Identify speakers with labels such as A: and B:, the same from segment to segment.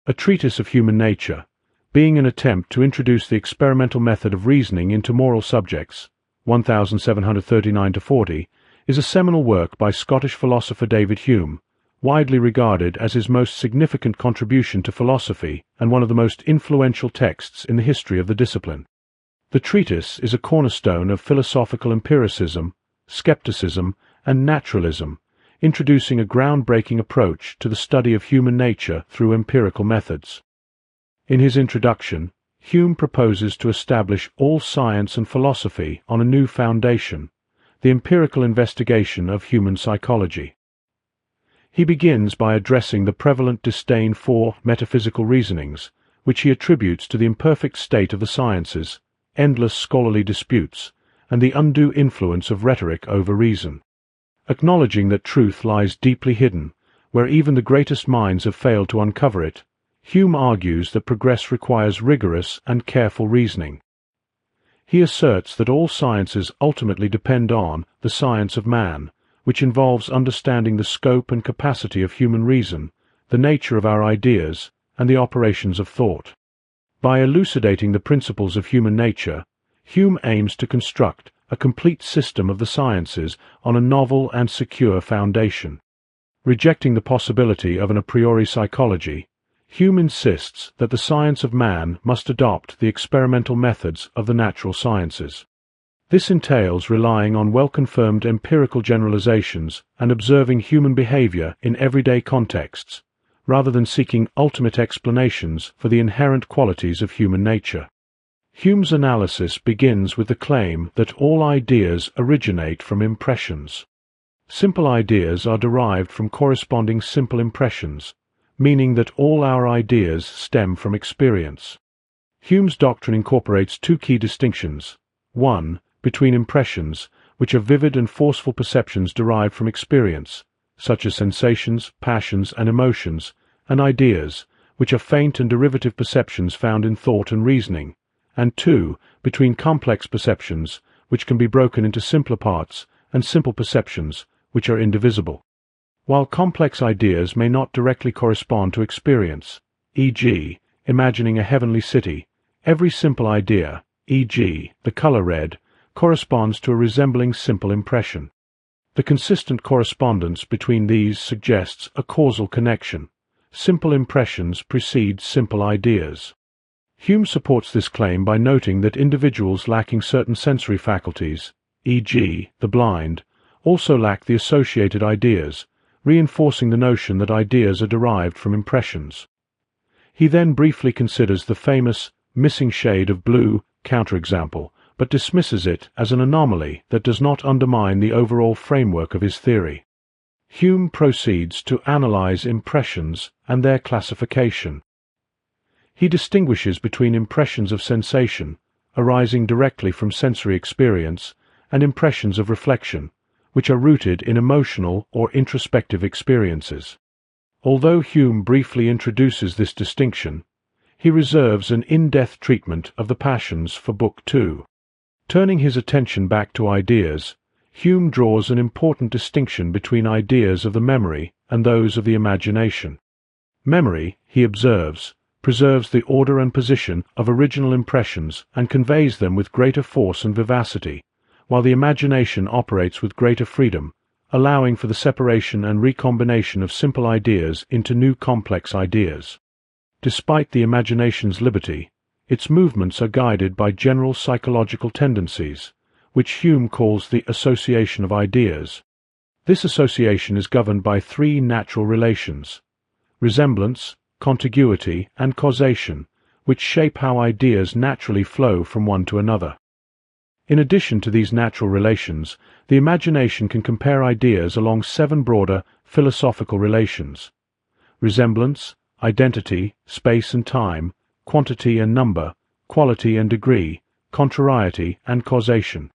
A: A Treatise of Human Nature, being an attempt to introduce the experimental method of reasoning into moral subjects, 1739-40, is a seminal work by Scottish philosopher David Hume, widely regarded as his most significant contribution to philosophy and one of the most influential texts in the history of the discipline. The treatise is a cornerstone of philosophical empiricism, skepticism, and naturalism, introducing a groundbreaking approach to the study of human nature through empirical methods. In his introduction, Hume proposes to establish all science and philosophy on a new foundation, the empirical investigation of human psychology. He begins by addressing the prevalent disdain for metaphysical reasonings, which he attributes to the imperfect state of the sciences, endless scholarly disputes, and the undue influence of rhetoric over reason. Acknowledging that truth lies deeply hidden, where even the greatest minds have failed to uncover it, Hume argues that progress requires rigorous and careful reasoning. He asserts that all sciences ultimately depend on the science of man, which involves understanding the scope and capacity of human reason, the nature of our ideas, and the operations of thought. By elucidating the principles of human nature, Hume aims to construct a complete system of the sciences on a novel and secure foundation. Rejecting the possibility of an a priori psychology, Hume insists that the science of man must adopt the experimental methods of the natural sciences. This entails relying on well-confirmed empirical generalizations and observing human behavior in everyday contexts, rather than seeking ultimate explanations for the inherent qualities of human nature. Hume's analysis begins with the claim that all ideas originate from impressions. Simple ideas are derived from corresponding simple impressions, meaning that all our ideas stem from experience. Hume's doctrine incorporates two key distinctions: 1. Between impressions, which are vivid and forceful perceptions derived from experience, such as sensations, passions, and emotions, and ideas, which are faint and derivative perceptions found in thought and reasoning, and 2. Between complex perceptions, which can be broken into simpler parts, and simple perceptions, which are indivisible. While complex ideas may not directly correspond to experience, e.g., imagining a heavenly city, every simple idea, e.g., the color red, corresponds to a resembling simple impression. The consistent correspondence between these suggests a causal connection. Simple impressions precede simple ideas. Hume supports this claim by noting that individuals lacking certain sensory faculties, e.g., the blind, also lack the associated ideas, reinforcing the notion that ideas are derived from impressions. He then briefly considers the famous missing shade of blue counterexample, but dismisses it as an anomaly that does not undermine the overall framework of his theory. Hume proceeds to analyze impressions and their classification. He distinguishes between impressions of sensation, arising directly from sensory experience, and impressions of reflection, which are rooted in emotional or introspective experiences. Although Hume briefly introduces this distinction, he reserves an in-depth treatment of the passions for Book 2. Turning his attention back to ideas, Hume draws an important distinction between ideas of the memory and those of the imagination. Memory, he observes, preserves the order and position of original impressions and conveys them with greater force and vivacity, while the imagination operates with greater freedom, allowing for the separation and recombination of simple ideas into new complex ideas. Despite the imagination's liberty, its movements are guided by general psychological tendencies, which Hume calls the association of ideas. This association is governed by three natural relations: resemblance, contiguity, and causation, which shape how ideas naturally flow from one to another. In addition to these natural relations, the imagination can compare ideas along 7 broader philosophical relations: resemblance, identity, space and time, quantity and number, quality and degree, contrariety and causation.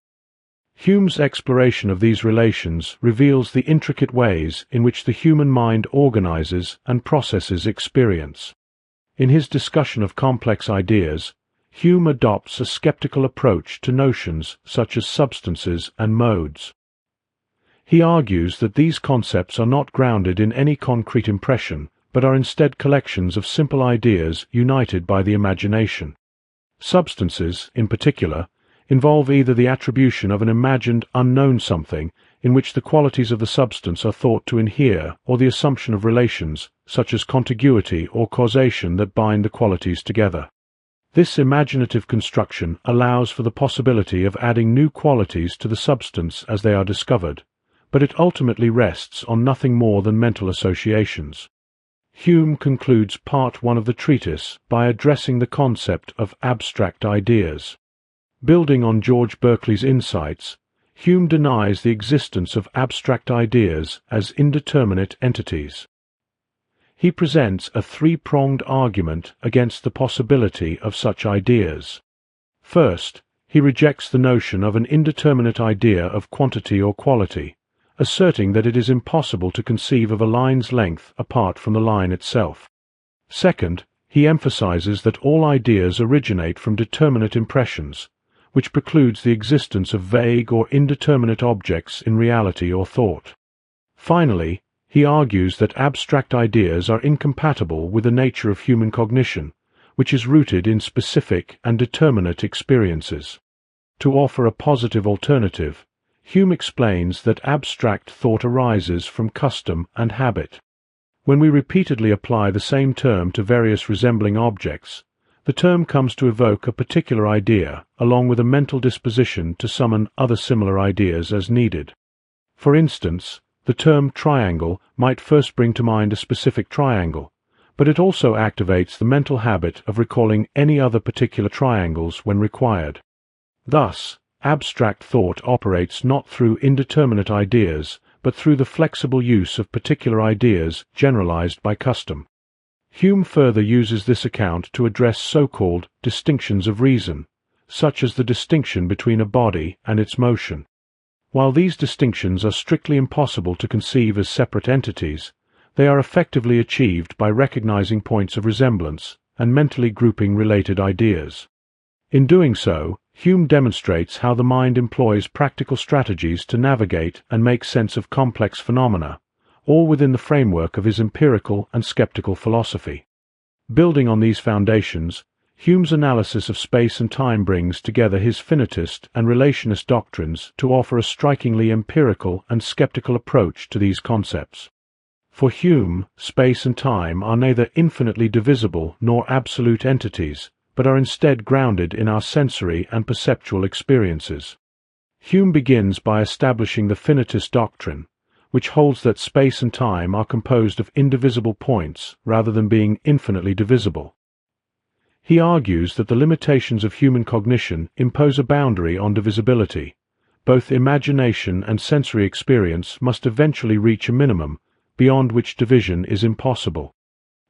A: Hume's exploration of these relations reveals the intricate ways in which the human mind organizes and processes experience. In his discussion of complex ideas, Hume adopts a skeptical approach to notions such as substances and modes. He argues that these concepts are not grounded in any concrete impression, but are instead collections of simple ideas united by the imagination. Substances, in particular, involve either the attribution of an imagined unknown something in which the qualities of the substance are thought to inhere, or the assumption of relations, such as contiguity or causation, that bind the qualities together. This imaginative construction allows for the possibility of adding new qualities to the substance as they are discovered, but it ultimately rests on nothing more than mental associations. Hume concludes Part 1 of the treatise by addressing the concept of abstract ideas. Building on George Berkeley's insights, Hume denies the existence of abstract ideas as indeterminate entities. He presents a three-pronged argument against the possibility of such ideas. First, he rejects the notion of an indeterminate idea of quantity or quality, asserting that it is impossible to conceive of a line's length apart from the line itself. Second, he emphasizes that all ideas originate from determinate impressions, which precludes the existence of vague or indeterminate objects in reality or thought. Finally, he argues that abstract ideas are incompatible with the nature of human cognition, which is rooted in specific and determinate experiences. To offer a positive alternative, Hume explains that abstract thought arises from custom and habit. When we repeatedly apply the same term to various resembling objects, the term comes to evoke a particular idea, along with a mental disposition to summon other similar ideas as needed. For instance, the term triangle might first bring to mind a specific triangle, but it also activates the mental habit of recalling any other particular triangles when required. Thus, abstract thought operates not through indeterminate ideas, but through the flexible use of particular ideas generalized by custom. Hume further uses this account to address so-called distinctions of reason, such as the distinction between a body and its motion. While these distinctions are strictly impossible to conceive as separate entities, they are effectively achieved by recognizing points of resemblance and mentally grouping related ideas. In doing so, Hume demonstrates how the mind employs practical strategies to navigate and make sense of complex phenomena, all within the framework of his empirical and skeptical philosophy. Building on these foundations, Hume's analysis of space and time brings together his finitist and relationist doctrines to offer a strikingly empirical and skeptical approach to these concepts. For Hume, space and time are neither infinitely divisible nor absolute entities, but are instead grounded in our sensory and perceptual experiences. Hume begins by establishing the finitist doctrine, which holds that space and time are composed of indivisible points rather than being infinitely divisible. He argues that the limitations of human cognition impose a boundary on divisibility. Both imagination and sensory experience must eventually reach a minimum, beyond which division is impossible.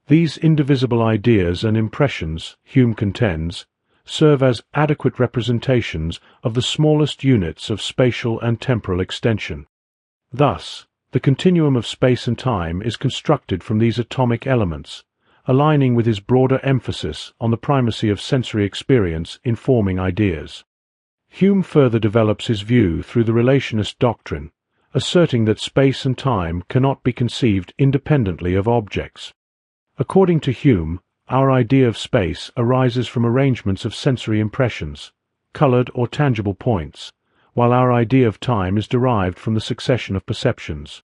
A: These indivisible ideas and impressions, Hume contends, serve as adequate representations of the smallest units of spatial and temporal extension. Thus, the continuum of space and time is constructed from these atomic elements, aligning with his broader emphasis on the primacy of sensory experience in forming ideas. Hume further develops his view through the relationist doctrine, asserting that space and time cannot be conceived independently of objects. According to Hume, our idea of space arises from arrangements of sensory impressions, colored or tangible points, while our idea of time is derived from the succession of perceptions.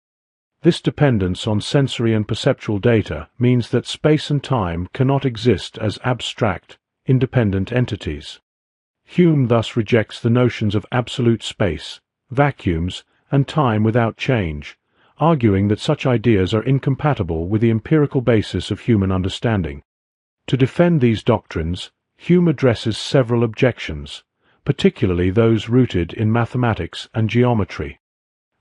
A: This dependence on sensory and perceptual data means that space and time cannot exist as abstract, independent entities. Hume thus rejects the notions of absolute space, vacuums, and time without change, arguing that such ideas are incompatible with the empirical basis of human understanding. To defend these doctrines, Hume addresses several objections, particularly those rooted in mathematics and geometry.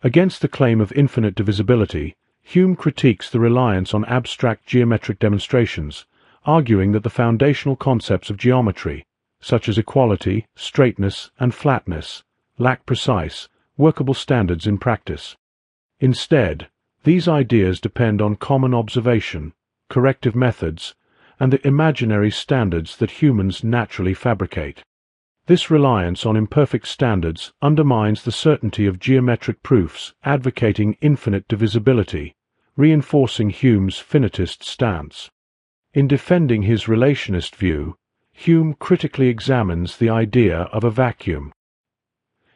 A: Against the claim of infinite divisibility, Hume critiques the reliance on abstract geometric demonstrations, arguing that the foundational concepts of geometry, such as equality, straightness, and flatness, lack precise, workable standards in practice. Instead, these ideas depend on common observation, corrective methods, and the imaginary standards that humans naturally fabricate. This reliance on imperfect standards undermines the certainty of geometric proofs advocating infinite divisibility, reinforcing Hume's finitist stance. In defending his relationist view, Hume critically examines the idea of a vacuum.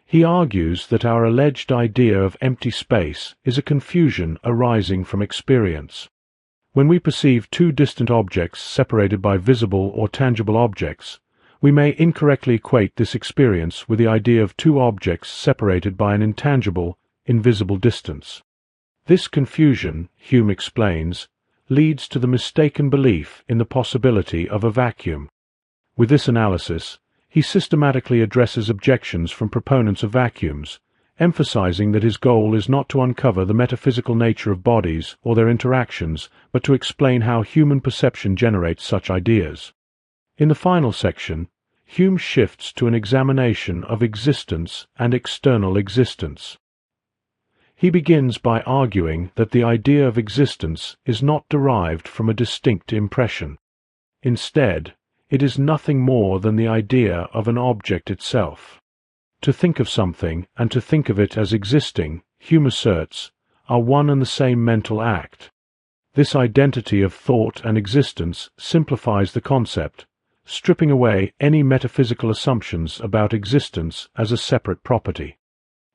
A: He argues that our alleged idea of empty space is a confusion arising from experience. When we perceive two distant objects separated by visible or tangible objects, we may incorrectly equate this experience with the idea of two objects separated by an intangible, invisible distance. This confusion, Hume explains, leads to the mistaken belief in the possibility of a vacuum. With this analysis, he systematically addresses objections from proponents of vacuums, emphasizing that his goal is not to uncover the metaphysical nature of bodies or their interactions, but to explain how human perception generates such ideas. In the final section, Hume shifts to an examination of existence and external existence. He begins by arguing that the idea of existence is not derived from a distinct impression. Instead, it is nothing more than the idea of an object itself. To think of something and to think of it as existing, Hume asserts, are one and the same mental act. This identity of thought and existence simplifies the concept, stripping away any metaphysical assumptions about existence as a separate property.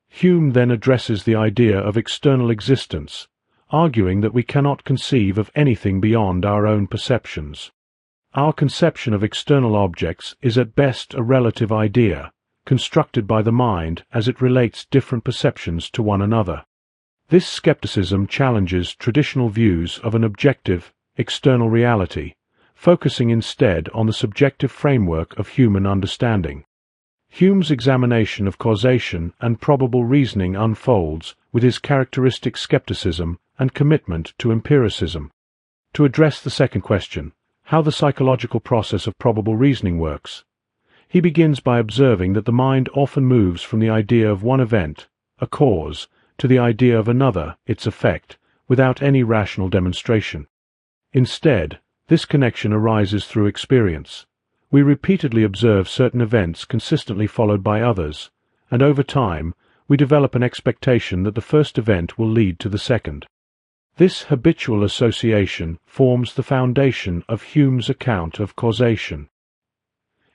A: Hume then addresses the idea of external existence, arguing that we cannot conceive of anything beyond our own perceptions. Our conception of external objects is at best a relative idea, constructed by the mind as it relates different perceptions to one another. This skepticism challenges traditional views of an objective, external reality, focusing instead on the subjective framework of human understanding. Hume's examination of causation and probable reasoning unfolds with his characteristic skepticism and commitment to empiricism. To address the second question, how the psychological process of probable reasoning works, he begins by observing that the mind often moves from the idea of one event, a cause, to the idea of another, its effect, without any rational demonstration. Instead, this connection arises through experience. We repeatedly observe certain events consistently followed by others, and over time, we develop an expectation that the first event will lead to the second. This habitual association forms the foundation of Hume's account of causation.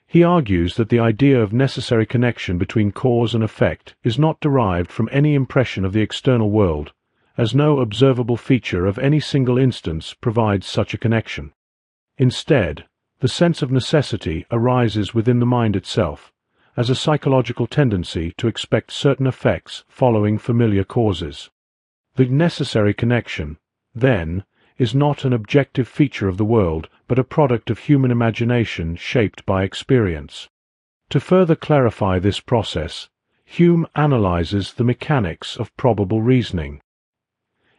A: He argues that the idea of necessary connection between cause and effect is not derived from any impression of the external world, as no observable feature of any single instance provides such a connection. Instead, the sense of necessity arises within the mind itself, as a psychological tendency to expect certain effects following familiar causes. The necessary connection, then, is not an objective feature of the world, but a product of human imagination shaped by experience. To further clarify this process, Hume analyzes the mechanics of probable reasoning.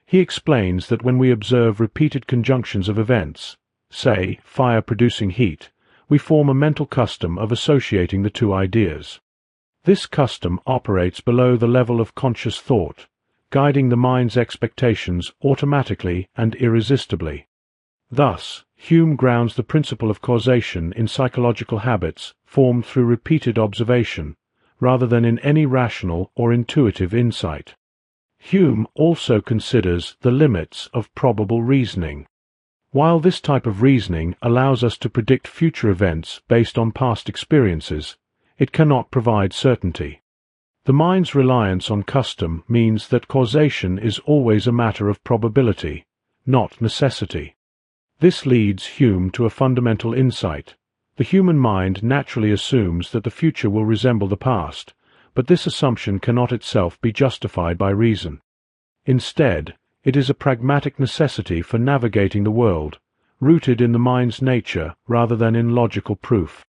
A: He explains that when we observe repeated conjunctions of events, say, fire producing heat, we form a mental custom of associating the two ideas. This custom operates below the level of conscious thought, guiding the mind's expectations automatically and irresistibly. Thus, Hume grounds the principle of causation in psychological habits formed through repeated observation, rather than in any rational or intuitive insight. Hume also considers the limits of probable reasoning. While this type of reasoning allows us to predict future events based on past experiences, it cannot provide certainty. The mind's reliance on custom means that causation is always a matter of probability, not necessity. This leads Hume to a fundamental insight. The human mind naturally assumes that the future will resemble the past, but this assumption cannot itself be justified by reason. Instead, it is a pragmatic necessity for navigating the world, rooted in the mind's nature rather than in logical proof.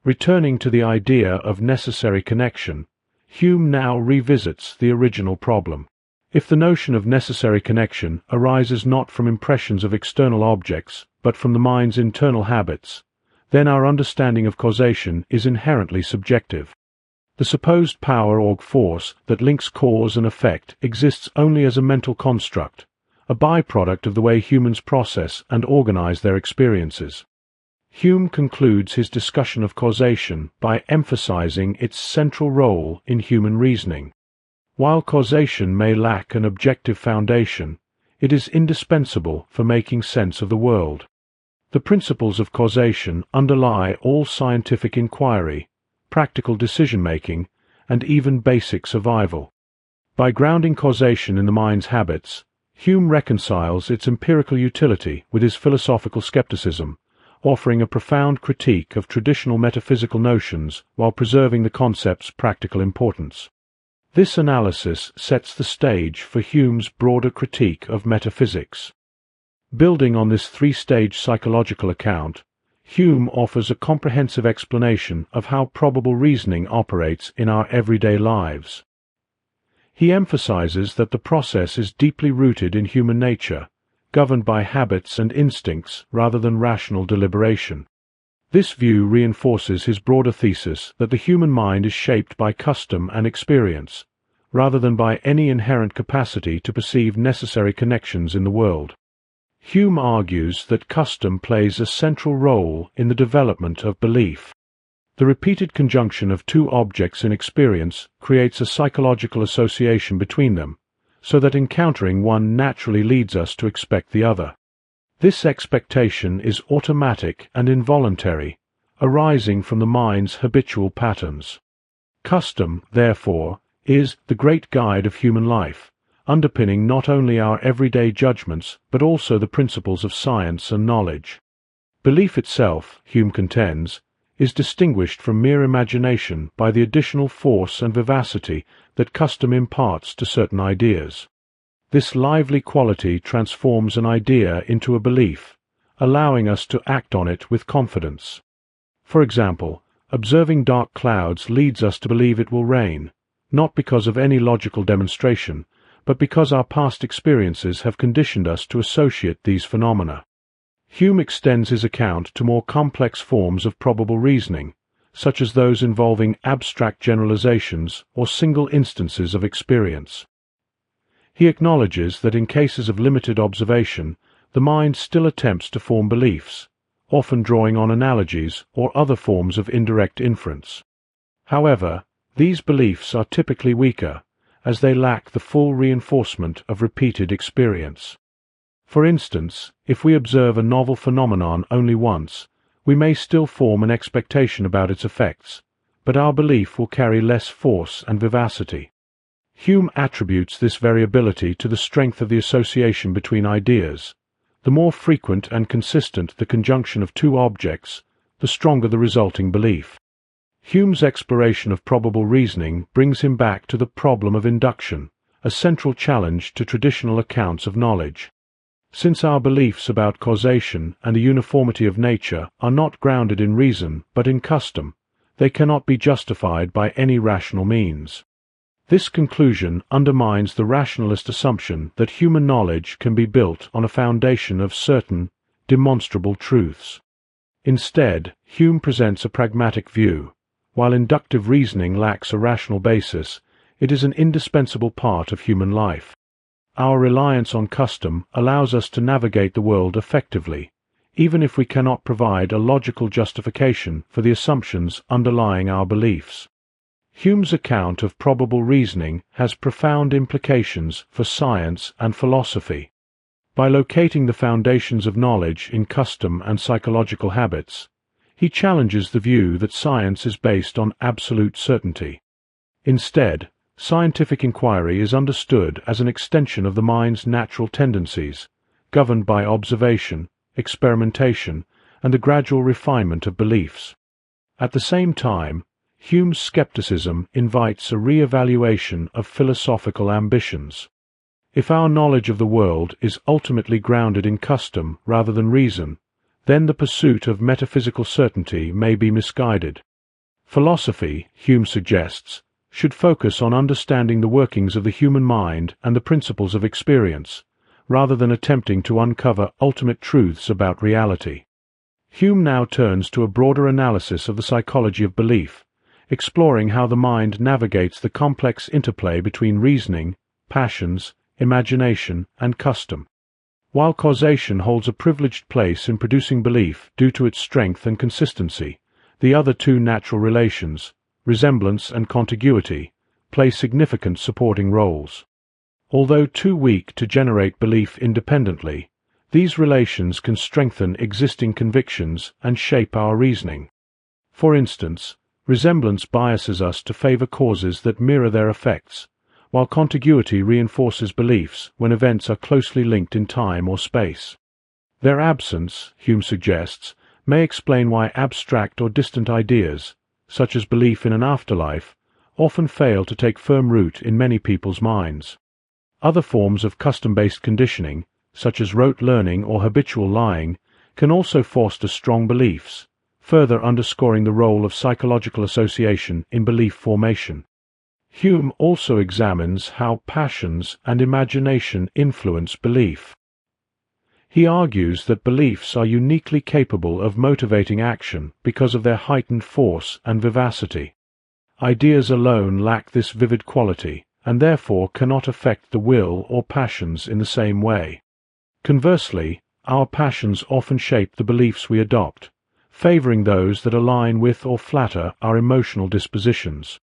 A: Returning to the idea of necessary connection, Hume now revisits the original problem. If the notion of necessary connection arises not from impressions of external objects, but from the mind's internal habits, then our understanding of causation is inherently subjective. The supposed power or force that links cause and effect exists only as a mental construct, a byproduct of the way humans process and organize their experiences. Hume concludes his discussion of causation by emphasizing its central role in human reasoning. While causation may lack an objective foundation, It is indispensable for making sense of the world. The principles of causation underlie all scientific inquiry, practical decision-making, and even basic survival. By grounding causation in the mind's habits, Hume reconciles its empirical utility with his philosophical skepticism, offering a profound critique of traditional metaphysical notions while preserving the concept's practical importance. This analysis sets the stage for Hume's broader critique of metaphysics. Building on this three-stage psychological account, Hume offers a comprehensive explanation of how probable reasoning operates in our everyday lives. He emphasizes that the process is deeply rooted in human nature, governed by habits and instincts rather than rational deliberation. This view reinforces his broader thesis that the human mind is shaped by custom and experience, rather than by any inherent capacity to perceive necessary connections in the world. Hume argues that custom plays a central role in the development of belief. The repeated conjunction of two objects in experience creates a psychological association between them, so that encountering one naturally leads us to expect the other. This expectation is automatic and involuntary, arising from the mind's habitual patterns. Custom, therefore, is the great guide of human life, underpinning not only our everyday judgments but also the principles of science and knowledge. Belief itself, Hume contends, is distinguished from mere imagination by the additional force and vivacity that custom imparts to certain ideas. This lively quality transforms an idea into a belief, allowing us to act on it with confidence. For example, observing dark clouds leads us to believe it will rain, not because of any logical demonstration, but because our past experiences have conditioned us to associate these phenomena. Hume extends his account to more complex forms of probable reasoning, such as those involving abstract generalizations or single instances of experience. He acknowledges that in cases of limited observation, the mind still attempts to form beliefs, often drawing on analogies or other forms of indirect inference. However, these beliefs are typically weaker, as they lack the full reinforcement of repeated experience. For instance, if we observe a novel phenomenon only once, we may still form an expectation about its effects, but our belief will carry less force and vivacity. Hume attributes this variability to the strength of the association between ideas. The more frequent and consistent the conjunction of two objects, the stronger the resulting belief. Hume's exploration of probable reasoning brings him back to the problem of induction, a central challenge to traditional accounts of knowledge. Since our beliefs about causation and the uniformity of nature are not grounded in reason but in custom, they cannot be justified by any rational means. This conclusion undermines the rationalist assumption that human knowledge can be built on a foundation of certain, demonstrable truths. Instead, Hume presents a pragmatic view. While inductive reasoning lacks a rational basis, it is an indispensable part of human life. Our reliance on custom allows us to navigate the world effectively, even if we cannot provide a logical justification for the assumptions underlying our beliefs. Hume's account of probable reasoning has profound implications for science and philosophy. By locating the foundations of knowledge in custom and psychological habits, he challenges the view that science is based on absolute certainty. Instead, scientific inquiry is understood as an extension of the mind's natural tendencies, governed by observation, experimentation, and the gradual refinement of beliefs. At the same time, Hume's skepticism invites a re-evaluation of philosophical ambitions. If our knowledge of the world is ultimately grounded in custom rather than reason, then the pursuit of metaphysical certainty may be misguided. Philosophy, Hume suggests, should focus on understanding the workings of the human mind and the principles of experience, rather than attempting to uncover ultimate truths about reality. Hume now turns to a broader analysis of the psychology of belief, exploring how the mind navigates the complex interplay between reasoning, passions, imagination, and custom. While causation holds a privileged place in producing belief due to its strength and consistency, the other two natural relations, resemblance and contiguity, play significant supporting roles. Although too weak to generate belief independently, these relations can strengthen existing convictions and shape our reasoning. For instance, resemblance biases us to favor causes that mirror their effects, while contiguity reinforces beliefs when events are closely linked in time or space. Their absence, Hume suggests, may explain why abstract or distant ideas, such as belief in an afterlife, often fail to take firm root in many people's minds. Other forms of custom-based conditioning, such as rote learning or habitual lying, can also foster strong beliefs, further underscoring the role of psychological association in belief formation. Hume also examines how passions and imagination influence belief. He argues that beliefs are uniquely capable of motivating action because of their heightened force and vivacity. Ideas alone lack this vivid quality, and therefore cannot affect the will or passions in the same way. Conversely, our passions often shape the beliefs we adopt, favoring those that align with or flatter our emotional dispositions.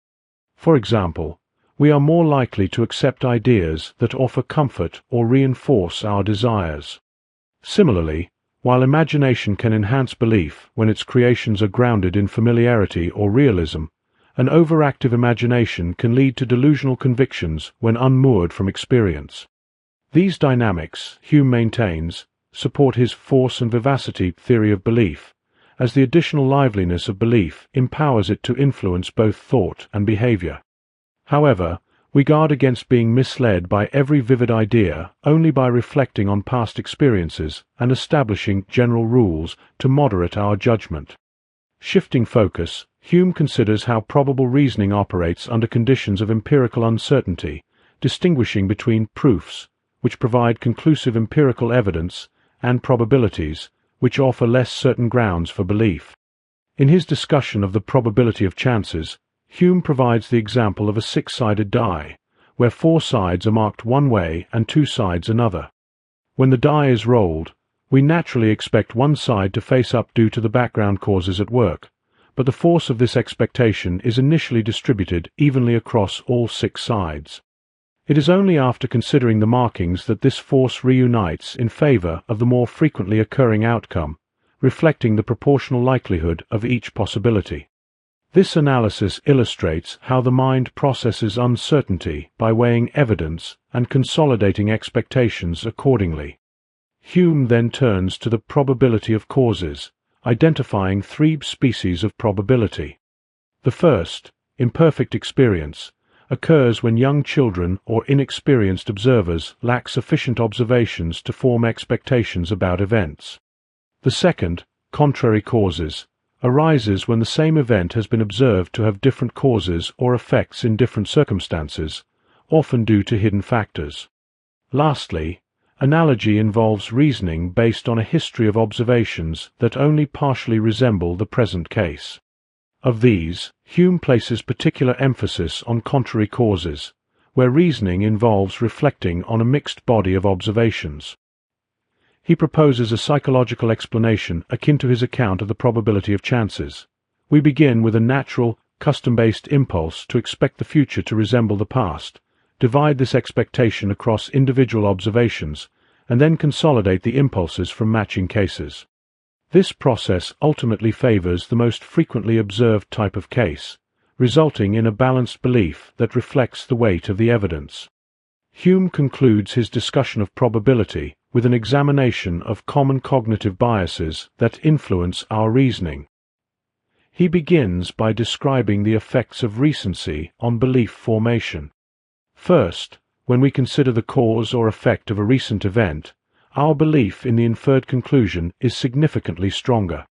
A: For example, we are more likely to accept ideas that offer comfort or reinforce our desires. Similarly, while imagination can enhance belief when its creations are grounded in familiarity or realism, an overactive imagination can lead to delusional convictions when unmoored from experience. These dynamics, Hume maintains, support his force and vivacity theory of belief, as the additional liveliness of belief empowers it to influence both thought and behavior. However, we guard against being misled by every vivid idea only by reflecting on past experiences and establishing general rules to moderate our judgment. Shifting focus, Hume considers how probable reasoning operates under conditions of empirical uncertainty, distinguishing between proofs, which provide conclusive empirical evidence, and probabilities, which offer less certain grounds for belief. In his discussion of the probability of chances, Hume provides the example of a six-sided die, where four sides are marked one way and two sides another. When the die is rolled, we naturally expect one side to face up due to the background causes at work, but the force of this expectation is initially distributed evenly across all six sides. It is only after considering the markings that this force reunites in favor of the more frequently occurring outcome, reflecting the proportional likelihood of each possibility. This analysis illustrates how the mind processes uncertainty by weighing evidence and consolidating expectations accordingly. Hume then turns to the probability of causes, identifying three species of probability. The first, imperfect experience, occurs when young children or inexperienced observers lack sufficient observations to form expectations about events. The second, contrary causes, arises when the same event has been observed to have different causes or effects in different circumstances, often due to hidden factors. Lastly, analogy involves reasoning based on a history of observations that only partially resemble the present case. Of these, Hume places particular emphasis on contrary causes, where reasoning involves reflecting on a mixed body of observations. He proposes a psychological explanation akin to his account of the probability of chances. We begin with a natural, custom-based impulse to expect the future to resemble the past, divide this expectation across individual observations, and then consolidate the impulses from matching cases. This process ultimately favors the most frequently observed type of case, resulting in a balanced belief that reflects the weight of the evidence. Hume concludes his discussion of probability with an examination of common cognitive biases that influence our reasoning. He begins by describing the effects of recency on belief formation. First, when we consider the cause or effect of a recent event, our belief in the inferred conclusion is significantly stronger.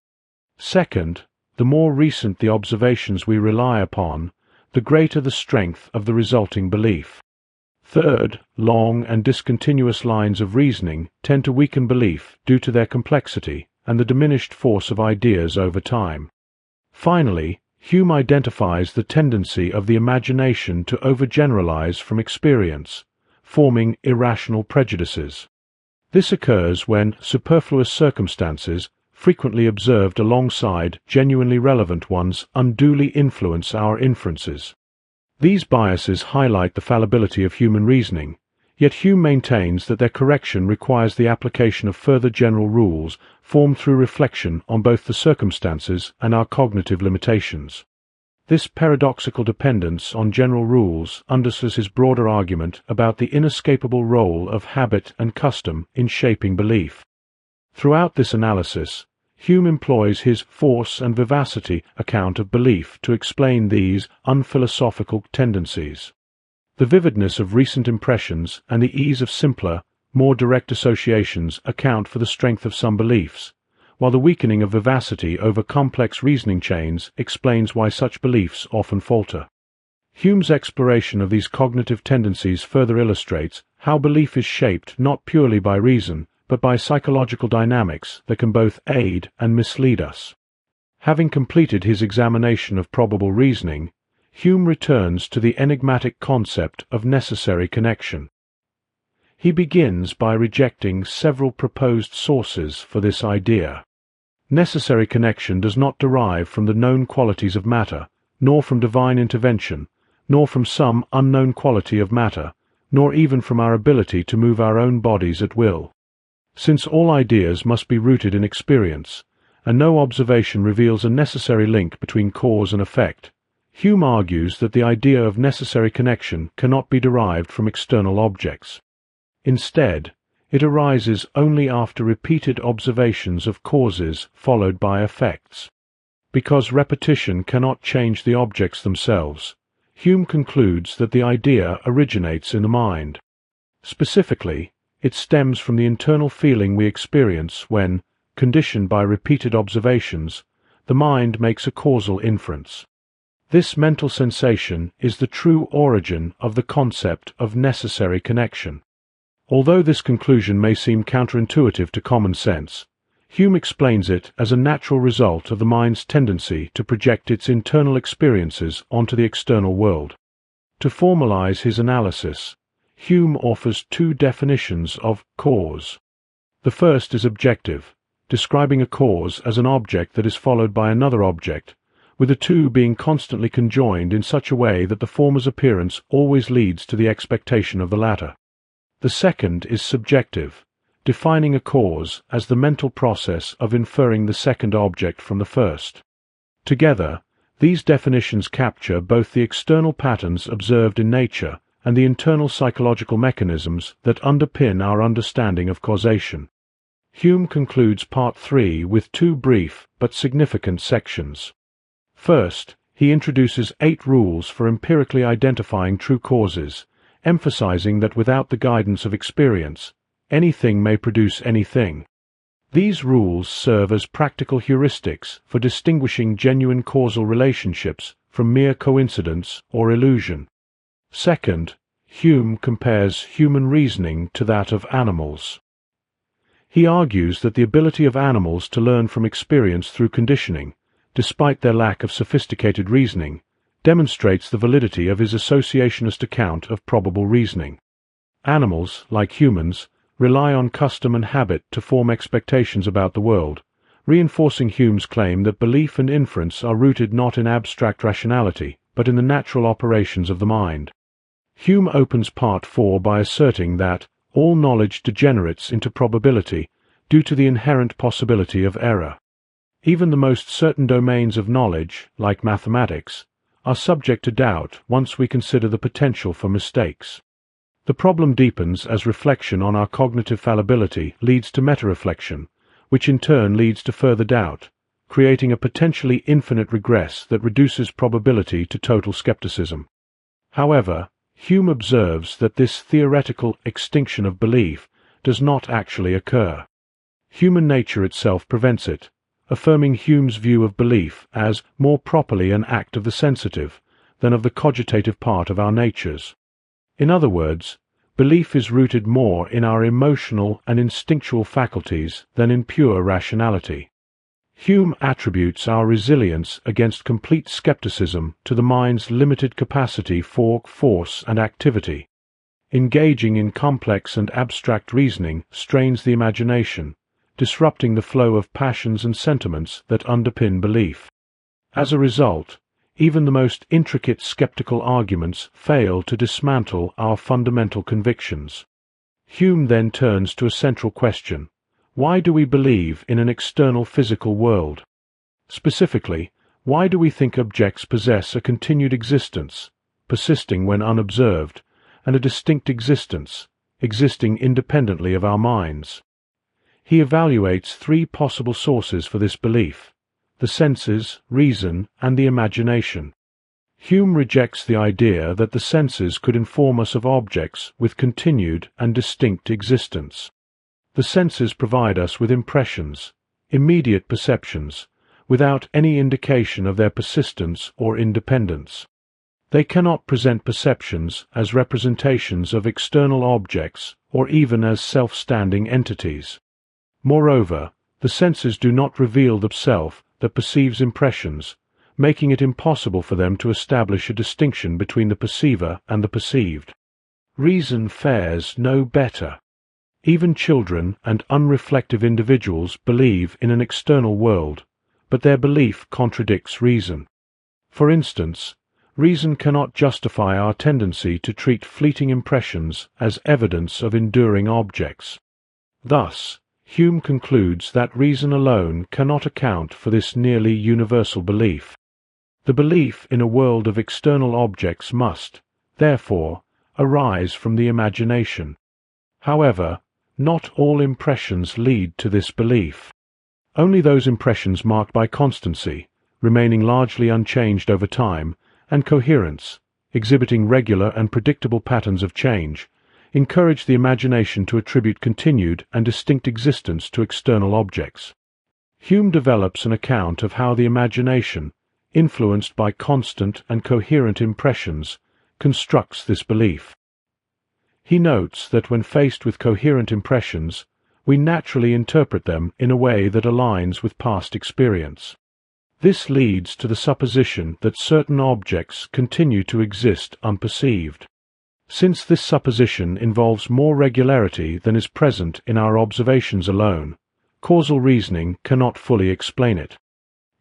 A: Second, the more recent the observations we rely upon, the greater the strength of the resulting belief. Third, long and discontinuous lines of reasoning tend to weaken belief due to their complexity and the diminished force of ideas over time. Finally, Hume identifies the tendency of the imagination to overgeneralize from experience, forming irrational prejudices. This occurs when superfluous circumstances, frequently observed alongside genuinely relevant ones, unduly influence our inferences. These biases highlight the fallibility of human reasoning, Yet Hume maintains that their correction requires the application of further general rules formed through reflection on both the circumstances and our cognitive limitations. This paradoxical dependence on general rules underscores his broader argument about the inescapable role of habit and custom in shaping belief. Throughout this analysis, Hume employs his force and vivacity account of belief to explain these unphilosophical tendencies. The vividness of recent impressions and the ease of simpler, more direct associations account for the strength of some beliefs, while the weakening of vivacity over complex reasoning chains explains why such beliefs often falter. Hume's exploration of these cognitive tendencies further illustrates how belief is shaped not purely by reason, but by psychological dynamics that can both aid and mislead us. Having completed his examination of probable reasoning, Hume returns to the enigmatic concept of necessary connection. He begins by rejecting several proposed sources for this idea. Necessary connection does not derive from the known qualities of matter, nor from divine intervention, nor from some unknown quality of matter, nor even from our ability to move our own bodies at will. Since all ideas must be rooted in experience, and no observation reveals a necessary link between cause and effect, Hume argues that the idea of necessary connection cannot be derived from external objects. Instead, it arises only after repeated observations of causes followed by effects. Because repetition cannot change the objects themselves, Hume concludes that the idea originates in the mind. Specifically, it stems from the internal feeling we experience when, conditioned by repeated observations, the mind makes a causal inference. This mental sensation is the true origin of the concept of necessary connection. Although this conclusion may seem counterintuitive to common sense, Hume explains it as a natural result of the mind's tendency to project its internal experiences onto the external world. To formalize his analysis, Hume offers two definitions of cause. The first is objective, describing a cause as an object that is followed by another object, with the two being constantly conjoined in such a way that the former's appearance always leads to the expectation of the latter. The second is subjective, defining a cause as the mental process of inferring the second object from the first. Together, these definitions capture both the external patterns observed in nature and the internal psychological mechanisms that underpin our understanding of causation. Hume concludes Part 3 with two brief but significant sections. First, he introduces 8 rules for empirically identifying true causes, emphasizing that without the guidance of experience, anything may produce anything. These rules serve as practical heuristics for distinguishing genuine causal relationships from mere coincidence or illusion. Second, Hume compares human reasoning to that of animals. He argues that the ability of animals to learn from experience through conditioning, despite their lack of sophisticated reasoning, demonstrates the validity of his associationist account of probable reasoning. Animals, like humans, rely on custom and habit to form expectations about the world, reinforcing Hume's claim that belief and inference are rooted not in abstract rationality, but in the natural operations of the mind. Hume opens Part 4 by asserting that all knowledge degenerates into probability due to the inherent possibility of error. Even the most certain domains of knowledge, like mathematics, are subject to doubt once we consider the potential for mistakes. The problem deepens as reflection on our cognitive fallibility leads to meta-reflection, which in turn leads to further doubt, creating a potentially infinite regress that reduces probability to total skepticism. However, Hume observes that this theoretical extinction of belief does not actually occur. Human nature itself prevents it, affirming Hume's view of belief as more properly an act of the sensitive than of the cogitative part of our natures. In other words, belief is rooted more in our emotional and instinctual faculties than in pure rationality. Hume attributes our resilience against complete skepticism to the mind's limited capacity for force and activity. Engaging in complex and abstract reasoning strains the imagination, disrupting the flow of passions and sentiments that underpin belief. As a result, even the most intricate skeptical arguments fail to dismantle our fundamental convictions. Hume then turns to a central question. Why do we believe in an external physical world? Specifically, why do we think objects possess a continued existence, persisting when unobserved, and a distinct existence, existing independently of our minds? He evaluates three possible sources for this belief: the senses, reason, and the imagination. Hume rejects the idea that the senses could inform us of objects with continued and distinct existence. The senses provide us with impressions, immediate perceptions, without any indication of their persistence or independence. They cannot present perceptions as representations of external objects or even as self-standing entities. Moreover, the senses do not reveal the self that perceives impressions, making it impossible for them to establish a distinction between the perceiver and the perceived. Reason fares no better. Even children and unreflective individuals believe in an external world, but their belief contradicts reason. For instance, reason cannot justify our tendency to treat fleeting impressions as evidence of enduring objects. Thus, Hume concludes that reason alone cannot account for this nearly universal belief. The belief in a world of external objects must, therefore, arise from the imagination. However, not all impressions lead to this belief. Only those impressions marked by constancy, remaining largely unchanged over time, and coherence, exhibiting regular and predictable patterns of change, encourage the imagination to attribute continued and distinct existence to external objects. Hume develops an account of how the imagination, influenced by constant and coherent impressions, constructs this belief. He notes that when faced with coherent impressions, we naturally interpret them in a way that aligns with past experience. This leads to the supposition that certain objects continue to exist unperceived. Since this supposition involves more regularity than is present in our observations alone, causal reasoning cannot fully explain it.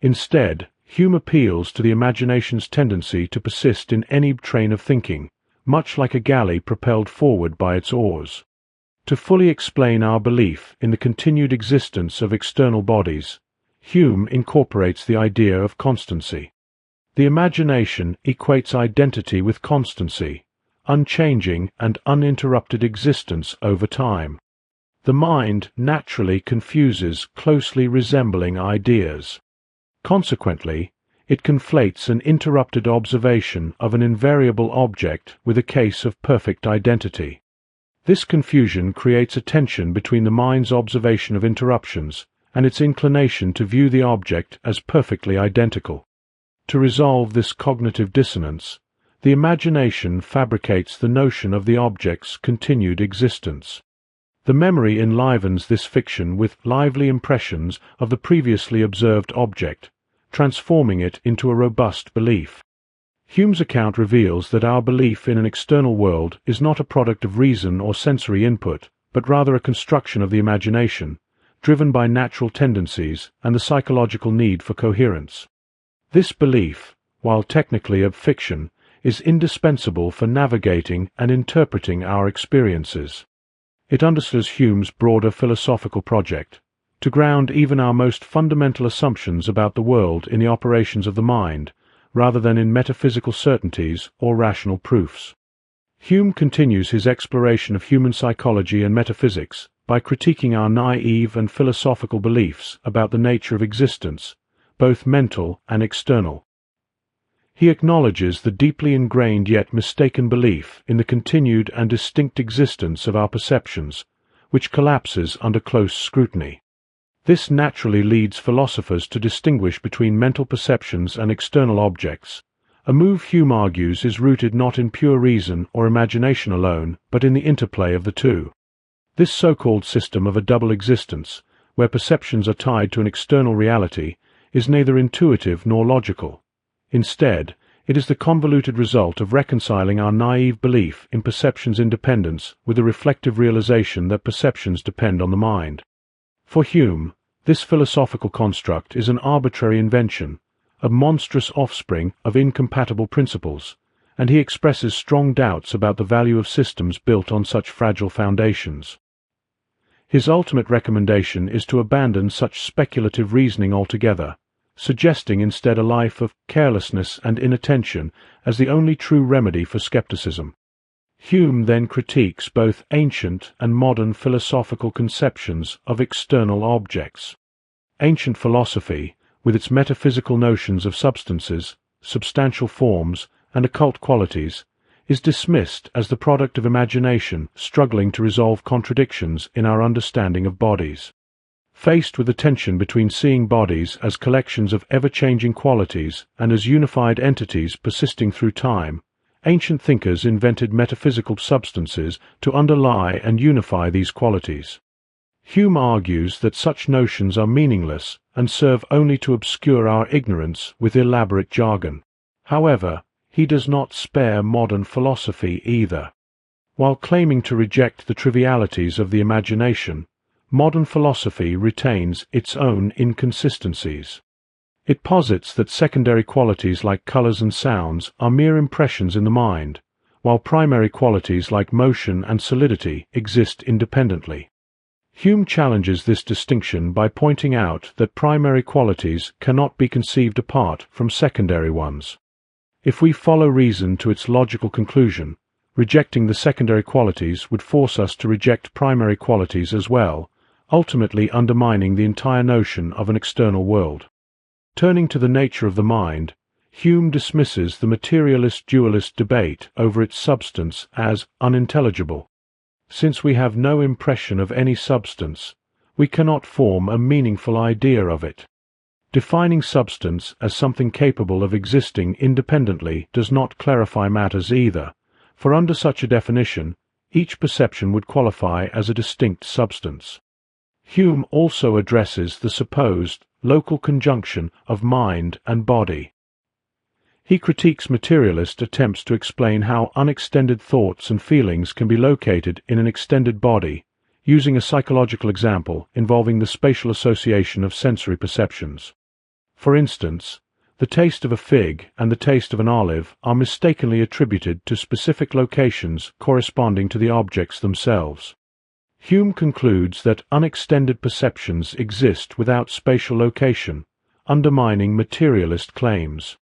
A: Instead, Hume appeals to the imagination's tendency to persist in any train of thinking, much like a galley propelled forward by its oars. To fully explain our belief in the continued existence of external bodies, Hume incorporates the idea of constancy. The imagination equates identity with constancy, unchanging and uninterrupted existence over time. The mind naturally confuses closely resembling ideas. Consequently, it conflates an interrupted observation of an invariable object with a case of perfect identity. This confusion creates a tension between the mind's observation of interruptions and its inclination to view the object as perfectly identical. To resolve this cognitive dissonance, the imagination fabricates the notion of the object's continued existence. The memory enlivens this fiction with lively impressions of the previously observed object, transforming it into a robust belief. Hume's account reveals that our belief in an external world is not a product of reason or sensory input, but rather a construction of the imagination, driven by natural tendencies and the psychological need for coherence. This belief, while technically a fiction, is indispensable for navigating and interpreting our experiences. It underscores Hume's broader philosophical project, to ground even our most fundamental assumptions about the world in the operations of the mind, rather than in metaphysical certainties or rational proofs. Hume continues his exploration of human psychology and metaphysics by critiquing our naive and philosophical beliefs about the nature of existence, both mental and external. He acknowledges the deeply ingrained yet mistaken belief in the continued and distinct existence of our perceptions, which collapses under close scrutiny. This naturally leads philosophers to distinguish between mental perceptions and external objects, a move Hume argues is rooted not in pure reason or imagination alone, but in the interplay of the two. This so-called system of a double existence, where perceptions are tied to an external reality, is neither intuitive nor logical. Instead, it is the convoluted result of reconciling our naive belief in perception's independence with the reflective realization that perceptions depend on the mind. For Hume, this philosophical construct is an arbitrary invention, a monstrous offspring of incompatible principles, and he expresses strong doubts about the value of systems built on such fragile foundations. His ultimate recommendation is to abandon such speculative reasoning altogether, suggesting instead a life of carelessness and inattention as the only true remedy for skepticism. Hume then critiques both ancient and modern philosophical conceptions of external objects. Ancient philosophy, with its metaphysical notions of substances, substantial forms, and occult qualities, is dismissed as the product of imagination struggling to resolve contradictions in our understanding of bodies. Faced with the tension between seeing bodies as collections of ever-changing qualities and as unified entities persisting through time, ancient thinkers invented metaphysical substances to underlie and unify these qualities. Hume argues that such notions are meaningless and serve only to obscure our ignorance with elaborate jargon. However, he does not spare modern philosophy either. While claiming to reject the trivialities of the imagination, modern philosophy retains its own inconsistencies. It posits that secondary qualities like colors and sounds are mere impressions in the mind, while primary qualities like motion and solidity exist independently. Hume challenges this distinction by pointing out that primary qualities cannot be conceived apart from secondary ones. If we follow reason to its logical conclusion, rejecting the secondary qualities would force us to reject primary qualities as well, ultimately undermining the entire notion of an external world. Turning to the nature of the mind, Hume dismisses the materialist-dualist debate over its substance as unintelligible. Since we have no impression of any substance, we cannot form a meaningful idea of it. Defining substance as something capable of existing independently does not clarify matters either, for under such a definition, each perception would qualify as a distinct substance. Hume also addresses the supposed local conjunction of mind and body. He critiques materialist attempts to explain how unextended thoughts and feelings can be located in an extended body, using a psychological example involving the spatial association of sensory perceptions. For instance, the taste of a fig and the taste of an olive are mistakenly attributed to specific locations corresponding to the objects themselves. Hume concludes that unextended perceptions exist without spatial location, undermining materialist claims.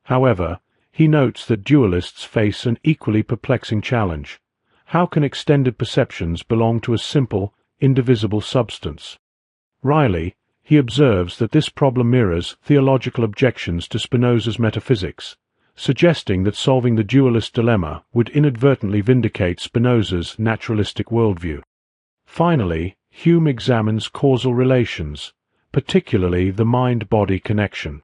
A: However, he notes that dualists face an equally perplexing challenge. How can extended perceptions belong to a simple, indivisible substance? Wryly, he observes that this problem mirrors theological objections to Spinoza's metaphysics, suggesting that solving the dualist dilemma would inadvertently vindicate Spinoza's naturalistic worldview. Finally, Hume examines causal relations, particularly the mind-body connection.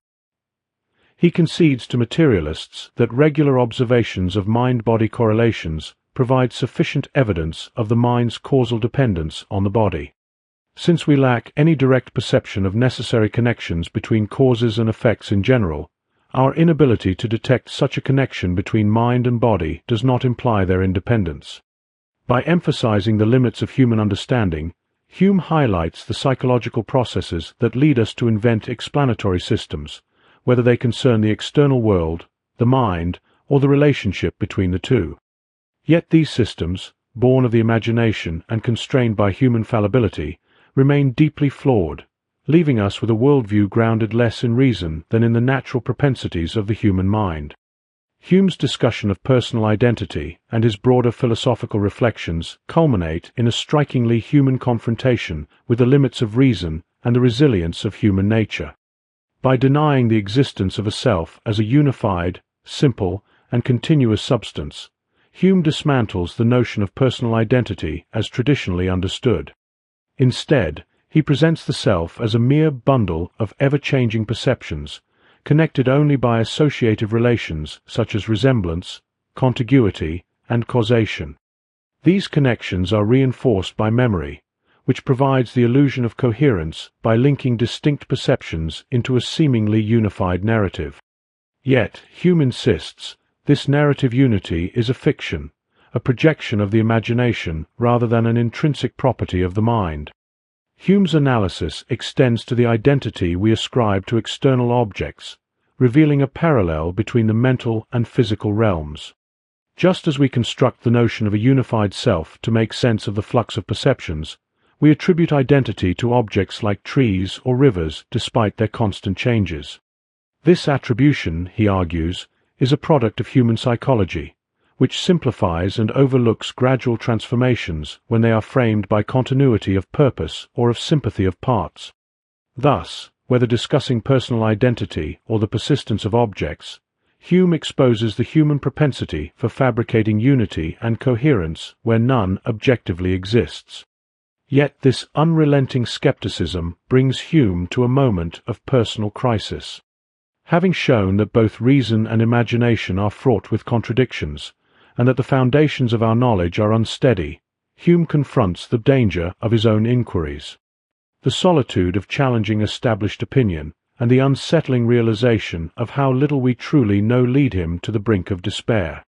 A: He concedes to materialists that regular observations of mind-body correlations provide sufficient evidence of the mind's causal dependence on the body. Since we lack any direct perception of necessary connections between causes and effects in general, our inability to detect such a connection between mind and body does not imply their independence. By emphasizing the limits of human understanding, Hume highlights the psychological processes that lead us to invent explanatory systems, whether they concern the external world, the mind, or the relationship between the two. Yet these systems, born of the imagination and constrained by human fallibility, remain deeply flawed, leaving us with a worldview grounded less in reason than in the natural propensities of the human mind. Hume's discussion of personal identity and his broader philosophical reflections culminate in a strikingly human confrontation with the limits of reason and the resilience of human nature. By denying the existence of a self as a unified, simple, and continuous substance, Hume dismantles the notion of personal identity as traditionally understood. Instead, he presents the self as a mere bundle of ever-changing perceptions, connected only by associative relations such as resemblance, contiguity, and causation. These connections are reinforced by memory, which provides the illusion of coherence by linking distinct perceptions into a seemingly unified narrative. Yet, Hume insists, this narrative unity is a fiction, a projection of the imagination rather than an intrinsic property of the mind. Hume's analysis extends to the identity we ascribe to external objects, revealing a parallel between the mental and physical realms. Just as we construct the notion of a unified self to make sense of the flux of perceptions, we attribute identity to objects like trees or rivers despite their constant changes. This attribution, he argues, is a product of human psychology, which simplifies and overlooks gradual transformations when they are framed by continuity of purpose or of sympathy of parts. Thus, whether discussing personal identity or the persistence of objects, Hume exposes the human propensity for fabricating unity and coherence where none objectively exists. Yet this unrelenting skepticism brings Hume to a moment of personal crisis. Having shown that both reason and imagination are fraught with contradictions, and that the foundations of our knowledge are unsteady, Hume confronts the danger of his own inquiries. The solitude of challenging established opinion and the unsettling realization of how little we truly know lead him to the brink of despair.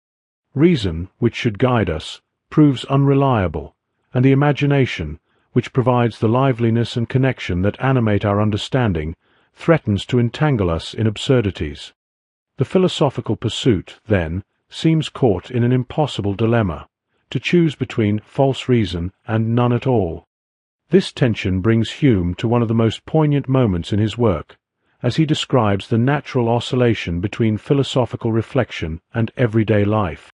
A: Reason, which should guide us, proves unreliable, and the imagination, which provides the liveliness and connection that animate our understanding, threatens to entangle us in absurdities. The philosophical pursuit, then, seems caught in an impossible dilemma, to choose between false reason and none at all. This tension brings Hume to one of the most poignant moments in his work, as he describes the natural oscillation between philosophical reflection and everyday life.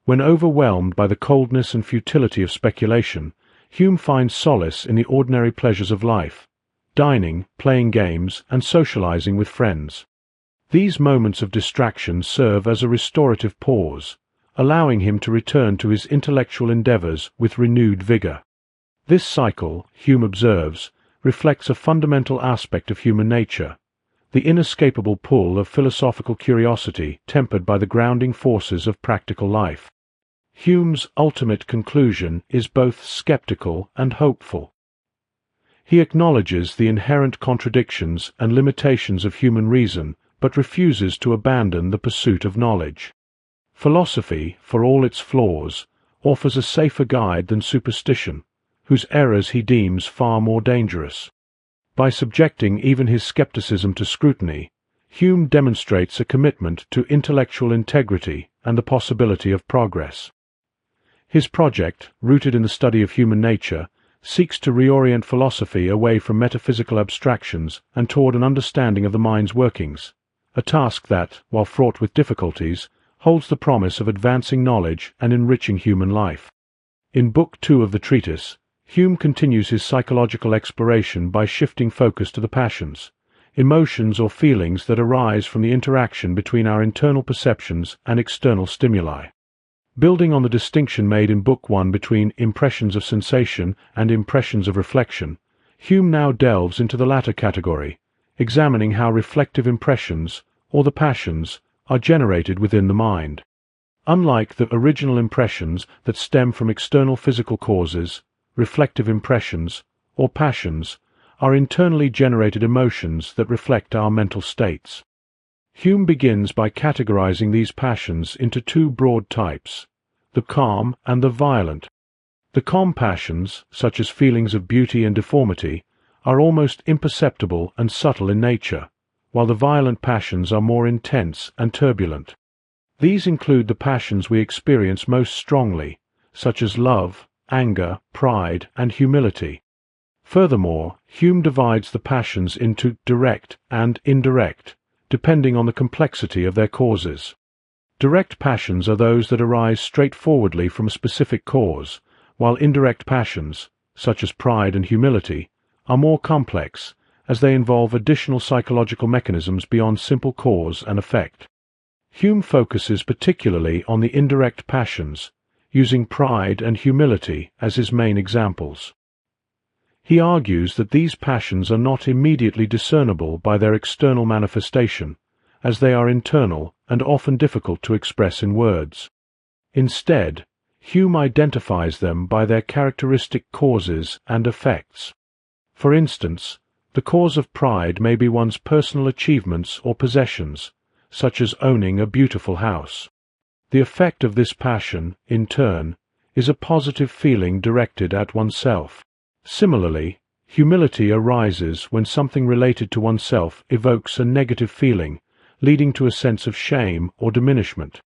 A: When overwhelmed by the coldness and futility of speculation, Hume finds solace in the ordinary pleasures of life, dining, playing games, and socializing with friends. These moments of distraction serve as a restorative pause, allowing him to return to his intellectual endeavors with renewed vigor. This cycle, Hume observes, reflects a fundamental aspect of human nature, the inescapable pull of philosophical curiosity tempered by the grounding forces of practical life. Hume's ultimate conclusion is both skeptical and hopeful. He acknowledges the inherent contradictions and limitations of human reason, but refuses to abandon the pursuit of knowledge. Philosophy, for all its flaws, offers a safer guide than superstition, whose errors he deems far more dangerous. By subjecting even his skepticism to scrutiny, Hume demonstrates a commitment to intellectual integrity and the possibility of progress. His project, rooted in the study of human nature, seeks to reorient philosophy away from metaphysical abstractions and toward an understanding of the mind's workings, a task that, while fraught with difficulties, holds the promise of advancing knowledge and enriching human life. In Book 2 of the treatise, Hume continues his psychological exploration by shifting focus to the passions, emotions or feelings that arise from the interaction between our internal perceptions and external stimuli. Building on the distinction made in Book 1 between impressions of sensation and impressions of reflection, Hume now delves into the latter category, examining how reflective impressions, or the passions, are generated within the mind. Unlike the original impressions that stem from external physical causes, reflective impressions, or passions, are internally generated emotions that reflect our mental states. Hume begins by categorizing these passions into two broad types, the calm and the violent. The calm passions, such as feelings of beauty and deformity, are almost imperceptible and subtle in nature, while the violent passions are more intense and turbulent. These include the passions we experience most strongly, such as love, anger, pride, and humility. Furthermore, Hume divides the passions into direct and indirect, depending on the complexity of their causes. Direct passions are those that arise straightforwardly from a specific cause, while indirect passions, such as pride and humility, are more complex, as they involve additional psychological mechanisms beyond simple cause and effect. Hume focuses particularly on the indirect passions, using pride and humility as his main examples. He argues that these passions are not immediately discernible by their external manifestation, as they are internal and often difficult to express in words. Instead, Hume identifies them by their characteristic causes and effects. For instance, the cause of pride may be one's personal achievements or possessions, such as owning a beautiful house. The effect of this passion, in turn, is a positive feeling directed at oneself. Similarly, humility arises when something related to oneself evokes a negative feeling, leading to a sense of shame or diminishment.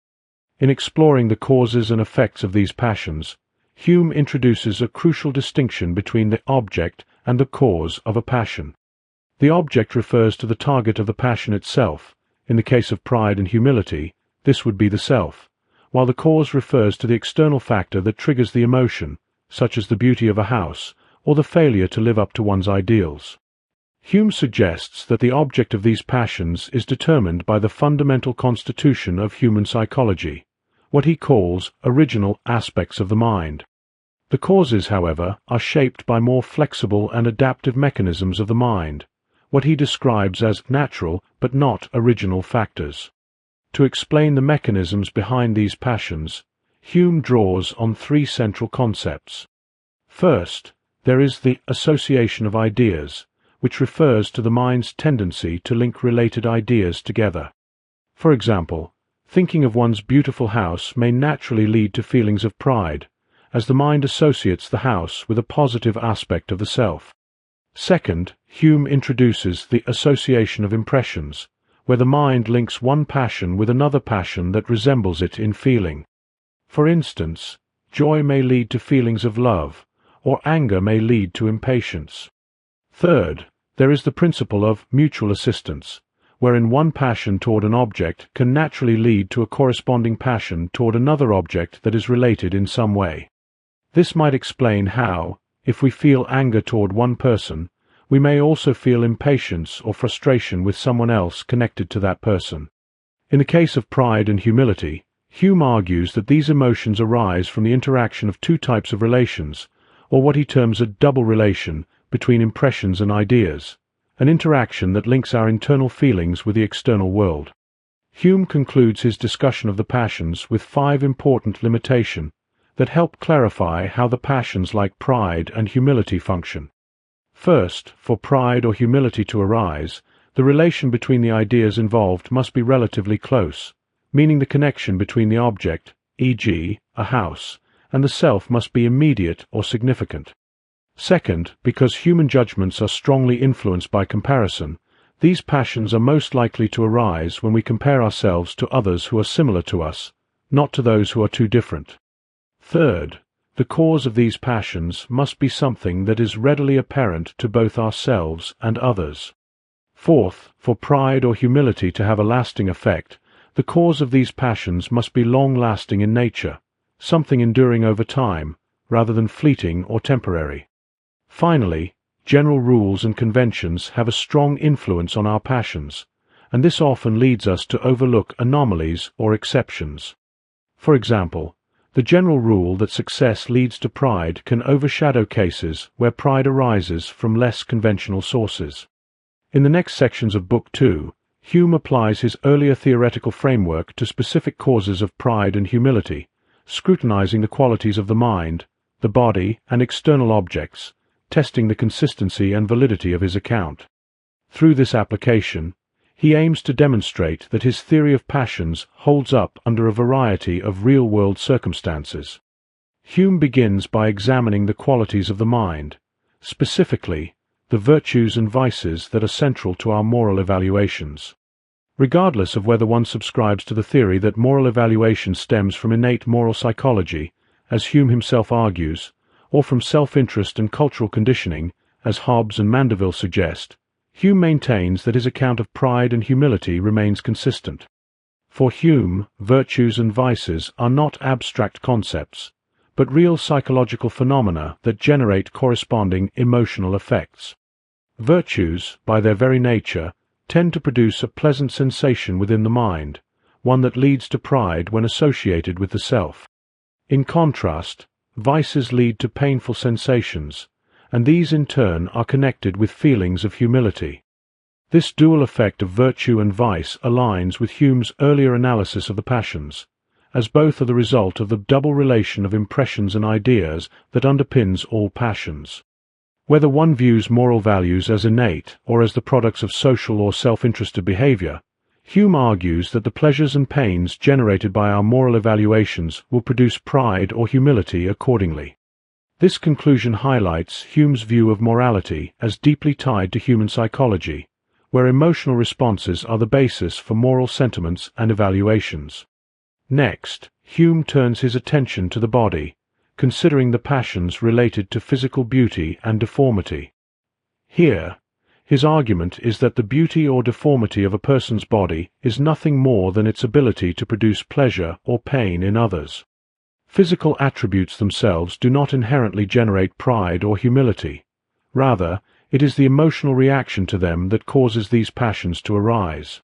A: In exploring the causes and effects of these passions, Hume introduces a crucial distinction between the object and the cause of a passion. The object refers to the target of the passion itself. In the case of pride and humility, this would be the self, while the cause refers to the external factor that triggers the emotion, such as the beauty of a house or the failure to live up to one's ideals. Hume suggests that the object of these passions is determined by the fundamental constitution of human psychology, what he calls original aspects of the mind. The causes, however, are shaped by more flexible and adaptive mechanisms of the mind, what he describes as natural but not original factors. To explain the mechanisms behind these passions, Hume draws on three central concepts. First, there is the association of ideas, which refers to the mind's tendency to link related ideas together. For example, thinking of one's beautiful house may naturally lead to feelings of pride, as the mind associates the house with a positive aspect of the self. Second, Hume introduces the association of impressions, where the mind links one passion with another passion that resembles it in feeling. For instance, joy may lead to feelings of love, or anger may lead to impatience. Third, there is the principle of mutual assistance, wherein one passion toward an object can naturally lead to a corresponding passion toward another object that is related in some way. This might explain how, if we feel anger toward one person, we may also feel impatience or frustration with someone else connected to that person. In the case of pride and humility, Hume argues that these emotions arise from the interaction of two types of relations, or what he terms a double relation between impressions and ideas, an interaction that links our internal feelings with the external world. Hume concludes his discussion of the passions with 5 important limitations that help clarify how the passions like pride and humility function. First, for pride or humility to arise, the relation between the ideas involved must be relatively close, meaning the connection between the object, e.g., a house, and the self must be immediate or significant. Second, because human judgments are strongly influenced by comparison, these passions are most likely to arise when we compare ourselves to others who are similar to us, not to those who are too different. Third, the cause of these passions must be something that is readily apparent to both ourselves and others. Fourth, for pride or humility to have a lasting effect, the cause of these passions must be long-lasting in nature, something enduring over time, rather than fleeting or temporary. Finally, general rules and conventions have a strong influence on our passions, and this often leads us to overlook anomalies or exceptions. For example, the general rule that success leads to pride can overshadow cases where pride arises from less conventional sources. In the next sections of Book 2, Hume applies his earlier theoretical framework to specific causes of pride and humility, scrutinizing the qualities of the mind, the body, and external objects, testing the consistency and validity of his account. Through this application, he aims to demonstrate that his theory of passions holds up under a variety of real-world circumstances. Hume begins by examining the qualities of the mind, specifically, the virtues and vices that are central to our moral evaluations. Regardless of whether one subscribes to the theory that moral evaluation stems from innate moral psychology, as Hume himself argues, or from self-interest and cultural conditioning, as Hobbes and Mandeville suggest, Hume maintains that his account of pride and humility remains consistent. For Hume, virtues and vices are not abstract concepts, but real psychological phenomena that generate corresponding emotional effects. Virtues, by their very nature, tend to produce a pleasant sensation within the mind, one that leads to pride when associated with the self. In contrast, vices lead to painful sensations, and these in turn are connected with feelings of humility. This dual effect of virtue and vice aligns with Hume's earlier analysis of the passions, as both are the result of the double relation of impressions and ideas that underpins all passions. Whether one views moral values as innate or as the products of social or self-interested behavior, Hume argues that the pleasures and pains generated by our moral evaluations will produce pride or humility accordingly. This conclusion highlights Hume's view of morality as deeply tied to human psychology, where emotional responses are the basis for moral sentiments and evaluations. Next, Hume turns his attention to the body, considering the passions related to physical beauty and deformity. Here, his argument is that the beauty or deformity of a person's body is nothing more than its ability to produce pleasure or pain in others. Physical attributes themselves do not inherently generate pride or humility. Rather, it is the emotional reaction to them that causes these passions to arise.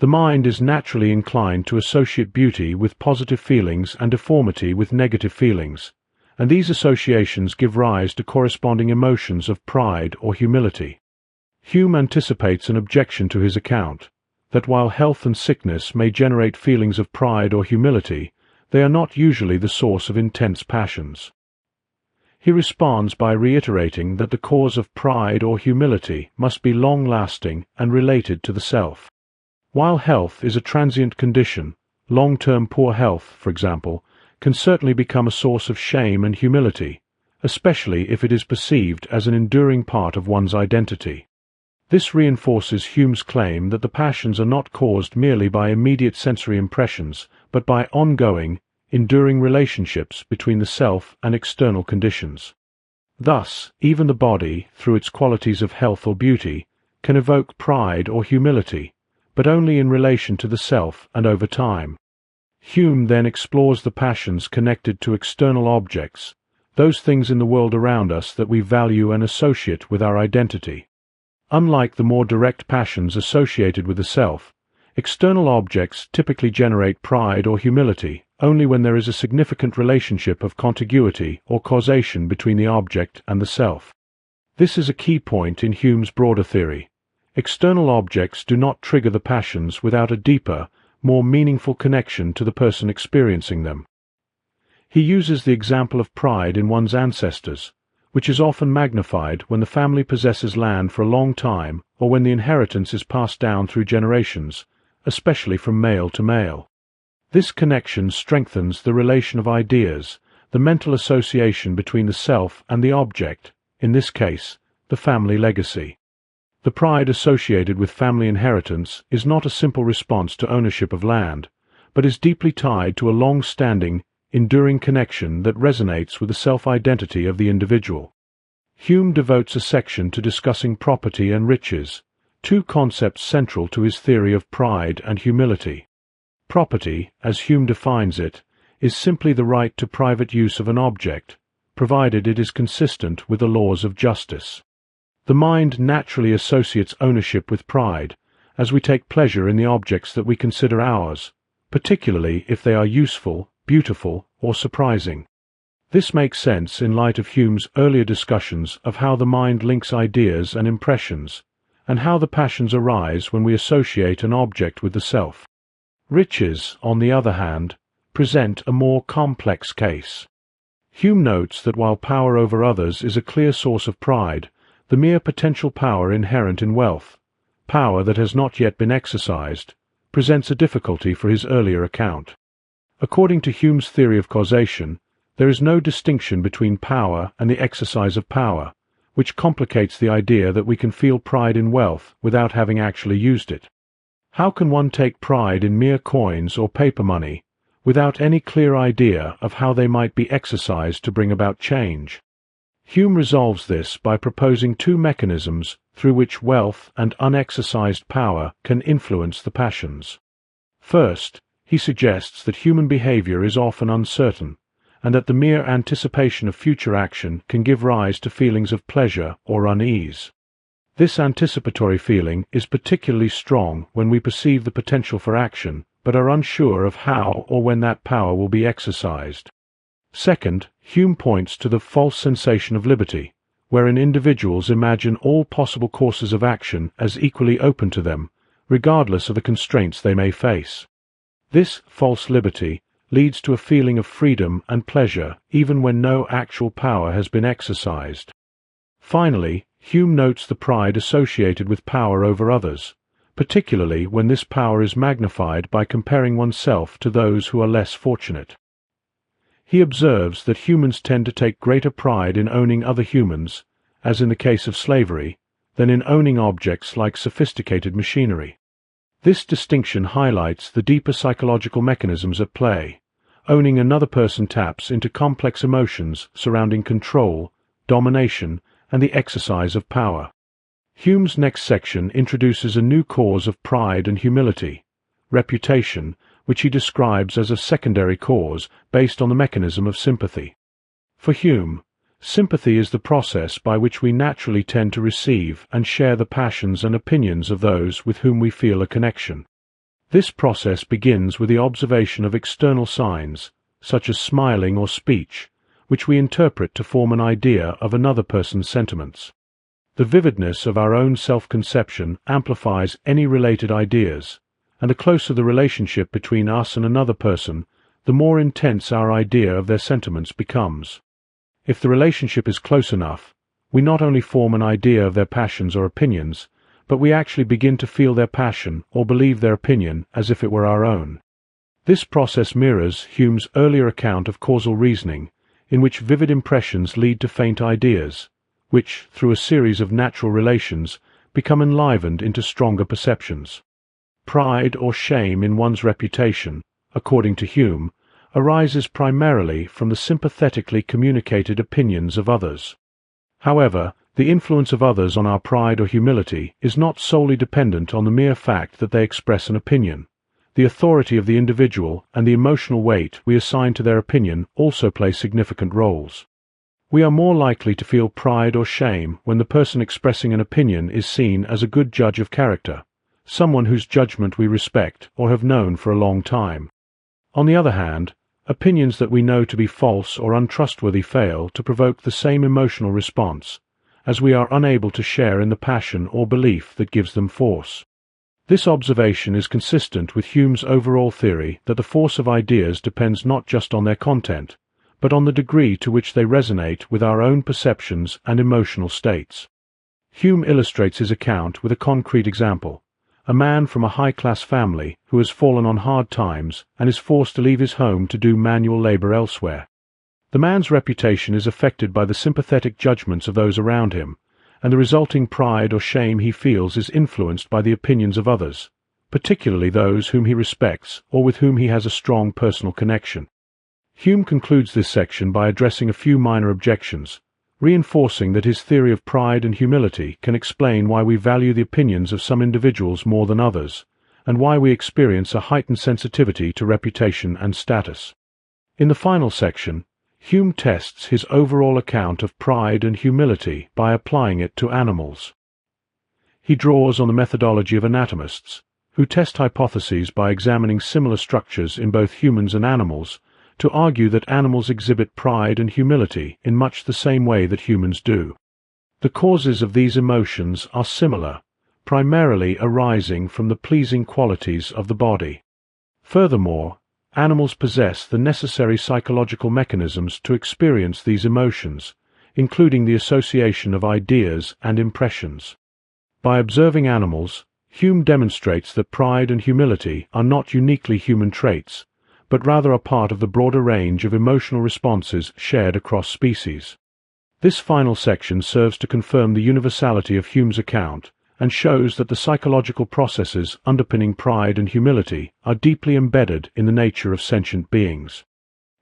A: The mind is naturally inclined to associate beauty with positive feelings and deformity with negative feelings, and these associations give rise to corresponding emotions of pride or humility. Hume anticipates an objection to his account, that while health and sickness may generate feelings of pride or humility, they are not usually the source of intense passions. He responds by reiterating that the cause of pride or humility must be long-lasting and related to the self. While health is a transient condition, long-term poor health, for example, can certainly become a source of shame and humility, especially if it is perceived as an enduring part of one's identity. This reinforces Hume's claim that the passions are not caused merely by immediate sensory impressions, but by ongoing, enduring relationships between the self and external conditions. Thus, even the body, through its qualities of health or beauty, can evoke pride or humility, but only in relation to the self and over time. Hume then explores the passions connected to external objects, those things in the world around us that we value and associate with our identity. Unlike the more direct passions associated with the self, external objects typically generate pride or humility only when there is a significant relationship of contiguity or causation between the object and the self. This is a key point in Hume's broader theory. External objects do not trigger the passions without a deeper, more meaningful connection to the person experiencing them. He uses the example of pride in one's ancestors, which is often magnified when the family possesses land for a long time or when the inheritance is passed down through generations, especially from male to male. This connection strengthens the relation of ideas, the mental association between the self and the object, in this case, the family legacy. The pride associated with family inheritance is not a simple response to ownership of land, but is deeply tied to a long-standing, enduring connection that resonates with the self-identity of the individual. Hume devotes a section to discussing property and riches, two concepts central to his theory of pride and humility. Property, as Hume defines it, is simply the right to private use of an object, provided it is consistent with the laws of justice. The mind naturally associates ownership with pride, as we take pleasure in the objects that we consider ours, particularly if they are useful, beautiful, or surprising. This makes sense in light of Hume's earlier discussions of how the mind links ideas and impressions, and how the passions arise when we associate an object with the self. Riches, on the other hand, present a more complex case. Hume notes that while power over others is a clear source of pride, the mere potential power inherent in wealth, power that has not yet been exercised, presents a difficulty for his earlier account. According to Hume's theory of causation, there is no distinction between power and the exercise of power, which complicates the idea that we can feel pride in wealth without having actually used it. How can one take pride in mere coins or paper money without any clear idea of how they might be exercised to bring about change? Hume resolves this by proposing two mechanisms through which wealth and unexercised power can influence the passions. First, he suggests that human behavior is often uncertain, and that the mere anticipation of future action can give rise to feelings of pleasure or unease. This anticipatory feeling is particularly strong when we perceive the potential for action, but are unsure of how or when that power will be exercised. Second, Hume points to the false sensation of liberty, wherein individuals imagine all possible courses of action as equally open to them, regardless of the constraints they may face. This false liberty leads to a feeling of freedom and pleasure even when no actual power has been exercised. Finally, Hume notes the pride associated with power over others, particularly when this power is magnified by comparing oneself to those who are less fortunate. He observes that humans tend to take greater pride in owning other humans, as in the case of slavery, than in owning objects like sophisticated machinery. This distinction highlights the deeper psychological mechanisms at play. Owning another person taps into complex emotions surrounding control, domination, and the exercise of power. Hume's next section introduces a new cause of pride and humility, reputation, which he describes as a secondary cause based on the mechanism of sympathy. For Hume, sympathy is the process by which we naturally tend to receive and share the passions and opinions of those with whom we feel a connection. This process begins with the observation of external signs, such as smiling or speech, which we interpret to form an idea of another person's sentiments. The vividness of our own self-conception amplifies any related ideas, and the closer the relationship between us and another person, the more intense our idea of their sentiments becomes. If the relationship is close enough, we not only form an idea of their passions or opinions, but we actually begin to feel their passion or believe their opinion as if it were our own. This process mirrors Hume's earlier account of causal reasoning, in which vivid impressions lead to faint ideas, which, through a series of natural relations, become enlivened into stronger perceptions. Pride or shame in one's reputation, according to Hume, arises primarily from the sympathetically communicated opinions of others. However, the influence of others on our pride or humility is not solely dependent on the mere fact that they express an opinion. The authority of the individual and the emotional weight we assign to their opinion also play significant roles. We are more likely to feel pride or shame when the person expressing an opinion is seen as a good judge of character, someone whose judgment we respect or have known for a long time. On the other hand, opinions that we know to be false or untrustworthy fail to provoke the same emotional response, as we are unable to share in the passion or belief that gives them force. This observation is consistent with Hume's overall theory that the force of ideas depends not just on their content, but on the degree to which they resonate with our own perceptions and emotional states. Hume illustrates his account with a concrete example: a man from a high-class family who has fallen on hard times and is forced to leave his home to do manual labor elsewhere. The man's reputation is affected by the sympathetic judgments of those around him, and the resulting pride or shame he feels is influenced by the opinions of others, particularly those whom he respects or with whom he has a strong personal connection. Hume concludes this section by addressing a few minor objections, reinforcing that his theory of pride and humility can explain why we value the opinions of some individuals more than others, and why we experience a heightened sensitivity to reputation and status. In the final section, Hume tests his overall account of pride and humility by applying it to animals. He draws on the methodology of anatomists, who test hypotheses by examining similar structures in both humans and animals, to argue that animals exhibit pride and humility in much the same way that humans do. The causes of these emotions are similar, primarily arising from the pleasing qualities of the body. Furthermore, animals possess the necessary psychological mechanisms to experience these emotions, including the association of ideas and impressions. By observing animals, Hume demonstrates that pride and humility are not uniquely human traits, but rather a part of the broader range of emotional responses shared across species. This final section serves to confirm the universality of Hume's account and shows that the psychological processes underpinning pride and humility are deeply embedded in the nature of sentient beings.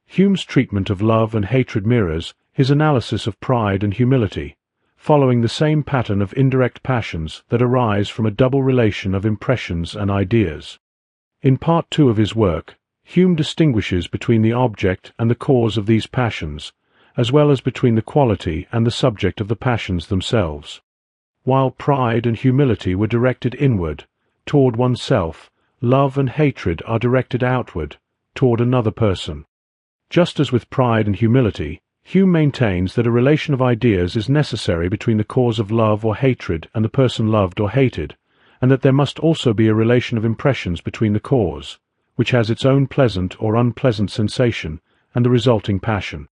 A: Hume's treatment of love and hatred mirrors his analysis of pride and humility, following the same pattern of indirect passions that arise from a double relation of impressions and ideas. In Part 2 of his work, Hume distinguishes between the object and the cause of these passions, as well as between the quality and the subject of the passions themselves. While pride and humility were directed inward, toward oneself, love and hatred are directed outward, toward another person. Just as with pride and humility, Hume maintains that a relation of ideas is necessary between the cause of love or hatred and the person loved or hated, and that there must also be a relation of impressions between the cause, which has its own pleasant or unpleasant sensation, and the resulting passion.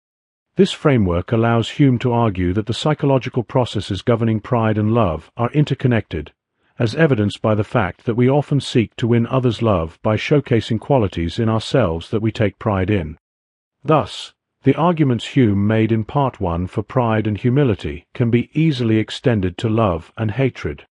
A: This framework allows Hume to argue that the psychological processes governing pride and love are interconnected, as evidenced by the fact that we often seek to win others' love by showcasing qualities in ourselves that we take pride in. Thus, The arguments Hume made in Part 1 for pride and humility can be easily extended to love and hatred.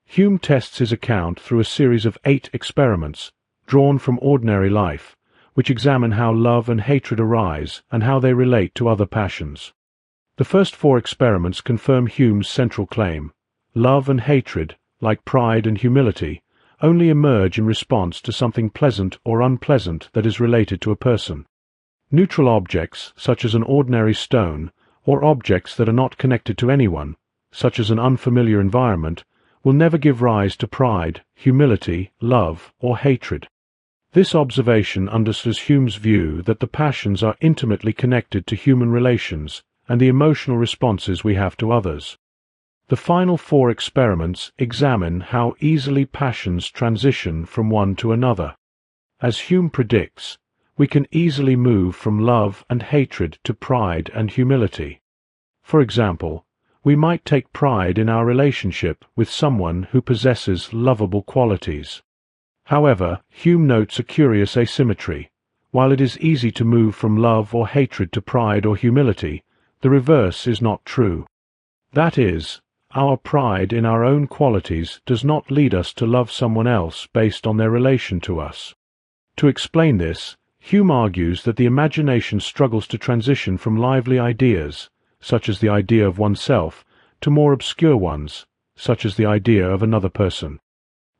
A: Hume tests his account through a series of 8 experiments, drawn from ordinary life, which examine how love and hatred arise and how they relate to other passions. The first 4 experiments confirm Hume's central claim: love and hatred, like pride and humility, only emerge in response to something pleasant or unpleasant that is related to a person. Neutral objects, such as an ordinary stone, or objects that are not connected to anyone, such as an unfamiliar environment, will never give rise to pride, humility, love, or hatred. This observation underscores Hume's view that the passions are intimately connected to human relations and the emotional responses we have to others. The final 4 experiments examine how easily passions transition from one to another. As Hume predicts, we can easily move from love and hatred to pride and humility. For example, we might take pride in our relationship with someone who possesses lovable qualities. However, Hume notes a curious asymmetry. While it is easy to move from love or hatred to pride or humility, the reverse is not true. That is, our pride in our own qualities does not lead us to love someone else based on their relation to us. To explain this, Hume argues that the imagination struggles to transition from lively ideas, such as the idea of oneself, to more obscure ones, such as the idea of another person.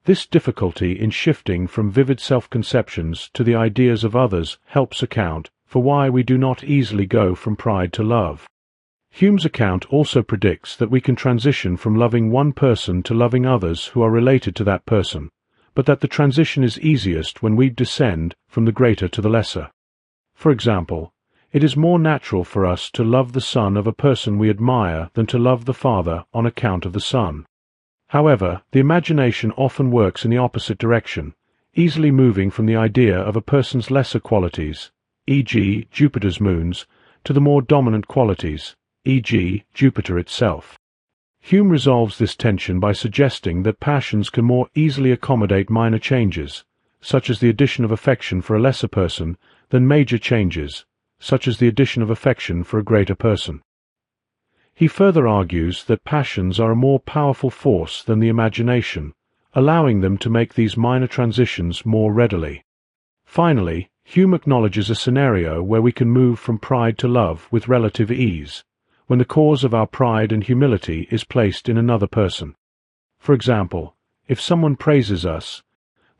A: This difficulty in shifting from vivid self-conceptions to the ideas of others helps account for why we do not easily go from pride to love. Hume's account also predicts that we can transition from loving one person to loving others who are related to that person, but that the transition is easiest when we descend from the greater to the lesser. For example, it is more natural for us to love the son of a person we admire than to love the father on account of the son. However, the imagination often works in the opposite direction, easily moving from the idea of a person's lesser qualities, e.g. Jupiter's moons, to the more dominant qualities, e.g. Jupiter itself. Hume resolves this tension by suggesting that passions can more easily accommodate minor changes, such as the addition of affection for a lesser person, than major changes, such as the addition of affection for a greater person. He further argues that passions are a more powerful force than the imagination, allowing them to make these minor transitions more readily. Finally, Hume acknowledges a scenario where we can move from pride to love with relative ease, when the cause of our pride and humility is placed in another person. For example, if someone praises us,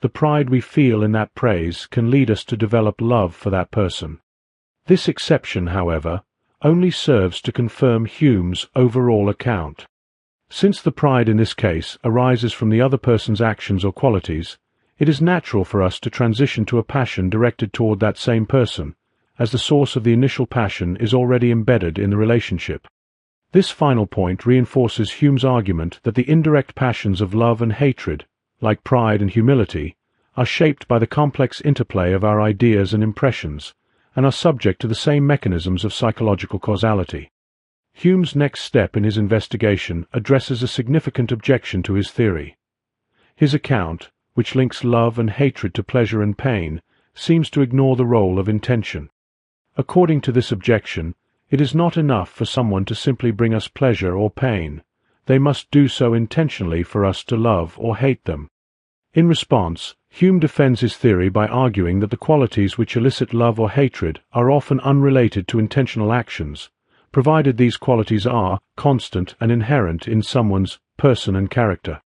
A: the pride we feel in that praise can lead us to develop love for that person. This exception, however, only serves to confirm Hume's overall account. Since the pride in this case arises from the other person's actions or qualities, it is natural for us to transition to a passion directed toward that same person, as the source of the initial passion is already embedded in the relationship. This final point reinforces Hume's argument that the indirect passions of love and hatred, like pride and humility, are shaped by the complex interplay of our ideas and impressions, and are subject to the same mechanisms of psychological causality. Hume's next step in his investigation addresses a significant objection to his theory. His account, which links love and hatred to pleasure and pain, seems to ignore the role of intention. According to this objection, it is not enough for someone to simply bring us pleasure or pain. They must do so intentionally for us to love or hate them. In response, Hume defends his theory by arguing that the qualities which elicit love or hatred are often unrelated to intentional actions, provided these qualities are constant and inherent in someone's person and character.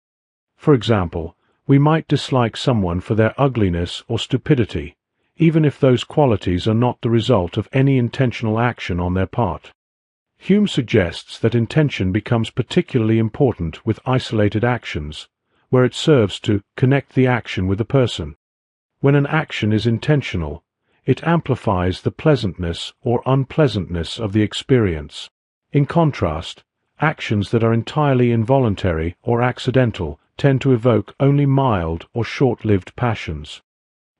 A: For example, we might dislike someone for their ugliness or stupidity, even if those qualities are not the result of any intentional action on their part. Hume suggests that intention becomes particularly important with isolated actions, where it serves to connect the action with the person. When an action is intentional, it amplifies the pleasantness or unpleasantness of the experience. In contrast, actions that are entirely involuntary or accidental tend to evoke only mild or short-lived passions.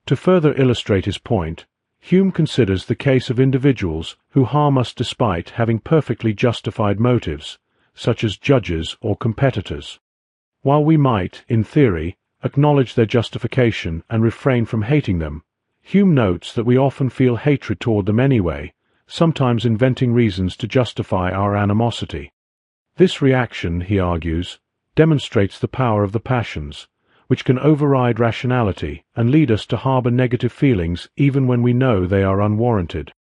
A: To further illustrate his point, Hume considers the case of individuals who harm us despite having perfectly justified motives, such as judges or competitors. While we might, in theory, acknowledge their justification and refrain from hating them, Hume notes that we often feel hatred toward them anyway, sometimes inventing reasons to justify our animosity. This reaction, he argues, demonstrates the power of the passions, which can override rationality and lead us to harbor negative feelings even when we know they are unwarranted.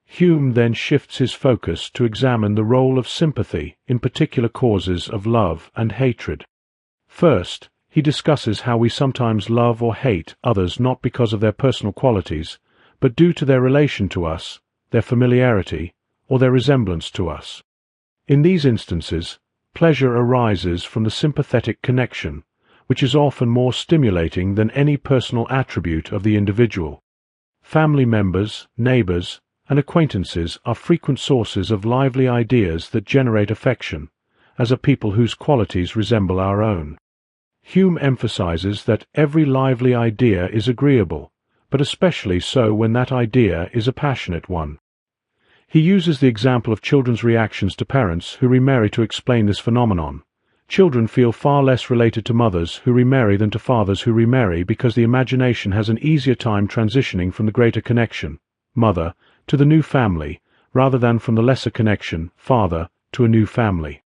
A: Hume then shifts his focus to examine the role of sympathy in particular causes of love and hatred. First, he discusses how we sometimes love or hate others not because of their personal qualities, but due to their relation to us, their familiarity, or their resemblance to us. In these instances, pleasure arises from the sympathetic connection, which is often more stimulating than any personal attribute of the individual. Family members, neighbors, and acquaintances are frequent sources of lively ideas that generate affection, as are people whose qualities resemble our own. Hume emphasizes that every lively idea is agreeable, but especially so when that idea is a passionate one. He uses the example of children's reactions to parents who remarry to explain this phenomenon. Children feel far less related to mothers who remarry than to fathers who remarry because the imagination has an easier time transitioning from the greater connection, mother, to the new family, rather than from the lesser connection, father, to a new family.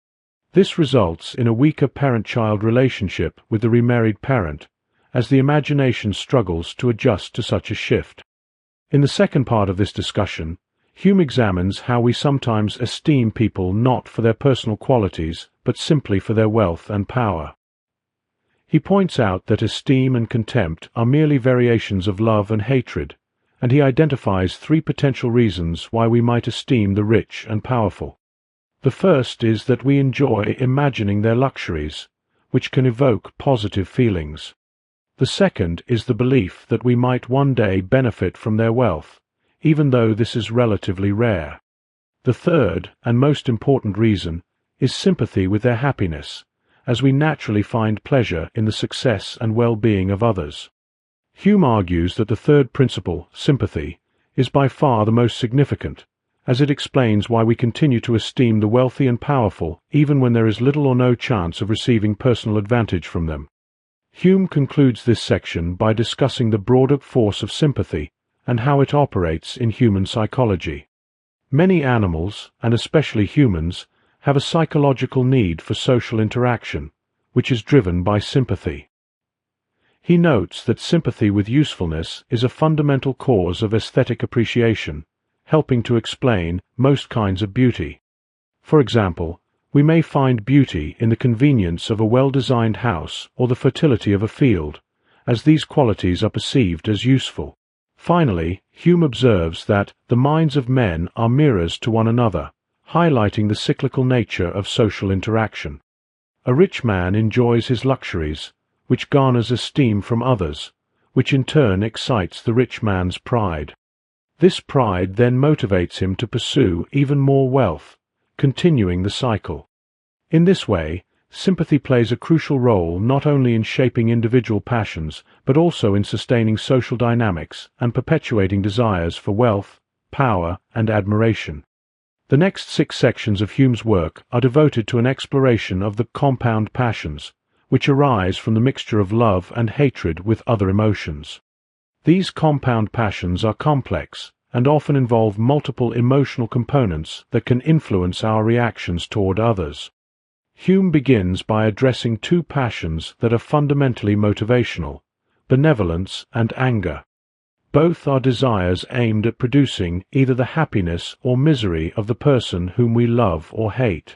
A: This results in a weaker parent-child relationship with the remarried parent, as the imagination struggles to adjust to such a shift. In the second part of this discussion, Hume examines how we sometimes esteem people not for their personal qualities, but simply for their wealth and power. He points out that esteem and contempt are merely variations of love and hatred, and he identifies three potential reasons why we might esteem the rich and powerful. The first is that we enjoy imagining their luxuries, which can evoke positive feelings. The second is the belief that we might one day benefit from their wealth, even though this is relatively rare. The third, and most important reason, is sympathy with their happiness, as we naturally find pleasure in the success and well-being of others. Hume argues that the third principle, sympathy, is by far the most significant, as it explains why we continue to esteem the wealthy and powerful even when there is little or no chance of receiving personal advantage from them. Hume concludes this section by discussing the broader force of sympathy and how it operates in human psychology. Many animals, and especially humans, have a psychological need for social interaction, which is driven by sympathy. He notes that sympathy with usefulness is a fundamental cause of aesthetic appreciation, helping to explain most kinds of beauty. For example, we may find beauty in the convenience of a well-designed house or the fertility of a field, as these qualities are perceived as useful. Finally, Hume observes that the minds of men are mirrors to one another, highlighting the cyclical nature of social interaction. A rich man enjoys his luxuries, which garners esteem from others, which in turn excites the rich man's pride. This pride then motivates him to pursue even more wealth, continuing the cycle. In this way, sympathy plays a crucial role not only in shaping individual passions, but also in sustaining social dynamics and perpetuating desires for wealth, power, and admiration. The next 6 sections of Hume's work are devoted to an exploration of the compound passions, which arise from the mixture of love and hatred with other emotions. These compound passions are complex and often involve multiple emotional components that can influence our reactions toward others. Hume begins by addressing 2 passions that are fundamentally motivational, benevolence and anger. Both are desires aimed at producing either the happiness or misery of the person whom we love or hate.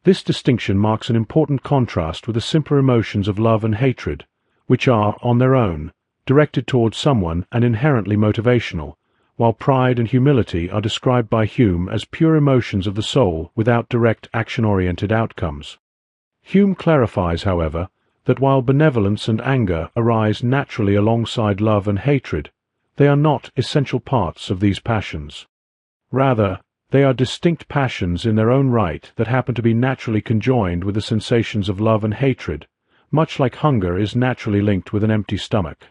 A: This distinction marks an important contrast with the simpler emotions of love and hatred, which are, on their own, directed towards someone and inherently motivational, while pride and humility are described by Hume as pure emotions of the soul without direct action-oriented outcomes. Hume clarifies, however, that while benevolence and anger arise naturally alongside love and hatred, they are not essential parts of these passions. Rather, they are distinct passions in their own right that happen to be naturally conjoined with the sensations of love and hatred, much like hunger is naturally linked with an empty stomach.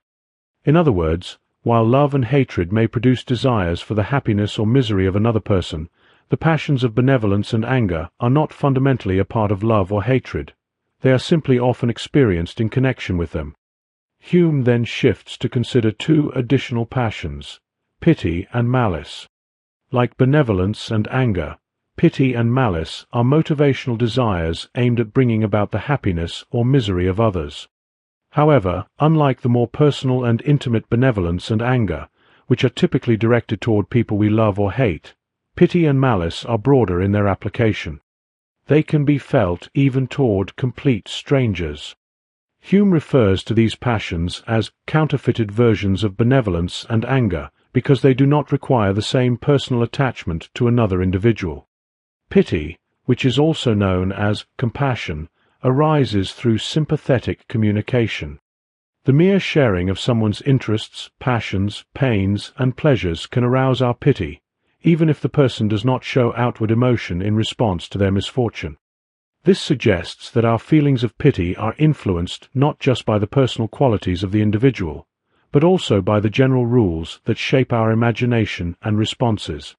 A: In other words, while love and hatred may produce desires for the happiness or misery of another person, the passions of benevolence and anger are not fundamentally a part of love or hatred. They are simply often experienced in connection with them. Hume then shifts to consider 2 additional passions, pity and malice. Like benevolence and anger, pity and malice are motivational desires aimed at bringing about the happiness or misery of others. However, unlike the more personal and intimate benevolence and anger, which are typically directed toward people we love or hate, pity and malice are broader in their application. They can be felt even toward complete strangers. Hume refers to these passions as counterfeited versions of benevolence and anger because they do not require the same personal attachment to another individual. Pity, which is also known as compassion, arises through sympathetic communication. The mere sharing of someone's interests, passions, pains, and pleasures can arouse our pity, even if the person does not show outward emotion in response to their misfortune. This suggests that our feelings of pity are influenced not just by the personal qualities of the individual, but also by the general rules that shape our imagination and responses.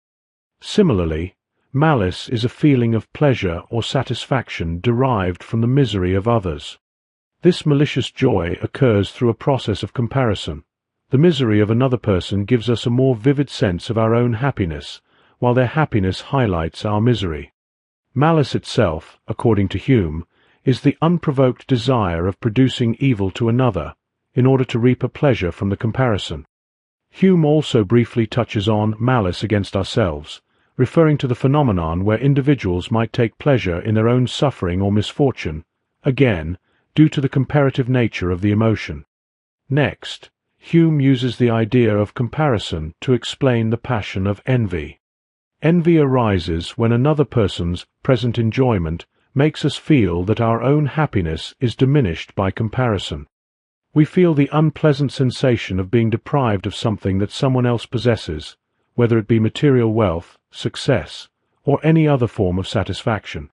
A: Similarly, malice is a feeling of pleasure or satisfaction derived from the misery of others. This malicious joy occurs through a process of comparison. The misery of another person gives us a more vivid sense of our own happiness, while their happiness highlights our misery. Malice itself, according to Hume, is the unprovoked desire of producing evil to another in order to reap a pleasure from the comparison. Hume also briefly touches on malice against ourselves, referring to the phenomenon where individuals might take pleasure in their own suffering or misfortune, again, due to the comparative nature of the emotion. Next, Hume uses the idea of comparison to explain the passion of envy. Envy arises when another person's present enjoyment makes us feel that our own happiness is diminished by comparison. We feel the unpleasant sensation of being deprived of something that someone else possesses, whether it be material wealth, success, or any other form of satisfaction.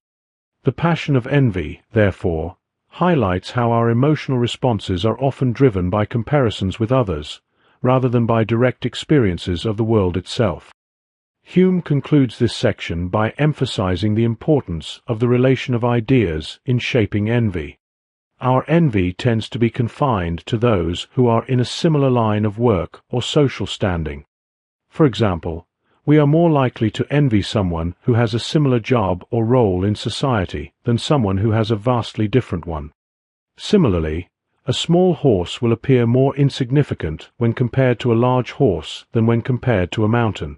A: The passion of envy, therefore, highlights how our emotional responses are often driven by comparisons with others, rather than by direct experiences of the world itself. Hume concludes this section by emphasizing the importance of the relation of ideas in shaping envy. Our envy tends to be confined to those who are in a similar line of work or social standing. For example, we are more likely to envy someone who has a similar job or role in society than someone who has a vastly different one. Similarly, a small horse will appear more insignificant when compared to a large horse than when compared to a mountain.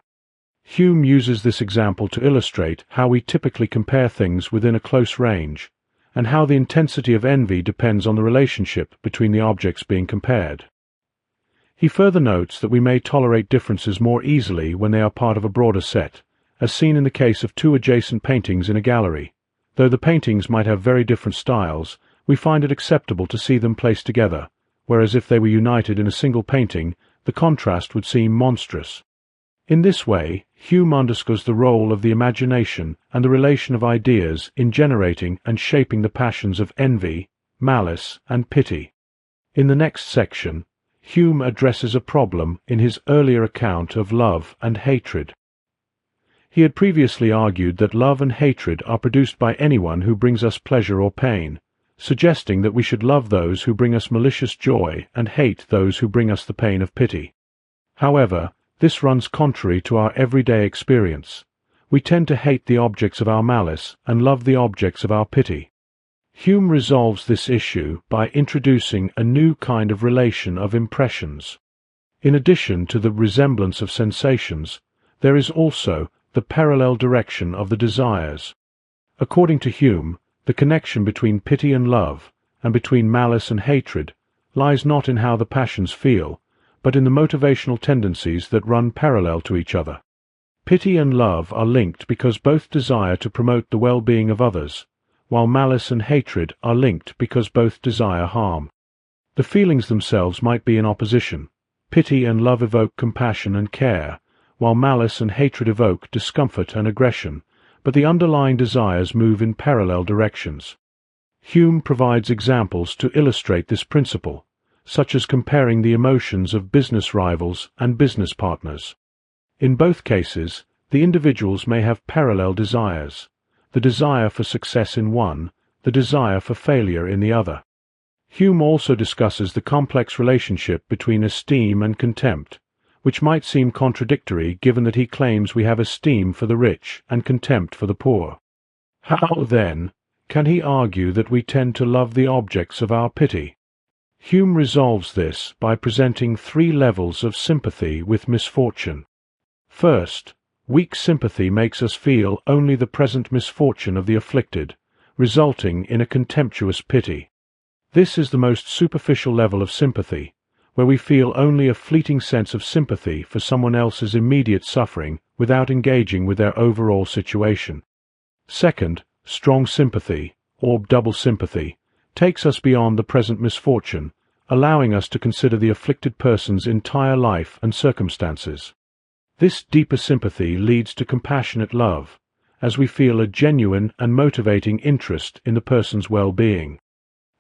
A: Hume uses this example to illustrate how we typically compare things within a close range, and how the intensity of envy depends on the relationship between the objects being compared. He further notes that we may tolerate differences more easily when they are part of a broader set, as seen in the case of two adjacent paintings in a gallery. Though the paintings might have very different styles, we find it acceptable to see them placed together, whereas if they were united in a single painting, the contrast would seem monstrous. In this way, Hume underscores the role of the imagination and the relation of ideas in generating and shaping the passions of envy, malice, and pity. In the next section, Hume addresses a problem in his earlier account of love and hatred. He had previously argued that love and hatred are produced by anyone who brings us pleasure or pain, suggesting that we should love those who bring us malicious joy and hate those who bring us the pain of pity. However, this runs contrary to our everyday experience. We tend to hate the objects of our malice and love the objects of our pity. Hume resolves this issue by introducing a new kind of relation of impressions. In addition to the resemblance of sensations, there is also the parallel direction of the desires. According to Hume, the connection between pity and love, and between malice and hatred, lies not in how the passions feel, but in the motivational tendencies that run parallel to each other. Pity and love are linked because both desire to promote the well-being of others, while malice and hatred are linked because both desire harm. The feelings themselves might be in opposition. Pity and love evoke compassion and care, while malice and hatred evoke discomfort and aggression, but the underlying desires move in parallel directions. Hume provides examples to illustrate this principle, such as comparing the emotions of business rivals and business partners. In both cases, the individuals may have parallel desires, the desire for success in one, the desire for failure in the other. Hume also discusses the complex relationship between esteem and contempt, which might seem contradictory given that he claims we have esteem for the rich and contempt for the poor. How, then, can he argue that we tend to love the objects of our pity? Hume resolves this by presenting three levels of sympathy with misfortune. First, weak sympathy makes us feel only the present misfortune of the afflicted, resulting in a contemptuous pity. This is the most superficial level of sympathy, where we feel only a fleeting sense of sympathy for someone else's immediate suffering without engaging with their overall situation. Second, strong sympathy, or double sympathy, takes us beyond the present misfortune, allowing us to consider the afflicted person's entire life and circumstances. This deeper sympathy leads to compassionate love, as we feel a genuine and motivating interest in the person's well-being.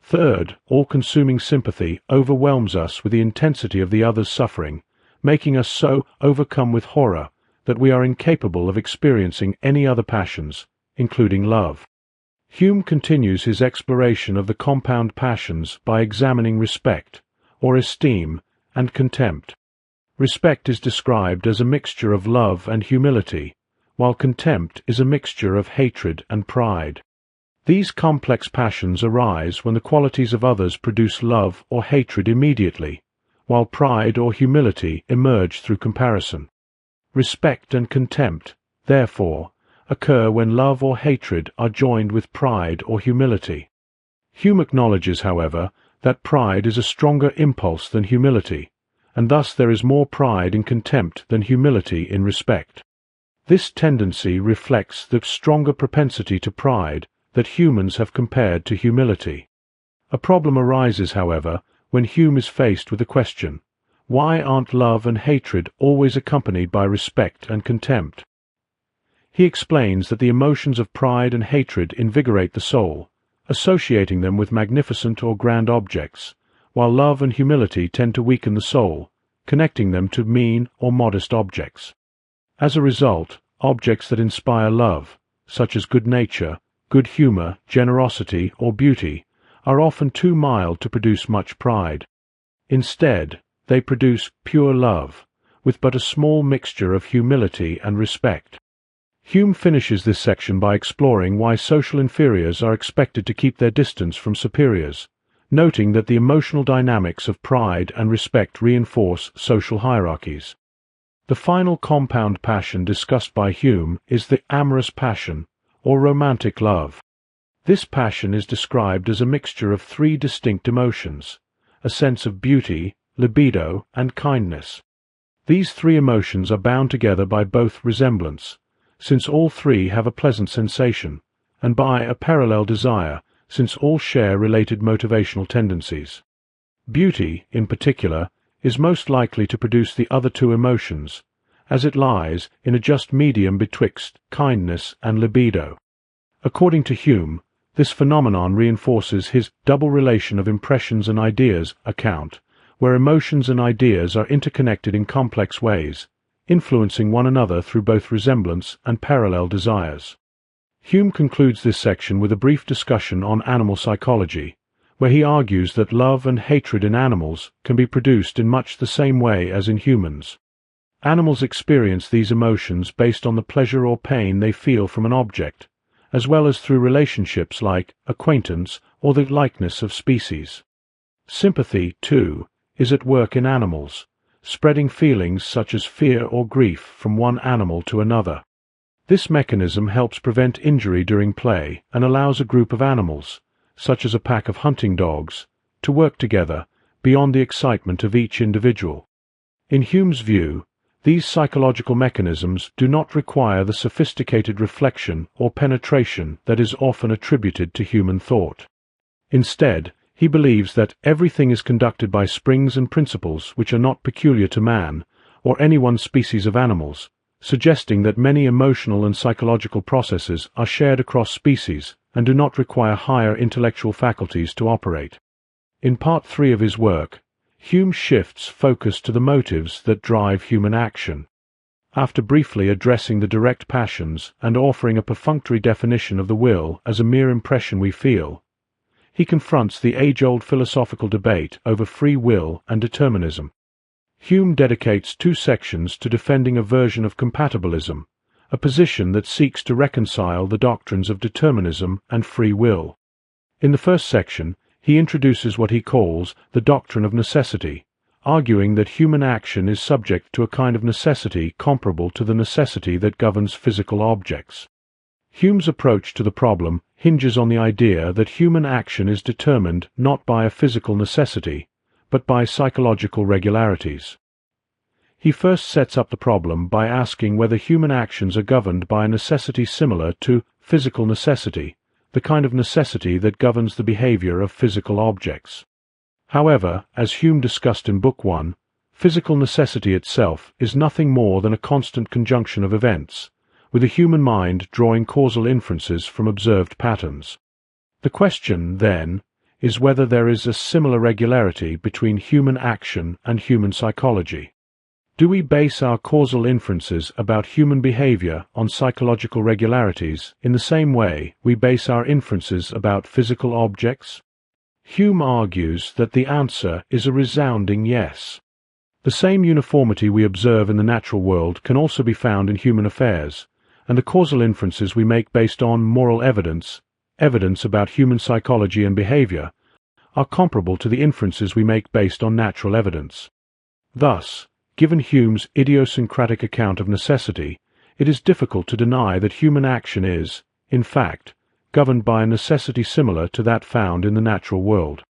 A: Third, all-consuming sympathy overwhelms us with the intensity of the other's suffering, making us so overcome with horror that we are incapable of experiencing any other passions, including love. Hume continues his exploration of the compound passions by examining respect, or esteem, and contempt. Respect is described as a mixture of love and humility, while contempt is a mixture of hatred and pride. These complex passions arise when the qualities of others produce love or hatred immediately, while pride or humility emerge through comparison. Respect and contempt, therefore, occur when love or hatred are joined with pride or humility. Hume acknowledges, however, that pride is a stronger impulse than humility, and thus there is more pride in contempt than humility in respect. This tendency reflects the stronger propensity to pride that humans have compared to humility. A problem arises, however, when Hume is faced with the question, why aren't love and hatred always accompanied by respect and contempt? He explains that the emotions of pride and hatred invigorate the soul, associating them with magnificent or grand objects, while love and humility tend to weaken the soul, connecting them to mean or modest objects. As a result, objects that inspire love, such as good nature, good humor, generosity, or beauty, are often too mild to produce much pride. Instead, they produce pure love, with but a small mixture of humility and respect. Hume finishes this section by exploring why social inferiors are expected to keep their distance from superiors, noting that the emotional dynamics of pride and respect reinforce social hierarchies. The final compound passion discussed by Hume is the amorous passion, or romantic love. This passion is described as a mixture of three distinct emotions, a sense of beauty, libido, and kindness. These three emotions are bound together by both resemblance, since all three have a pleasant sensation, and by a parallel desire, since all share related motivational tendencies. Beauty, in particular, is most likely to produce the other two emotions, as it lies in a just medium betwixt kindness and libido. According to Hume, this phenomenon reinforces his double relation of impressions and ideas account, where emotions and ideas are interconnected in complex ways, influencing one another through both resemblance and parallel desires. Hume concludes this section with a brief discussion on animal psychology, where he argues that love and hatred in animals can be produced in much the same way as in humans. Animals experience these emotions based on the pleasure or pain they feel from an object, as well as through relationships like acquaintance or the likeness of species. Sympathy, too, is at work in animals, spreading feelings such as fear or grief from one animal to another. This mechanism helps prevent injury during play and allows a group of animals, such as a pack of hunting dogs, to work together beyond the excitement of each individual. In Hume's view, these psychological mechanisms do not require the sophisticated reflection or penetration that is often attributed to human thought. Instead, he believes that everything is conducted by springs and principles which are not peculiar to man, or any one species of animals, suggesting that many emotional and psychological processes are shared across species and do not require higher intellectual faculties to operate. In Part 3 of his work, Hume shifts focus to the motives that drive human action. After briefly addressing the direct passions and offering a perfunctory definition of the will as a mere impression we feel, he confronts the age-old philosophical debate over free will and determinism. Hume dedicates 2 sections to defending a version of compatibilism, a position that seeks to reconcile the doctrines of determinism and free will. In the first section, he introduces what he calls the doctrine of necessity, arguing that human action is subject to a kind of necessity comparable to the necessity that governs physical objects. Hume's approach to the problem hinges on the idea that human action is determined not by a physical necessity, but by psychological regularities. He first sets up the problem by asking whether human actions are governed by a necessity similar to physical necessity, the kind of necessity that governs the behavior of physical objects. However, as Hume discussed in Book 1, physical necessity itself is nothing more than a constant conjunction of events, with the human mind drawing causal inferences from observed patterns. The question, then, is whether there is a similar regularity between human action and human psychology. Do we base our causal inferences about human behavior on psychological regularities in the same way we base our inferences about physical objects? Hume argues that the answer is a resounding yes. The same uniformity we observe in the natural world can also be found in human affairs, and the causal inferences we make based on moral evidence about human psychology and behavior, are comparable to the inferences we make based on natural evidence. Thus, given Hume's idiosyncratic account of necessity, it is difficult to deny that human action is, in fact, governed by a necessity similar to that found in the natural world.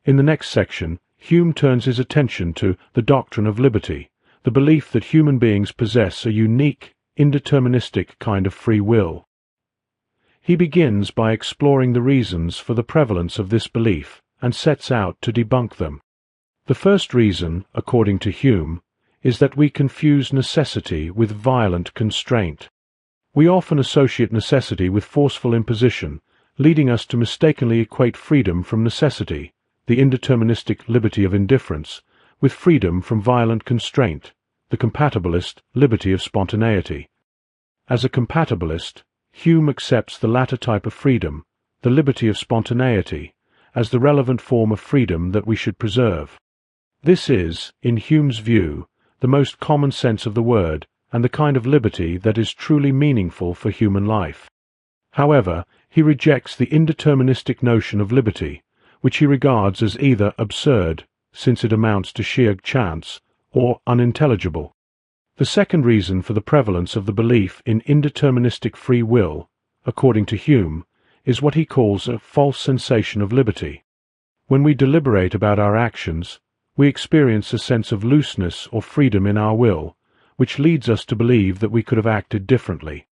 A: In the next section, Hume turns his attention to the doctrine of liberty, the belief that human beings possess a unique, indeterministic kind of free will. He begins by exploring the reasons for the prevalence of this belief and sets out to debunk them. The first reason, according to Hume, is that we confuse necessity with violent constraint. We often associate necessity with forceful imposition, leading us to mistakenly equate freedom from necessity, the indeterministic liberty of indifference, with freedom from violent constraint, the compatibilist liberty of spontaneity. As a compatibilist, Hume accepts the latter type of freedom, the liberty of spontaneity, as the relevant form of freedom that we should preserve. This is, in Hume's view, the most common sense of the word, and the kind of liberty that is truly meaningful for human life. However, he rejects the indeterministic notion of liberty, which he regards as either absurd, since it amounts to sheer chance, or unintelligible. The second reason for the prevalence of the belief in indeterministic free will, according to Hume, is what he calls a false sensation of liberty. When we deliberate about our actions, we experience a sense of looseness or freedom in our will, which leads us to believe that we could have acted differently.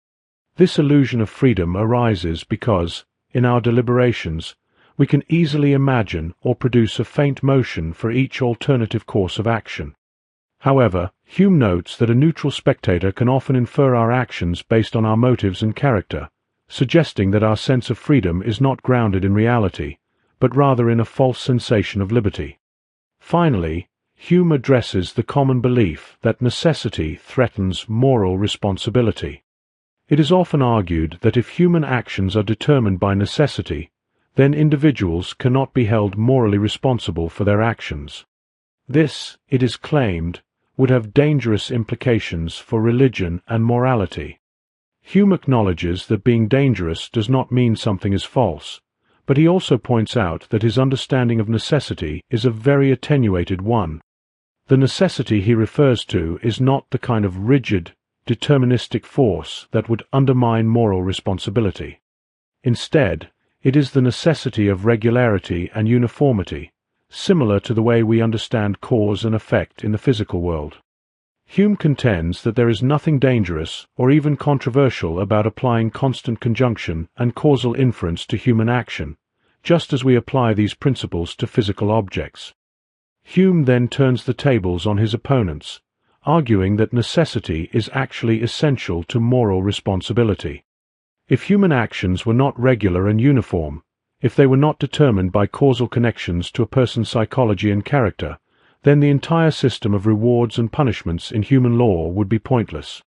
A: This illusion of freedom arises because, in our deliberations, we can easily imagine or produce a faint motion for each alternative course of action. However, Hume notes that a neutral spectator can often infer our actions based on our motives and character, suggesting that our sense of freedom is not grounded in reality, but rather in a false sensation of liberty. Finally, Hume addresses the common belief that necessity threatens moral responsibility. It is often argued that if human actions are determined by necessity, then individuals cannot be held morally responsible for their actions. This, it is claimed, would have dangerous implications for religion and morality. Hume acknowledges that being dangerous does not mean something is false, but he also points out that his understanding of necessity is a very attenuated one. The necessity he refers to is not the kind of rigid, deterministic force that would undermine moral responsibility. Instead, it is the necessity of regularity and uniformity, similar to the way we understand cause and effect in the physical world. Hume contends that there is nothing dangerous or even controversial about applying constant conjunction and causal inference to human action, just as we apply these principles to physical objects. Hume then turns the tables on his opponents, arguing that necessity is actually essential to moral responsibility. If human actions were not regular and uniform, if they were not determined by causal connections to a person's psychology and character, then the entire system of rewards and punishments in human law would be pointless.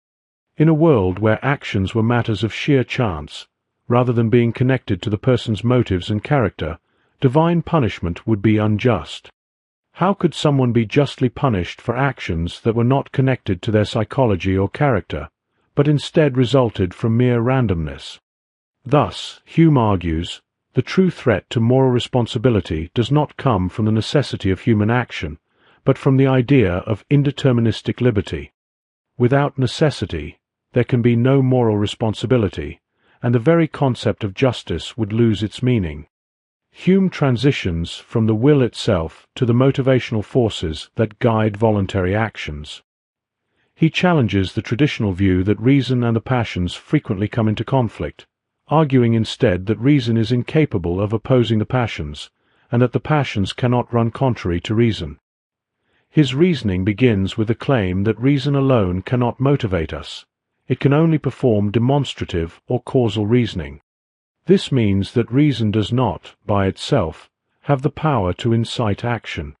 A: In a world where actions were matters of sheer chance, rather than being connected to the person's motives and character, divine punishment would be unjust. How could someone be justly punished for actions that were not connected to their psychology or character, but instead resulted from mere randomness? Thus, Hume argues, the true threat to moral responsibility does not come from the necessity of human action, but from the idea of indeterministic liberty. Without necessity, there can be no moral responsibility, and the very concept of justice would lose its meaning. Hume transitions from the will itself to the motivational forces that guide voluntary actions. He challenges the traditional view that reason and the passions frequently come into conflict, arguing instead that reason is incapable of opposing the passions, and that the passions cannot run contrary to reason. His reasoning begins with the claim that reason alone cannot motivate us. It can only perform demonstrative or causal reasoning. This means that reason does not, by itself, have the power to incite action.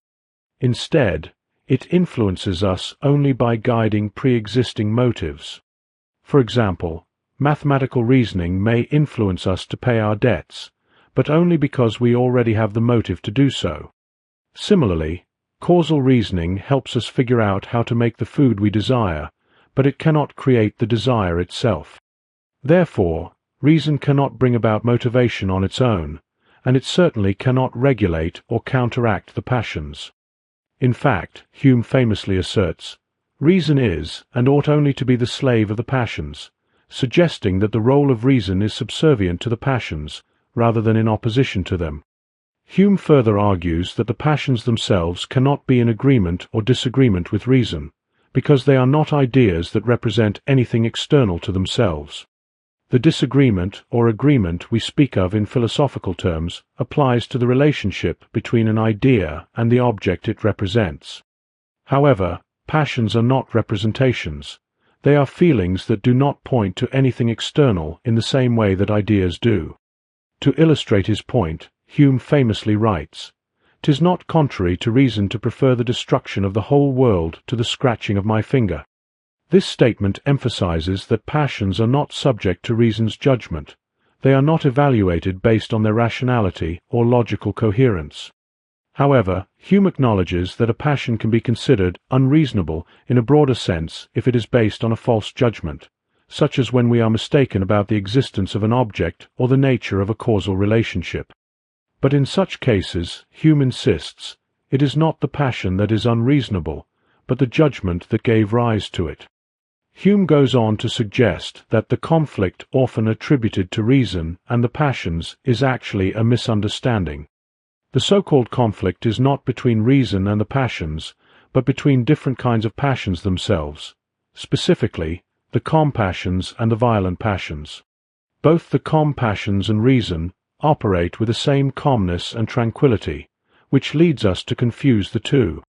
A: Instead, it influences us only by guiding pre-existing motives. For example, mathematical reasoning may influence us to pay our debts, but only because we already have the motive to do so. Similarly, causal reasoning helps us figure out how to make the food we desire, but it cannot create the desire itself. Therefore, reason cannot bring about motivation on its own, and it certainly cannot regulate or counteract the passions. In fact, Hume famously asserts, reason is and ought only to be the slave of the passions, suggesting that the role of reason is subservient to the passions, rather than in opposition to them. Hume further argues that the passions themselves cannot be in agreement or disagreement with reason, because they are not ideas that represent anything external to themselves. The disagreement or agreement we speak of in philosophical terms applies to the relationship between an idea and the object it represents. However, passions are not representations. They are feelings that do not point to anything external in the same way that ideas do. To illustrate his point, Hume famously writes, "'Tis not contrary to reason to prefer the destruction of the whole world to the scratching of my finger." This statement emphasizes that passions are not subject to reason's judgment. They are not evaluated based on their rationality or logical coherence. However, Hume acknowledges that a passion can be considered unreasonable in a broader sense if it is based on a false judgment, such as when we are mistaken about the existence of an object or the nature of a causal relationship. But in such cases, Hume insists, it is not the passion that is unreasonable, but the judgment that gave rise to it. Hume goes on to suggest that the conflict often attributed to reason and the passions is actually a misunderstanding. The so-called conflict is not between reason and the passions, but between different kinds of passions themselves, specifically, the calm passions and the violent passions. Both the calm passions and reason operate with the same calmness and tranquility, which leads us to confuse the two.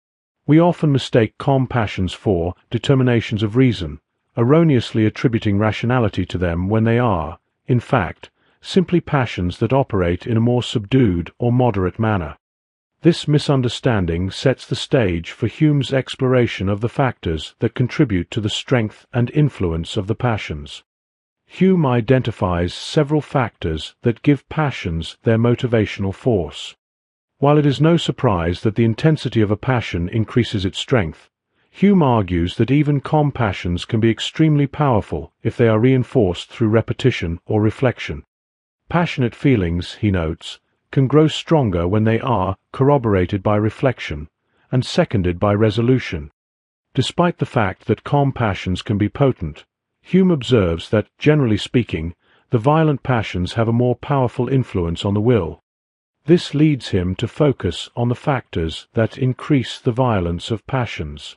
A: We often mistake calm passions for determinations of reason, erroneously attributing rationality to them when they are, in fact, simply passions that operate in a more subdued or moderate manner. This misunderstanding sets the stage for Hume's exploration of the factors that contribute to the strength and influence of the passions. Hume identifies several factors that give passions their motivational force. While it is no surprise that the intensity of a passion increases its strength, Hume argues that even calm passions can be extremely powerful if they are reinforced through repetition or reflection. Passionate feelings, he notes, can grow stronger when they are corroborated by reflection and seconded by resolution. Despite the fact that calm passions can be potent, Hume observes that, generally speaking, the violent passions have a more powerful influence on the will. This leads him to focus on the factors that increase the violence of passions.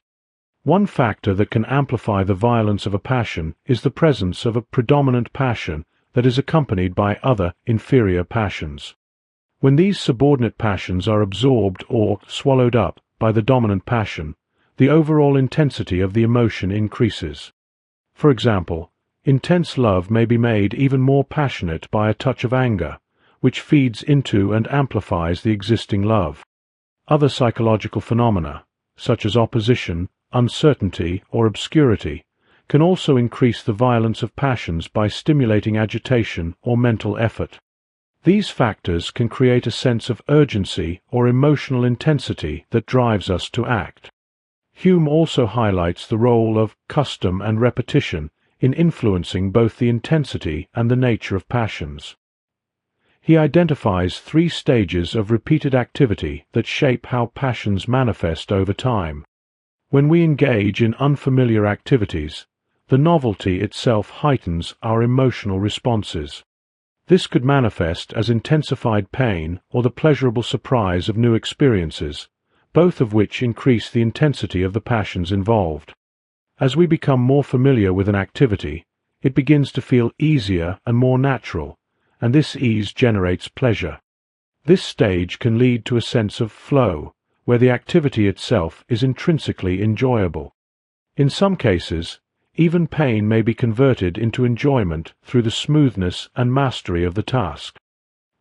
A: One factor that can amplify the violence of a passion is the presence of a predominant passion that is accompanied by other inferior passions. When these subordinate passions are absorbed or swallowed up by the dominant passion, the overall intensity of the emotion increases. For example, intense love may be made even more passionate by a touch of anger, which feeds into and amplifies the existing love. Other psychological phenomena, such as opposition, uncertainty, or obscurity, can also increase the violence of passions by stimulating agitation or mental effort. These factors can create a sense of urgency or emotional intensity that drives us to act. Hume also highlights the role of custom and repetition in influencing both the intensity and the nature of passions. He identifies 3 stages of repeated activity that shape how passions manifest over time. When we engage in unfamiliar activities, the novelty itself heightens our emotional responses. This could manifest as intensified pain or the pleasurable surprise of new experiences, both of which increase the intensity of the passions involved. As we become more familiar with an activity, it begins to feel easier and more natural, and this ease generates pleasure. This stage can lead to a sense of flow, where the activity itself is intrinsically enjoyable. In some cases, even pain may be converted into enjoyment through the smoothness and mastery of the task.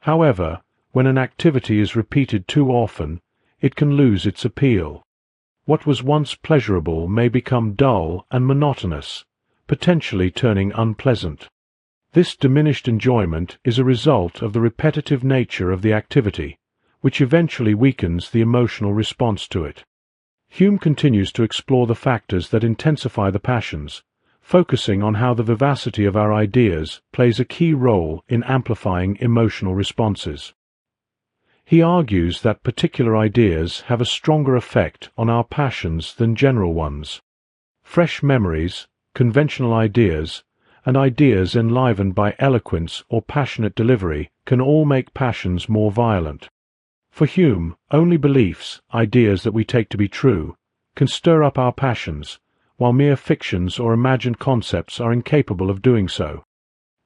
A: However, when an activity is repeated too often, it can lose its appeal. What was once pleasurable may become dull and monotonous, potentially turning unpleasant. This diminished enjoyment is a result of the repetitive nature of the activity, which eventually weakens the emotional response to it. Hume continues to explore the factors that intensify the passions, focusing on how the vivacity of our ideas plays a key role in amplifying emotional responses. He argues that particular ideas have a stronger effect on our passions than general ones. Fresh memories, conventional ideas, and ideas enlivened by eloquence or passionate delivery can all make passions more violent. For Hume, only beliefs, ideas that we take to be true, can stir up our passions, while mere fictions or imagined concepts are incapable of doing so.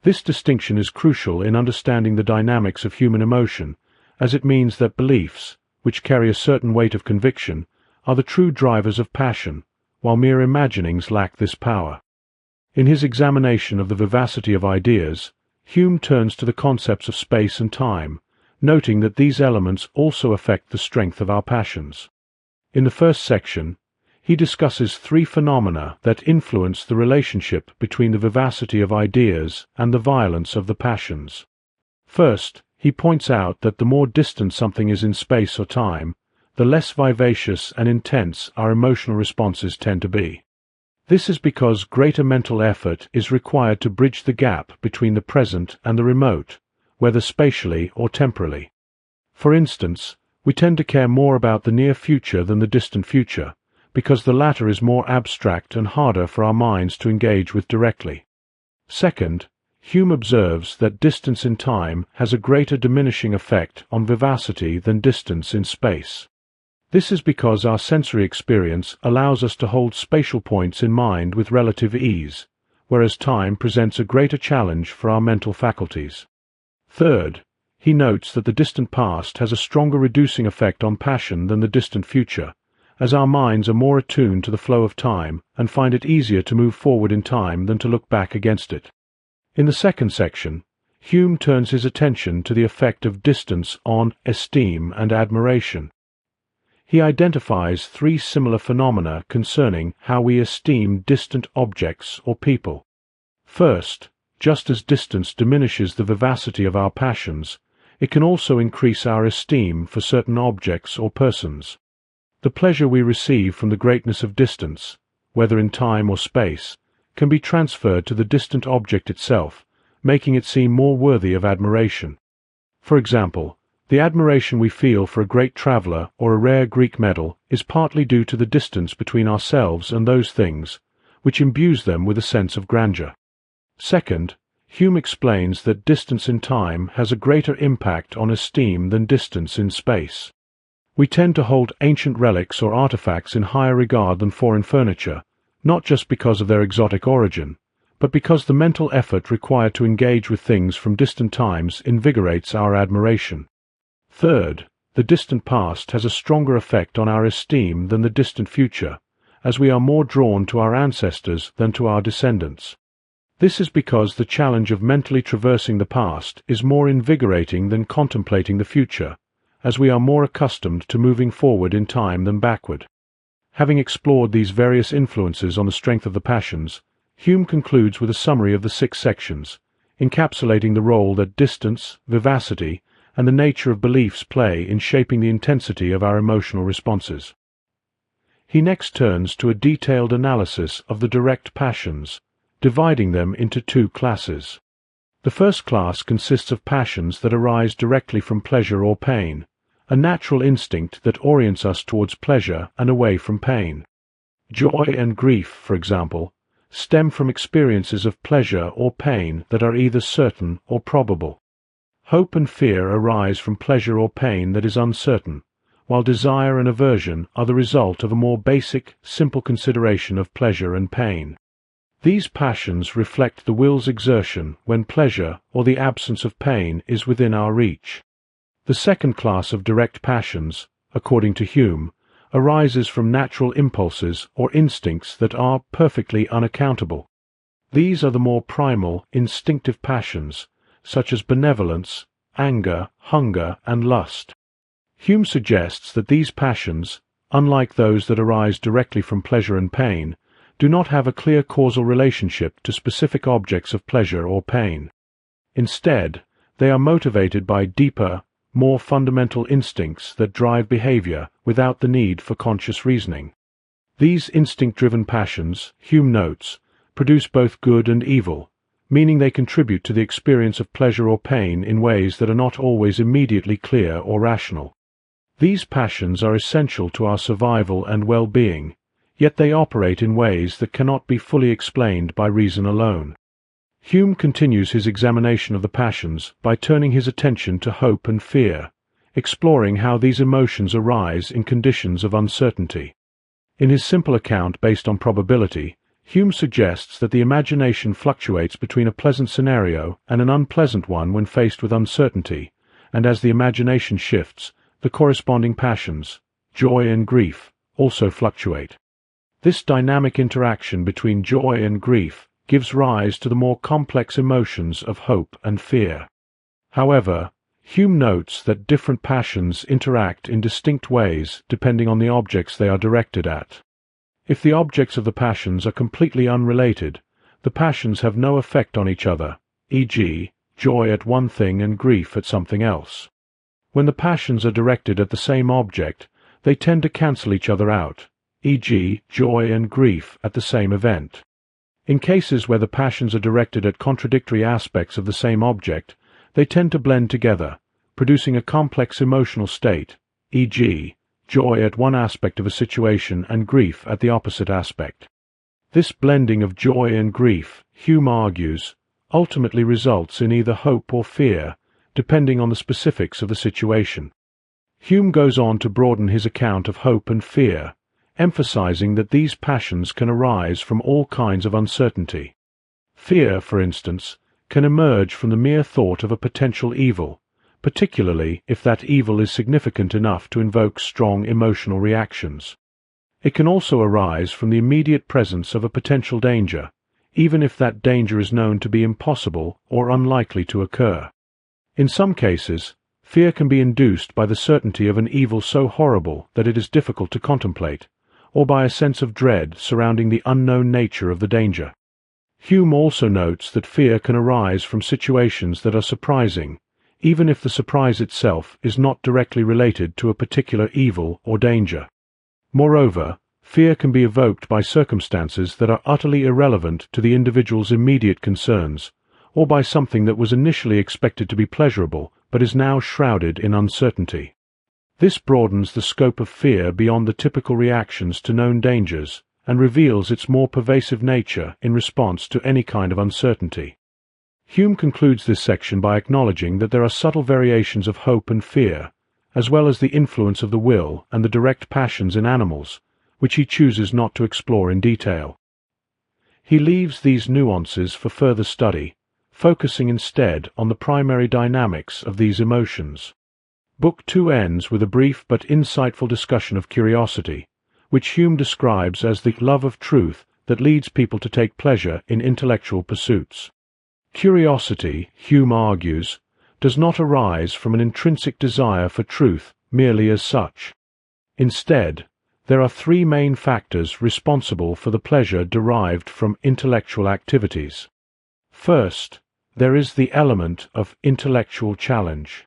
A: This distinction is crucial in understanding the dynamics of human emotion, as it means that beliefs, which carry a certain weight of conviction, are the true drivers of passion, while mere imaginings lack this power. In his examination of the vivacity of ideas, Hume turns to the concepts of space and time, noting that these elements also affect the strength of our passions. In the first section, he discusses 3 phenomena that influence the relationship between the vivacity of ideas and the violence of the passions. First, he points out that the more distant something is in space or time, the less vivacious and intense our emotional responses tend to be. This is because greater mental effort is required to bridge the gap between the present and the remote, whether spatially or temporally. For instance, we tend to care more about the near future than the distant future, because the latter is more abstract and harder for our minds to engage with directly. Second, Hume observes that distance in time has a greater diminishing effect on vivacity than distance in space. This is because our sensory experience allows us to hold spatial points in mind with relative ease, whereas time presents a greater challenge for our mental faculties. Third, he notes that the distant past has a stronger reducing effect on passion than the distant future, as our minds are more attuned to the flow of time and find it easier to move forward in time than to look back against it. In the second section, Hume turns his attention to the effect of distance on esteem and admiration. He identifies 3 similar phenomena concerning how we esteem distant objects or people. First, just as distance diminishes the vivacity of our passions, it can also increase our esteem for certain objects or persons. The pleasure we receive from the greatness of distance, whether in time or space, can be transferred to the distant object itself, making it seem more worthy of admiration. For example, the admiration we feel for a great traveler or a rare Greek medal is partly due to the distance between ourselves and those things, which imbues them with a sense of grandeur. Second, Hume explains that distance in time has a greater impact on esteem than distance in space. We tend to hold ancient relics or artifacts in higher regard than foreign furniture, not just because of their exotic origin, but because the mental effort required to engage with things from distant times invigorates our admiration. Third, the distant past has a stronger effect on our esteem than the distant future, as we are more drawn to our ancestors than to our descendants. This is because the challenge of mentally traversing the past is more invigorating than contemplating the future, as we are more accustomed to moving forward in time than backward. Having explored these various influences on the strength of the passions, Hume concludes with a summary of the 6 sections, encapsulating the role that distance, vivacity, and the nature of beliefs play in shaping the intensity of our emotional responses. He next turns to a detailed analysis of the direct passions, dividing them into two classes. The first class consists of passions that arise directly from pleasure or pain, a natural instinct that orients us towards pleasure and away from pain. Joy and grief, for example, stem from experiences of pleasure or pain that are either certain or probable. Hope and fear arise from pleasure or pain that is uncertain, while desire and aversion are the result of a more basic, simple consideration of pleasure and pain. These passions reflect the will's exertion when pleasure or the absence of pain is within our reach. The second class of direct passions, according to Hume, arises from natural impulses or instincts that are perfectly unaccountable. These are the more primal, instinctive passions, such as benevolence, anger, hunger, and lust. Hume suggests that these passions, unlike those that arise directly from pleasure and pain, do not have a clear causal relationship to specific objects of pleasure or pain. Instead, they are motivated by deeper, more fundamental instincts that drive behavior without the need for conscious reasoning. These instinct-driven passions, Hume notes, produce both good and evil, meaning they contribute to the experience of pleasure or pain in ways that are not always immediately clear or rational. These passions are essential to our survival and well-being, yet they operate in ways that cannot be fully explained by reason alone. Hume continues his examination of the passions by turning his attention to hope and fear, exploring how these emotions arise in conditions of uncertainty. In his simple account based on probability, Hume suggests that the imagination fluctuates between a pleasant scenario and an unpleasant one when faced with uncertainty, and as the imagination shifts, the corresponding passions, joy and grief, also fluctuate. This dynamic interaction between joy and grief gives rise to the more complex emotions of hope and fear. However, Hume notes that different passions interact in distinct ways depending on the objects they are directed at. If the objects of the passions are completely unrelated, the passions have no effect on each other, e.g., joy at one thing and grief at something else. When the passions are directed at the same object, they tend to cancel each other out, e.g., joy and grief at the same event. In cases where the passions are directed at contradictory aspects of the same object, they tend to blend together, producing a complex emotional state, e.g., joy at one aspect of a situation and grief at the opposite aspect. This blending of joy and grief, Hume argues, ultimately results in either hope or fear, depending on the specifics of the situation. Hume goes on to broaden his account of hope and fear, emphasizing that these passions can arise from all kinds of uncertainty. Fear, for instance, can emerge from the mere thought of a potential evil, particularly if that evil is significant enough to invoke strong emotional reactions. It can also arise from the immediate presence of a potential danger, even if that danger is known to be impossible or unlikely to occur. In some cases, fear can be induced by the certainty of an evil so horrible that it is difficult to contemplate, or by a sense of dread surrounding the unknown nature of the danger. Hume also notes that fear can arise from situations that are surprising, even if the surprise itself is not directly related to a particular evil or danger. Moreover, fear can be evoked by circumstances that are utterly irrelevant to the individual's immediate concerns, or by something that was initially expected to be pleasurable but is now shrouded in uncertainty. This broadens the scope of fear beyond the typical reactions to known dangers and reveals its more pervasive nature in response to any kind of uncertainty. Hume concludes this section by acknowledging that there are subtle variations of hope and fear, as well as the influence of the will and the direct passions in animals, which he chooses not to explore in detail. He leaves these nuances for further study, focusing instead on the primary dynamics of these emotions. Book 2 ends with a brief but insightful discussion of curiosity, which Hume describes as the love of truth that leads people to take pleasure in intellectual pursuits. Curiosity, Hume argues, does not arise from an intrinsic desire for truth merely as such. Instead, there are three main factors responsible for the pleasure derived from intellectual activities. First, there is the element of intellectual challenge.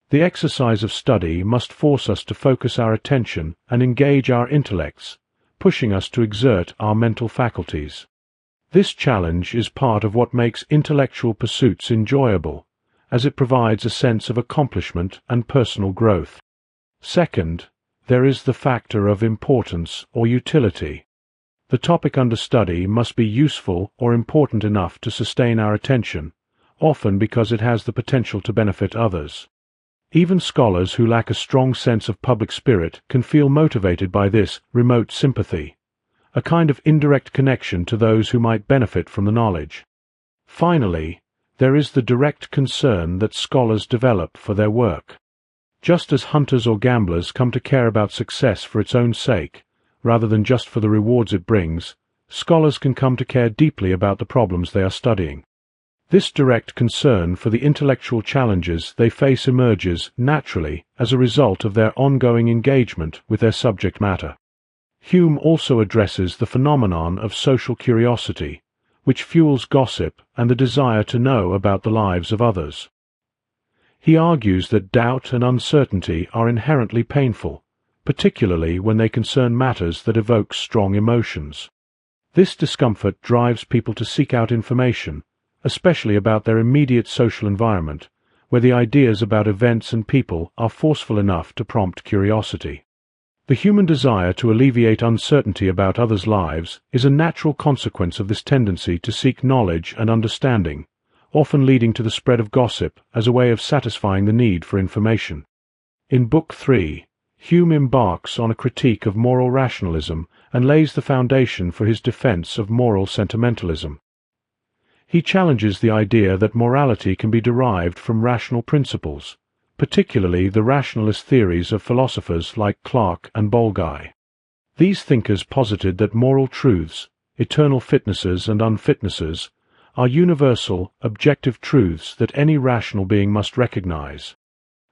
A: The exercise of study must force us to focus our attention and engage our intellects, pushing us to exert our mental faculties. This challenge is part of what makes intellectual pursuits enjoyable, as it provides a sense of accomplishment and personal growth. Second, there is the factor of importance or utility. The topic under study must be useful or important enough to sustain our attention, often because it has the potential to benefit others. Even scholars who lack a strong sense of public spirit can feel motivated by this remote sympathy, a kind of indirect connection to those who might benefit from the knowledge. Finally, there is the direct concern that scholars develop for their work. Just as hunters or gamblers come to care about success for its own sake, rather than just for the rewards it brings, scholars can come to care deeply about the problems they are studying. This direct concern for the intellectual challenges they face emerges naturally as a result of their ongoing engagement with their subject matter. Hume also addresses the phenomenon of social curiosity, which fuels gossip and the desire to know about the lives of others. He argues that doubt and uncertainty are inherently painful, particularly when they concern matters that evoke strong emotions. This discomfort drives people to seek out information, especially about their immediate social environment, where the ideas about events and people are forceful enough to prompt curiosity. The human desire to alleviate uncertainty about others' lives is a natural consequence of this tendency to seek knowledge and understanding, often leading to the spread of gossip as a way of satisfying the need for information. In Book 3, Hume embarks on a critique of moral rationalism and lays the foundation for his defense of moral sentimentalism. He challenges the idea that morality can be derived from rational principles, particularly the rationalist theories of philosophers like Clarke and Bolgai. These thinkers posited that moral truths, eternal fitnesses and unfitnesses, are universal, objective truths that any rational being must recognize.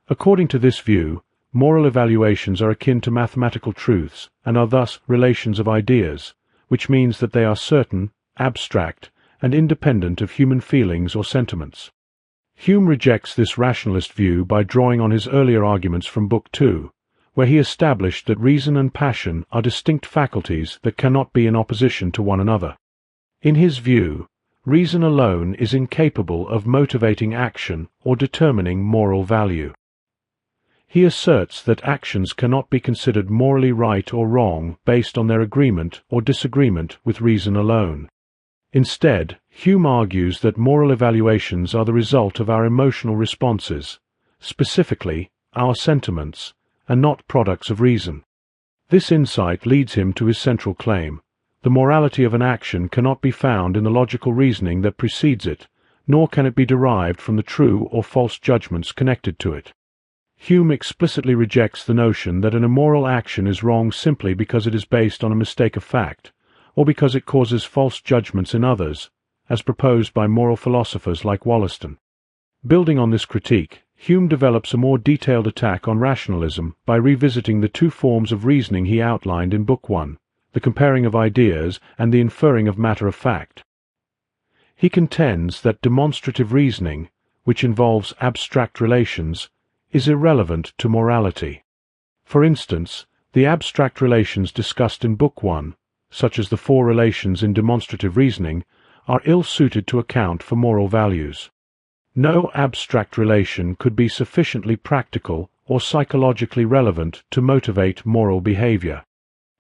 A: According to this view, moral evaluations are akin to mathematical truths and are thus relations of ideas, which means that they are certain, abstract, and independent of human feelings or sentiments. Hume rejects this rationalist view by drawing on his earlier arguments from Book 2, where he established that reason and passion are distinct faculties that cannot be in opposition to one another. In his view, reason alone is incapable of motivating action or determining moral value. He asserts that actions cannot be considered morally right or wrong based on their agreement or disagreement with reason alone. Instead, Hume argues that moral evaluations are the result of our emotional responses, specifically, our sentiments, and not products of reason. This insight leads him to his central claim: the morality of an action cannot be found in the logical reasoning that precedes it, nor can it be derived from the true or false judgments connected to it. Hume explicitly rejects the notion that an immoral action is wrong simply because it is based on a mistake of fact, or because it causes false judgments in others, as proposed by moral philosophers like Wollaston. Building on this critique, Hume develops a more detailed attack on rationalism by revisiting the two forms of reasoning he outlined in Book 1, the comparing of ideas and the inferring of matter of fact. He contends that demonstrative reasoning, which involves abstract relations, is irrelevant to morality. For instance, the abstract relations discussed in Book 1, such as the four relations in demonstrative reasoning, are ill-suited to account for moral values. No abstract relation could be sufficiently practical or psychologically relevant to motivate moral behavior.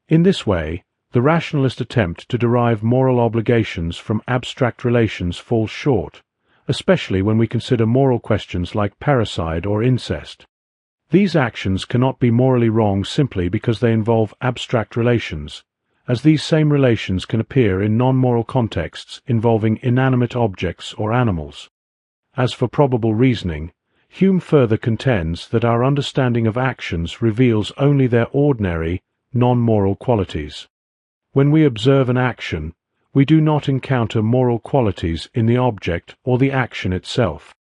A: In this way, the rationalist attempt to derive moral obligations from abstract relations falls short, especially when we consider moral questions like parricide or incest. These actions cannot be morally wrong simply because they involve abstract relations, as these same relations can appear in non-moral contexts involving inanimate objects or animals. As for probable reasoning, Hume further contends that our understanding of actions reveals only their ordinary, non-moral qualities. When we observe an action, we do not encounter moral qualities in the object or the action itself.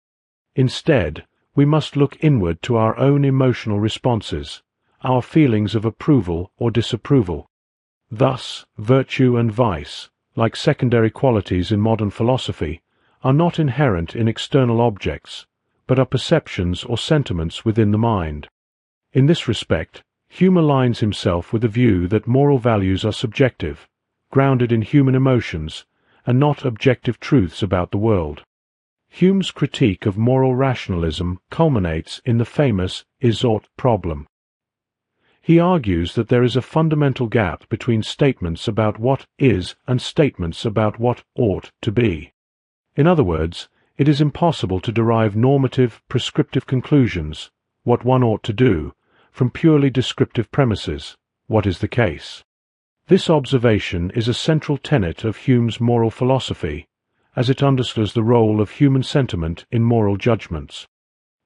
A: Instead, we must look inward to our own emotional responses, our feelings of approval or disapproval. Thus, virtue and vice, like secondary qualities in modern philosophy, are not inherent in external objects, but are perceptions or sentiments within the mind. In this respect, Hume aligns himself with the view that moral values are subjective, grounded in human emotions, and not objective truths about the world. Hume's critique of moral rationalism culminates in the famous is-ought problem. He argues that there is a fundamental gap between statements about what is and statements about what ought to be. In other words, it is impossible to derive normative, prescriptive conclusions, what one ought to do, from purely descriptive premises, what is the case. This observation is a central tenet of Hume's moral philosophy, as it underscores the role of human sentiment in moral judgments.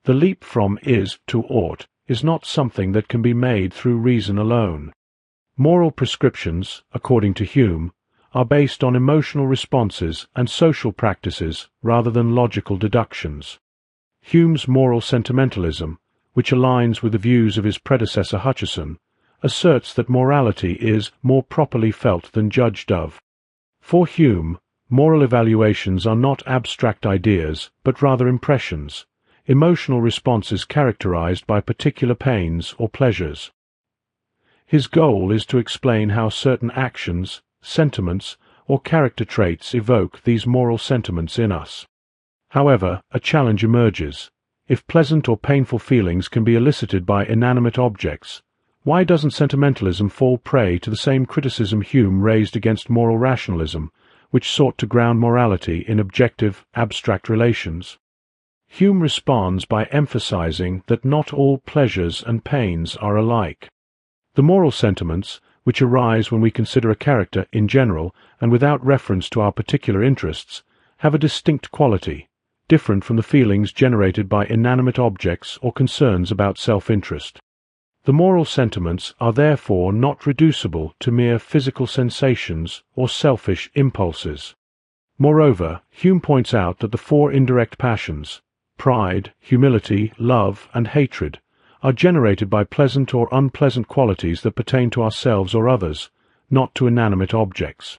A: The leap from is to ought is not something that can be made through reason alone. Moral prescriptions, according to Hume, are based on emotional responses and social practices rather than logical deductions. Hume's moral sentimentalism, which aligns with the views of his predecessor Hutcheson, asserts that morality is more properly felt than judged of. For Hume, moral evaluations are not abstract ideas, but rather impressions, emotional responses characterized by particular pains or pleasures. His goal is to explain how certain actions, sentiments, or character traits evoke these moral sentiments in us. However, a challenge emerges. If pleasant or painful feelings can be elicited by inanimate objects, why doesn't sentimentalism fall prey to the same criticism Hume raised against moral rationalism, which sought to ground morality in objective, abstract relations? Hume responds by emphasizing that not all pleasures and pains are alike. The moral sentiments, which arise when we consider a character in general and without reference to our particular interests, have a distinct quality, different from the feelings generated by inanimate objects or concerns about self-interest. The moral sentiments are therefore not reducible to mere physical sensations or selfish impulses. Moreover, Hume points out that the four indirect passions, pride, humility, love, and hatred, are generated by pleasant or unpleasant qualities that pertain to ourselves or others, not to inanimate objects.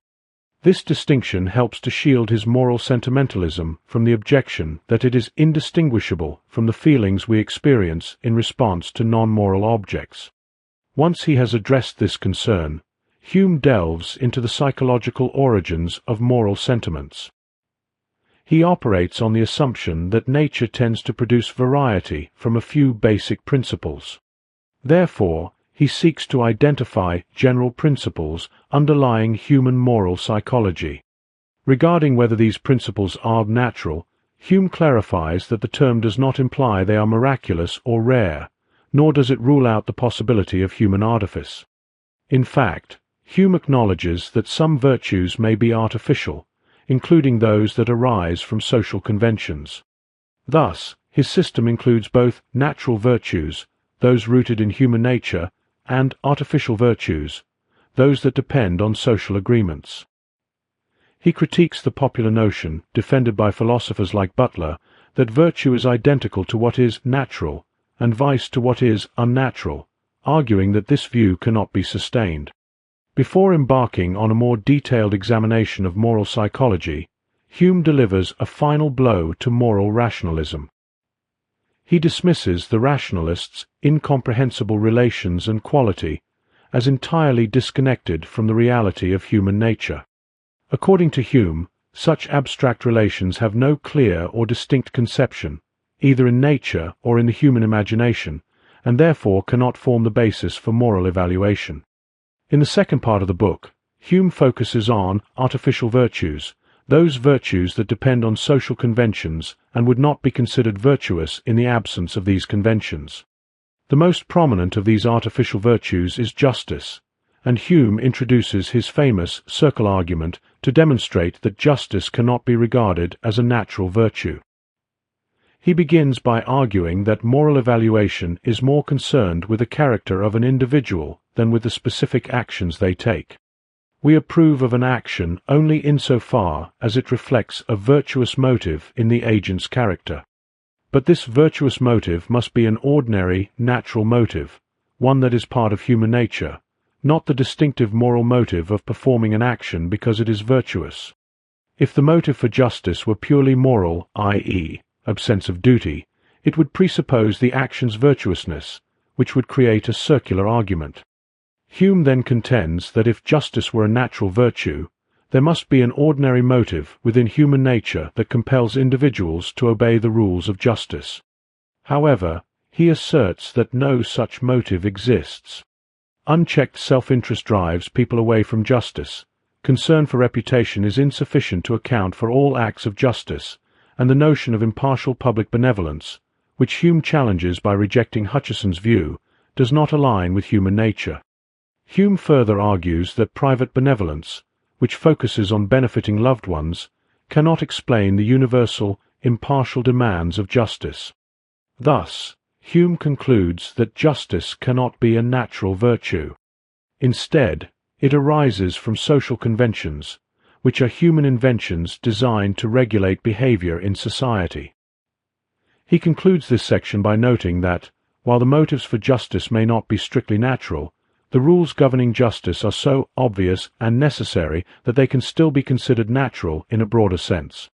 A: This distinction helps to shield his moral sentimentalism from the objection that it is indistinguishable from the feelings we experience in response to non-moral objects. Once he has addressed this concern, Hume delves into the psychological origins of moral sentiments. He operates on the assumption that nature tends to produce variety from a few basic principles. Therefore, he seeks to identify general principles underlying human moral psychology. Regarding whether these principles are natural, Hume clarifies that the term does not imply they are miraculous or rare, nor does it rule out the possibility of human artifice. In fact, Hume acknowledges that some virtues may be artificial, including those that arise from social conventions. Thus, his system includes both natural virtues, those rooted in human nature, and artificial virtues, those that depend on social agreements. He critiques the popular notion, defended by philosophers like Butler, that virtue is identical to what is natural, and vice to what is unnatural, arguing that this view cannot be sustained. Before embarking on a more detailed examination of moral psychology, Hume delivers a final blow to moral rationalism. He dismisses the rationalists' incomprehensible relations and quality as entirely disconnected from the reality of human nature. According to Hume, such abstract relations have no clear or distinct conception, either in nature or in the human imagination, and therefore cannot form the basis for moral evaluation. In the second part of the book, Hume focuses on artificial virtues, those virtues that depend on social conventions and would not be considered virtuous in the absence of these conventions. The most prominent of these artificial virtues is justice, and Hume introduces his famous circle argument to demonstrate that justice cannot be regarded as a natural virtue. He begins by arguing that moral evaluation is more concerned with the character of an individual than with the specific actions they take. We approve of an action only insofar as it reflects a virtuous motive in the agent's character. But this virtuous motive must be an ordinary, natural motive, one that is part of human nature, not the distinctive moral motive of performing an action because it is virtuous. If the motive for justice were purely moral, i.e., a sense of duty, it would presuppose the action's virtuousness, which would create a circular argument. Hume then contends that if justice were a natural virtue, there must be an ordinary motive within human nature that compels individuals to obey the rules of justice. However, he asserts that no such motive exists. Unchecked self-interest drives people away from justice. Concern for reputation is insufficient to account for all acts of justice, and the notion of impartial public benevolence, which Hume challenges by rejecting Hutcheson's view, does not align with human nature. Hume further argues that private benevolence, which focuses on benefiting loved ones, cannot explain the universal, impartial demands of justice. Thus, Hume concludes that justice cannot be a natural virtue. Instead, it arises from social conventions, which are human inventions designed to regulate behavior in society. He concludes this section by noting that, while the motives for justice may not be strictly natural, the rules governing justice are so obvious and necessary that they can still be considered natural in a broader sense.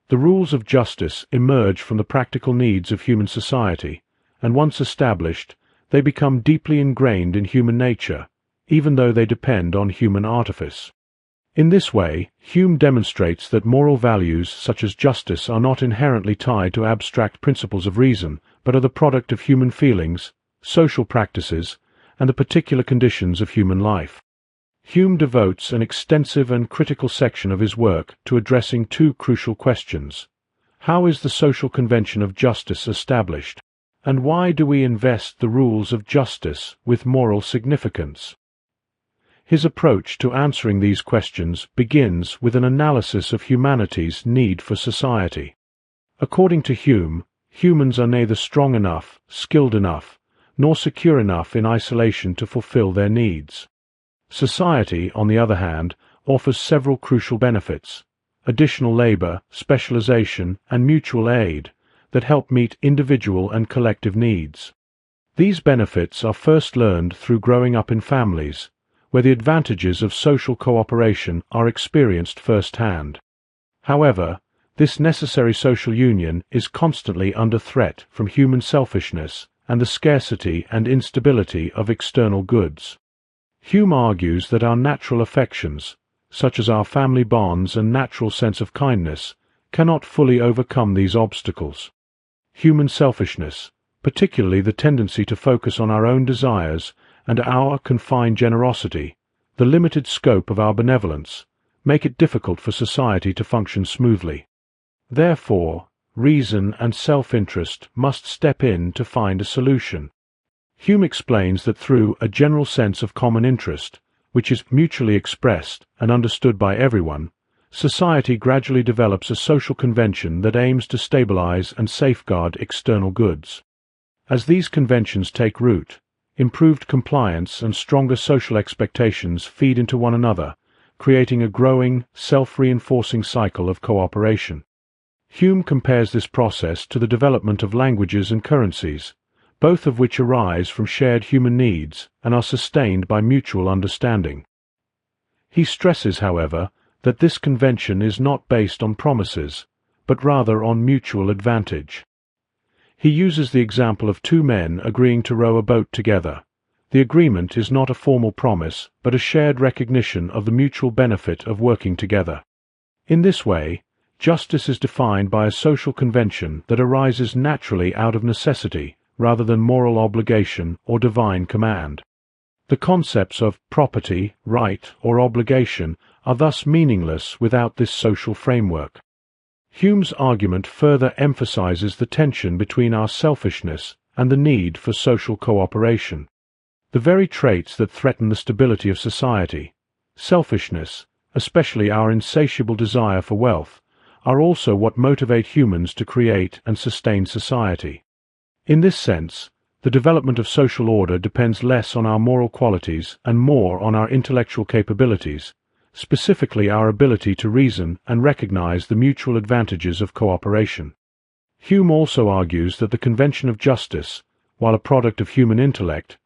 A: The rules of justice emerge from the practical needs of human society, and once established, they become deeply ingrained in human nature, even though they depend on human artifice. In this way, Hume demonstrates that moral values such as justice are not inherently tied to abstract principles of reason, but are the product of human feelings, social practices, and the particular conditions of human life. Hume devotes an extensive and critical section of his work to addressing two crucial questions. How is the social convention of justice established? And why do we invest the rules of justice with moral significance? His approach to answering these questions begins with an analysis of humanity's need for society. According to Hume, humans are neither strong enough, skilled enough, nor secure enough in isolation to fulfill their needs. Society, on the other hand, offers several crucial benefits: additional labor, specialization, and mutual aid that help meet individual and collective needs. These benefits are first learned through growing up in families, where the advantages of social cooperation are experienced firsthand. However, this necessary social union is constantly under threat from human selfishness and the scarcity and instability of external goods. Hume argues that our natural affections, such as our family bonds and natural sense of kindness, cannot fully overcome these obstacles. Human selfishness, particularly the tendency to focus on our own desires and our confined generosity, the limited scope of our benevolence, make it difficult for society to function smoothly. Therefore, reason and self-interest must step in to find a solution. Hume explains that through a general sense of common interest, which is mutually expressed and understood by everyone, society gradually develops a social convention that aims to stabilize and safeguard external goods. As these conventions take root, improved compliance and stronger social expectations feed into one another, creating a growing, self-reinforcing cycle of cooperation. Hume compares this process to the development of languages and currencies, both of which arise from shared human needs and are sustained by mutual understanding. He stresses, however, that this convention is not based on promises, but rather on mutual advantage. He uses the example of two men agreeing to row a boat together. The agreement is not a formal promise, but a shared recognition of the mutual benefit of working together. In this way, justice is defined by a social convention that arises naturally out of necessity rather than moral obligation or divine command. The concepts of property, right, or obligation are thus meaningless without this social framework. Hume's argument further emphasizes the tension between our selfishness and the need for social cooperation. The very traits that threaten the stability of society, selfishness, especially our insatiable desire for wealth, are also what motivate humans to create and sustain society. In this sense, the development of social order depends less on our moral qualities and more on our intellectual capabilities, specifically our ability to reason and recognize the mutual advantages of cooperation. Hume also argues that the convention of justice, while a product of human intellect,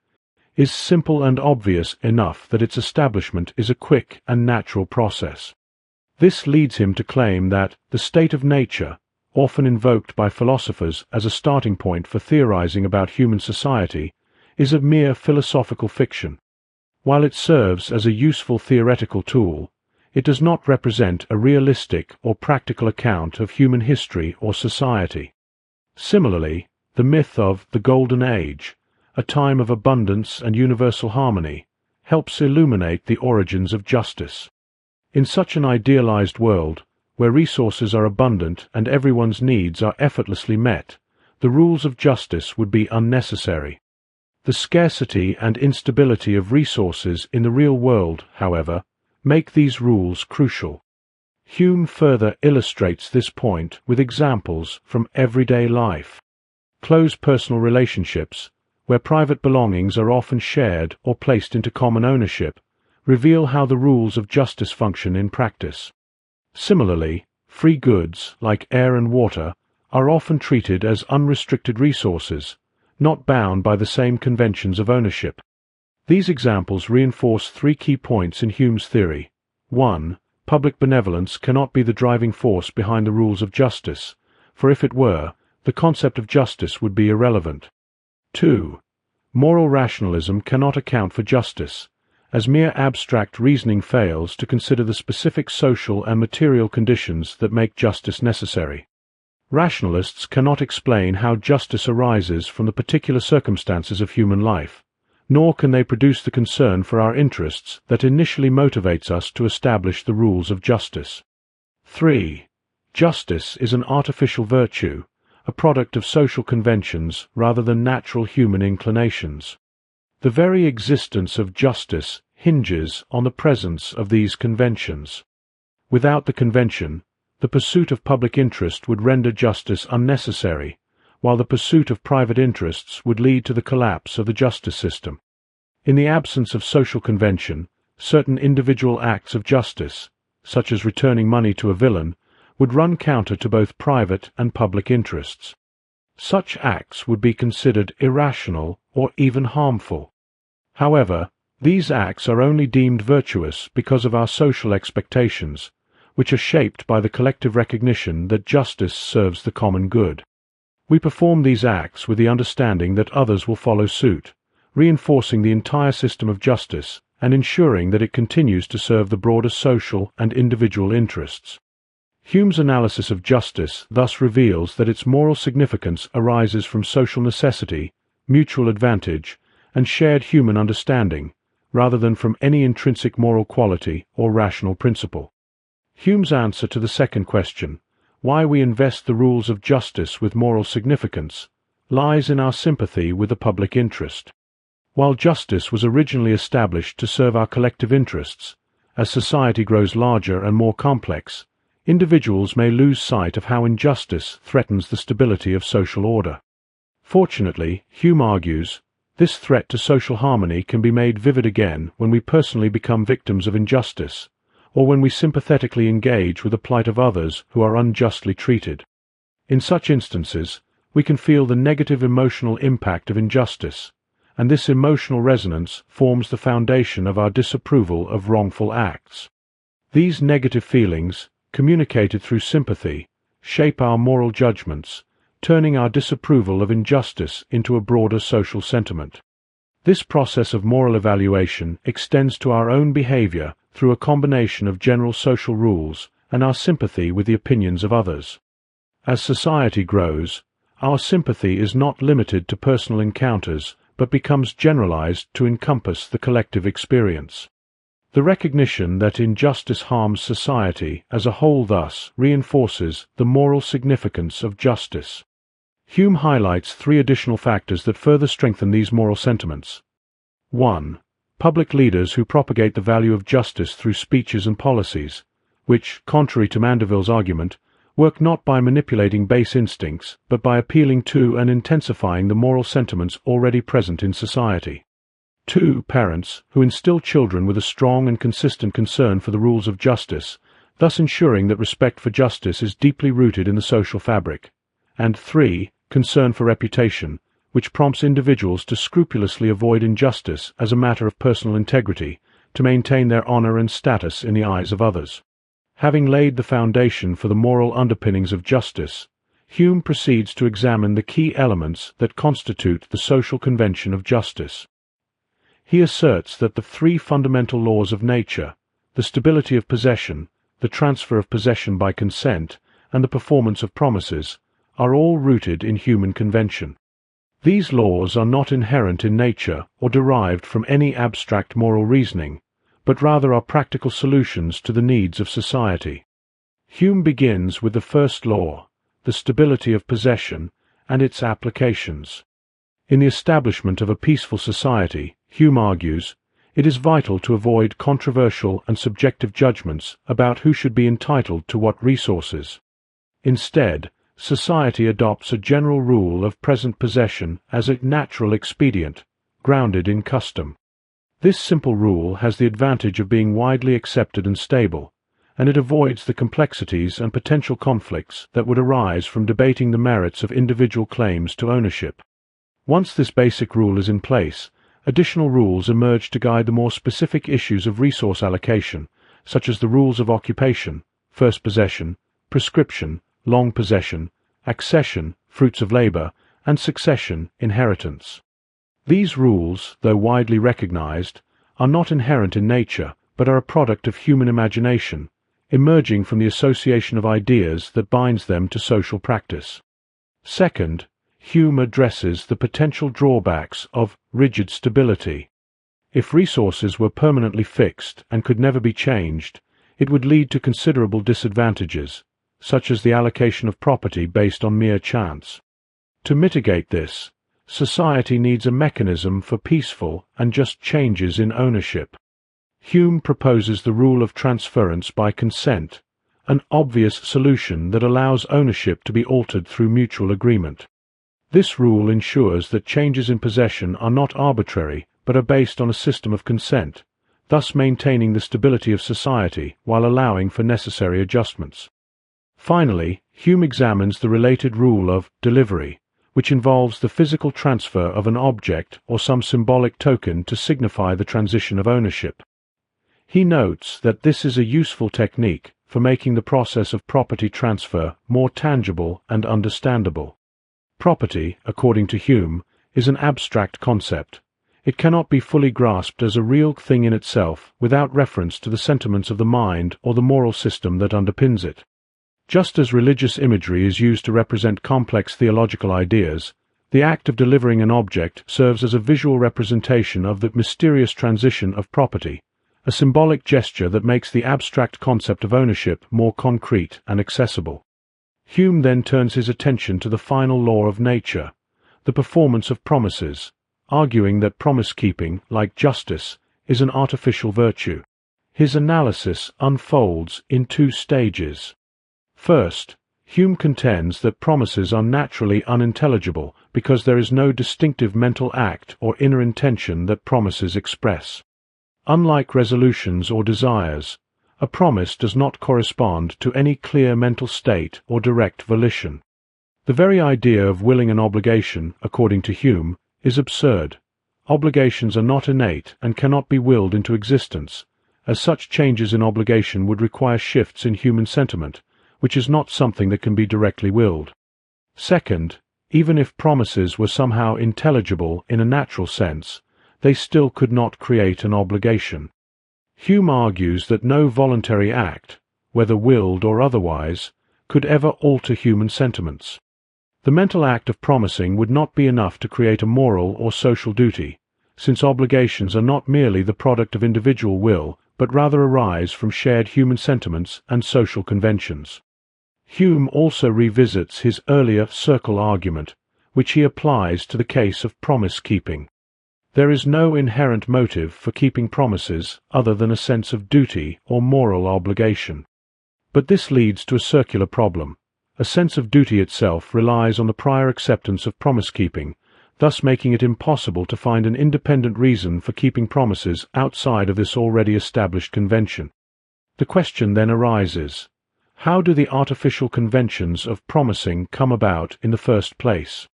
A: is simple and obvious enough that its establishment is a quick and natural process. This leads him to claim that the state of nature, often invoked by philosophers as a starting point for theorizing about human society, is a mere philosophical fiction. While it serves as a useful theoretical tool, it does not represent a realistic or practical account of human history or society. Similarly, the myth of the Golden Age, a time of abundance and universal harmony, helps illuminate the origins of justice. In such an idealized world, where resources are abundant and everyone's needs are effortlessly met, the rules of justice would be unnecessary. The scarcity and instability of resources in the real world, however, make these rules crucial. Hume further illustrates this point with examples from everyday life. Close personal relationships, where private belongings are often shared or placed into common ownership, reveal how the rules of justice function in practice. Similarly, free goods, like air and water, are often treated as unrestricted resources, not bound by the same conventions of ownership. These examples reinforce three key points in Hume's theory. 1. Public benevolence cannot be the driving force behind the rules of justice, for if it were, the concept of justice would be irrelevant. 2. Moral rationalism cannot account for justice, as mere abstract reasoning fails to consider the specific social and material conditions that make justice necessary. Rationalists cannot explain how justice arises from the particular circumstances of human life, nor can they produce the concern for our interests that initially motivates us to establish the rules of justice. 3. Justice is an artificial virtue, a product of social conventions rather than natural human inclinations. The very existence of justice hinges on the presence of these conventions. Without the convention, the pursuit of public interest would render justice unnecessary, while the pursuit of private interests would lead to the collapse of the justice system. In the absence of social convention, certain individual acts of justice, such as returning money to a villain, would run counter to both private and public interests. Such acts would be considered irrational or even harmful. However, these acts are only deemed virtuous because of our social expectations, which are shaped by the collective recognition that justice serves the common good. We perform these acts with the understanding that others will follow suit, reinforcing the entire system of justice and ensuring that it continues to serve the broader social and individual interests. Hume's analysis of justice thus reveals that its moral significance arises from social necessity, mutual advantage, and shared human understanding, rather than from any intrinsic moral quality or rational principle. Hume's answer to the second question, why we invest the rules of justice with moral significance, lies in our sympathy with the public interest. While justice was originally established to serve our collective interests, as society grows larger and more complex, individuals may lose sight of how injustice threatens the stability of social order. Fortunately, Hume argues, this threat to social harmony can be made vivid again when we personally become victims of injustice, or when we sympathetically engage with the plight of others who are unjustly treated. In such instances, we can feel the negative emotional impact of injustice, and this emotional resonance forms the foundation of our disapproval of wrongful acts. These negative feelings, communicated through sympathy, shape our moral judgments, turning our disapproval of injustice into a broader social sentiment. This process of moral evaluation extends to our own behavior through a combination of general social rules and our sympathy with the opinions of others. As society grows, our sympathy is not limited to personal encounters, but becomes generalized to encompass the collective experience. The recognition that injustice harms society as a whole thus reinforces the moral significance of justice. Hume highlights three additional factors that further strengthen these moral sentiments. 1. Public leaders who propagate the value of justice through speeches and policies, which, contrary to Mandeville's argument, work not by manipulating base instincts, but by appealing to and intensifying the moral sentiments already present in society. 2. Parents who instill children with a strong and consistent concern for the rules of justice, thus ensuring that respect for justice is deeply rooted in the social fabric. And 3. Concern for reputation, which prompts individuals to scrupulously avoid injustice as a matter of personal integrity, to maintain their honor and status in the eyes of others. Having laid the foundation for the moral underpinnings of justice, Hume proceeds to examine the key elements that constitute the social convention of justice. He asserts that the three fundamental laws of nature, the stability of possession, the transfer of possession by consent, and the performance of promises, are all rooted in human convention. These laws are not inherent in nature or derived from any abstract moral reasoning, but rather are practical solutions to the needs of society. Hume begins with the first law, the stability of possession, and its applications. In the establishment of a peaceful society, Hume argues, it is vital to avoid controversial and subjective judgments about who should be entitled to what resources. Instead, society adopts a general rule of present possession as a natural expedient, grounded in custom. This simple rule has the advantage of being widely accepted and stable, and it avoids the complexities and potential conflicts that would arise from debating the merits of individual claims to ownership. Once this basic rule is in place, additional rules emerge to guide the more specific issues of resource allocation, such as the rules of occupation, first possession, prescription, long possession, accession, fruits of labor, and succession, inheritance. These rules, though widely recognized, are not inherent in nature, but are a product of human imagination, emerging from the association of ideas that binds them to social practice. Second, Hume addresses the potential drawbacks of rigid stability. If resources were permanently fixed and could never be changed, it would lead to considerable disadvantages, such as the allocation of property based on mere chance. To mitigate this, society needs a mechanism for peaceful and just changes in ownership. Hume proposes the rule of transference by consent, an obvious solution that allows ownership to be altered through mutual agreement. This rule ensures that changes in possession are not arbitrary but are based on a system of consent, thus maintaining the stability of society while allowing for necessary adjustments. Finally, Hume examines the related rule of delivery, which involves the physical transfer of an object or some symbolic token to signify the transition of ownership. He notes that this is a useful technique for making the process of property transfer more tangible and understandable. Property, according to Hume, is an abstract concept. It cannot be fully grasped as a real thing in itself without reference to the sentiments of the mind or the moral system that underpins it. Just as religious imagery is used to represent complex theological ideas, the act of delivering an object serves as a visual representation of the mysterious transition of property, a symbolic gesture that makes the abstract concept of ownership more concrete and accessible. Hume then turns his attention to the final law of nature, the performance of promises, arguing that promise-keeping, like justice, is an artificial virtue. His analysis unfolds in two stages. First, Hume contends that promises are naturally unintelligible because there is no distinctive mental act or inner intention that promises express. Unlike resolutions or desires, a promise does not correspond to any clear mental state or direct volition. The very idea of willing an obligation, according to Hume, is absurd. Obligations are not innate and cannot be willed into existence, as such changes in obligation would require shifts in human sentiment, which is not something that can be directly willed. Second, even if promises were somehow intelligible in a natural sense, they still could not create an obligation. Hume argues that no voluntary act, whether willed or otherwise, could ever alter human sentiments. The mental act of promising would not be enough to create a moral or social duty, since obligations are not merely the product of individual will, but rather arise from shared human sentiments and social conventions. Hume also revisits his earlier circle argument, which he applies to the case of promise-keeping. There is no inherent motive for keeping promises other than a sense of duty or moral obligation. But this leads to a circular problem. A sense of duty itself relies on the prior acceptance of promise-keeping, thus making it impossible to find an independent reason for keeping promises outside of this already established convention. The question then arises, how do the artificial conventions of promising come about in the first place?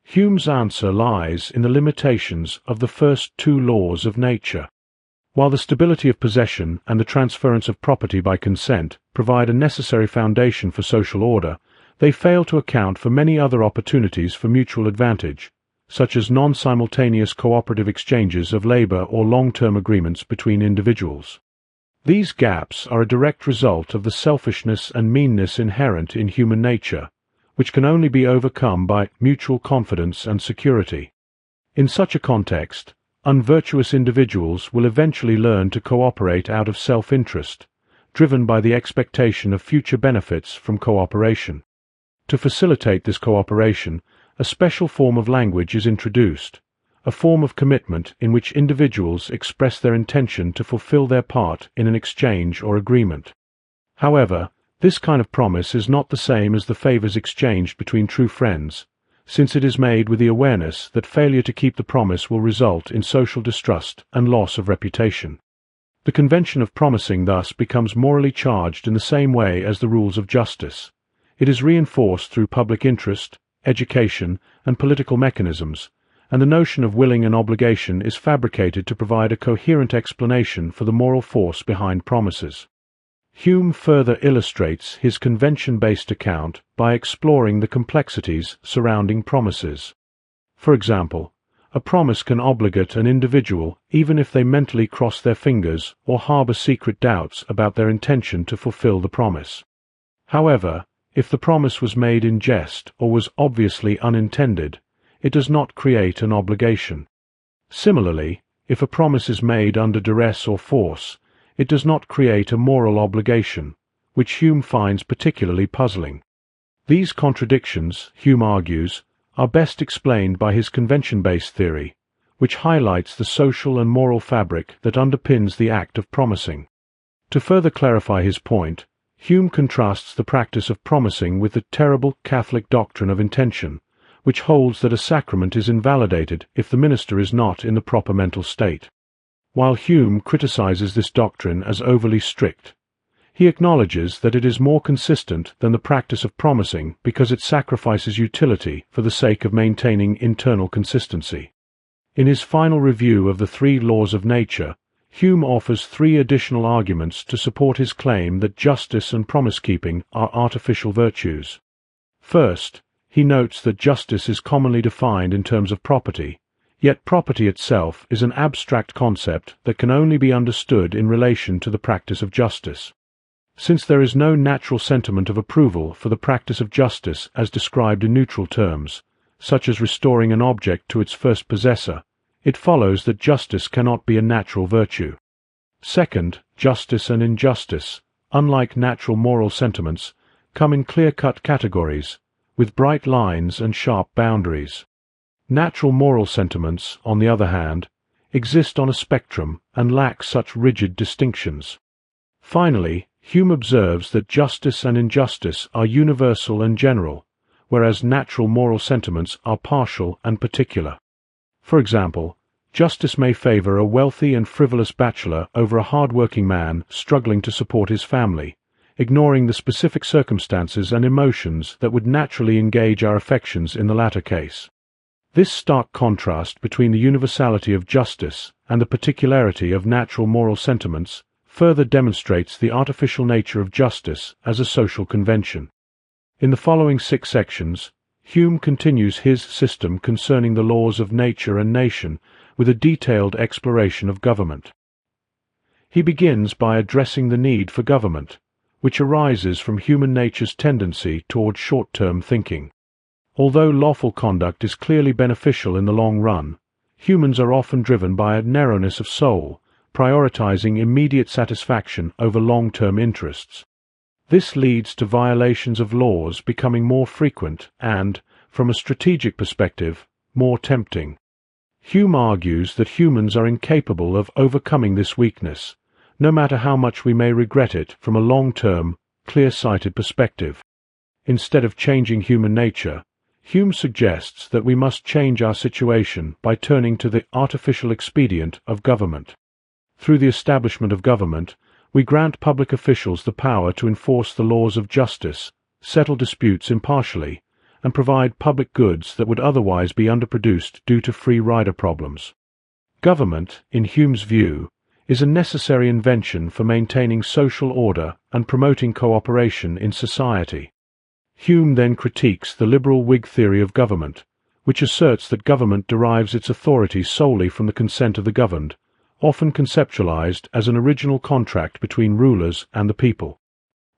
A: Hume's answer lies in the limitations of the first two laws of nature. While the stability of possession and the transference of property by consent provide a necessary foundation for social order, they fail to account for many other opportunities for mutual advantage, such as non-simultaneous cooperative exchanges of labor or long-term agreements between individuals. These gaps are a direct result of the selfishness and meanness inherent in human nature, which can only be overcome by mutual confidence and security. In such a context, unvirtuous individuals will eventually learn to cooperate out of self-interest, driven by the expectation of future benefits from cooperation. To facilitate this cooperation, a special form of language is introduced, a form of commitment in which individuals express their intention to fulfill their part in an exchange or agreement. However, this kind of promise is not the same as the favors exchanged between true friends, since it is made with the awareness that failure to keep the promise will result in social distrust and loss of reputation. The convention of promising thus becomes morally charged in the same way as the rules of justice. It is reinforced through public interest, education, and political mechanisms, and the notion of willing and obligation is fabricated to provide a coherent explanation for the moral force behind promises. Hume further illustrates his convention-based account by exploring the complexities surrounding promises. For example, a promise can obligate an individual even if they mentally cross their fingers or harbor secret doubts about their intention to fulfill the promise. However, if the promise was made in jest or was obviously unintended, it does not create an obligation. Similarly, if a promise is made under duress or force, it does not create a moral obligation, which Hume finds particularly puzzling. These contradictions, Hume argues, are best explained by his convention-based theory, which highlights the social and moral fabric that underpins the act of promising. To further clarify his point, Hume contrasts the practice of promising with the terrible Catholic doctrine of intention, which holds that a sacrament is invalidated if the minister is not in the proper mental state. While Hume criticizes this doctrine as overly strict, he acknowledges that it is more consistent than the practice of promising because it sacrifices utility for the sake of maintaining internal consistency. In his final review of the three laws of nature, Hume offers three additional arguments to support his claim that justice and promise-keeping are artificial virtues. First, he notes that justice is commonly defined in terms of property, yet property itself is an abstract concept that can only be understood in relation to the practice of justice. Since there is no natural sentiment of approval for the practice of justice as described in neutral terms, such as restoring an object to its first possessor, it follows that justice cannot be a natural virtue. Second, justice and injustice, unlike natural moral sentiments, come in clear-cut categories, with bright lines and sharp boundaries. Natural moral sentiments, on the other hand, exist on a spectrum and lack such rigid distinctions. Finally, Hume observes that justice and injustice are universal and general, whereas natural moral sentiments are partial and particular. For example, justice may favor a wealthy and frivolous bachelor over a hard-working man struggling to support his family, ignoring the specific circumstances and emotions that would naturally engage our affections in the latter case. This stark contrast between the universality of justice and the particularity of natural moral sentiments further demonstrates the artificial nature of justice as a social convention. In the following 6 sections, Hume continues his system concerning the laws of nature and nation with a detailed exploration of government. He begins by addressing the need for government, which arises from human nature's tendency toward short-term thinking. Although lawful conduct is clearly beneficial in the long run, humans are often driven by a narrowness of soul, prioritizing immediate satisfaction over long-term interests. This leads to violations of laws becoming more frequent and, from a strategic perspective, more tempting. Hume argues that humans are incapable of overcoming this weakness, no matter how much we may regret it from a long-term, clear-sighted perspective. Instead of changing human nature, Hume suggests that we must change our situation by turning to the artificial expedient of government. Through the establishment of government, we grant public officials the power to enforce the laws of justice, settle disputes impartially, and provide public goods that would otherwise be underproduced due to free rider problems. Government, in Hume's view, is a necessary invention for maintaining social order and promoting cooperation in society. Hume then critiques the liberal Whig theory of government, which asserts that government derives its authority solely from the consent of the governed, often conceptualized as an original contract between rulers and the people.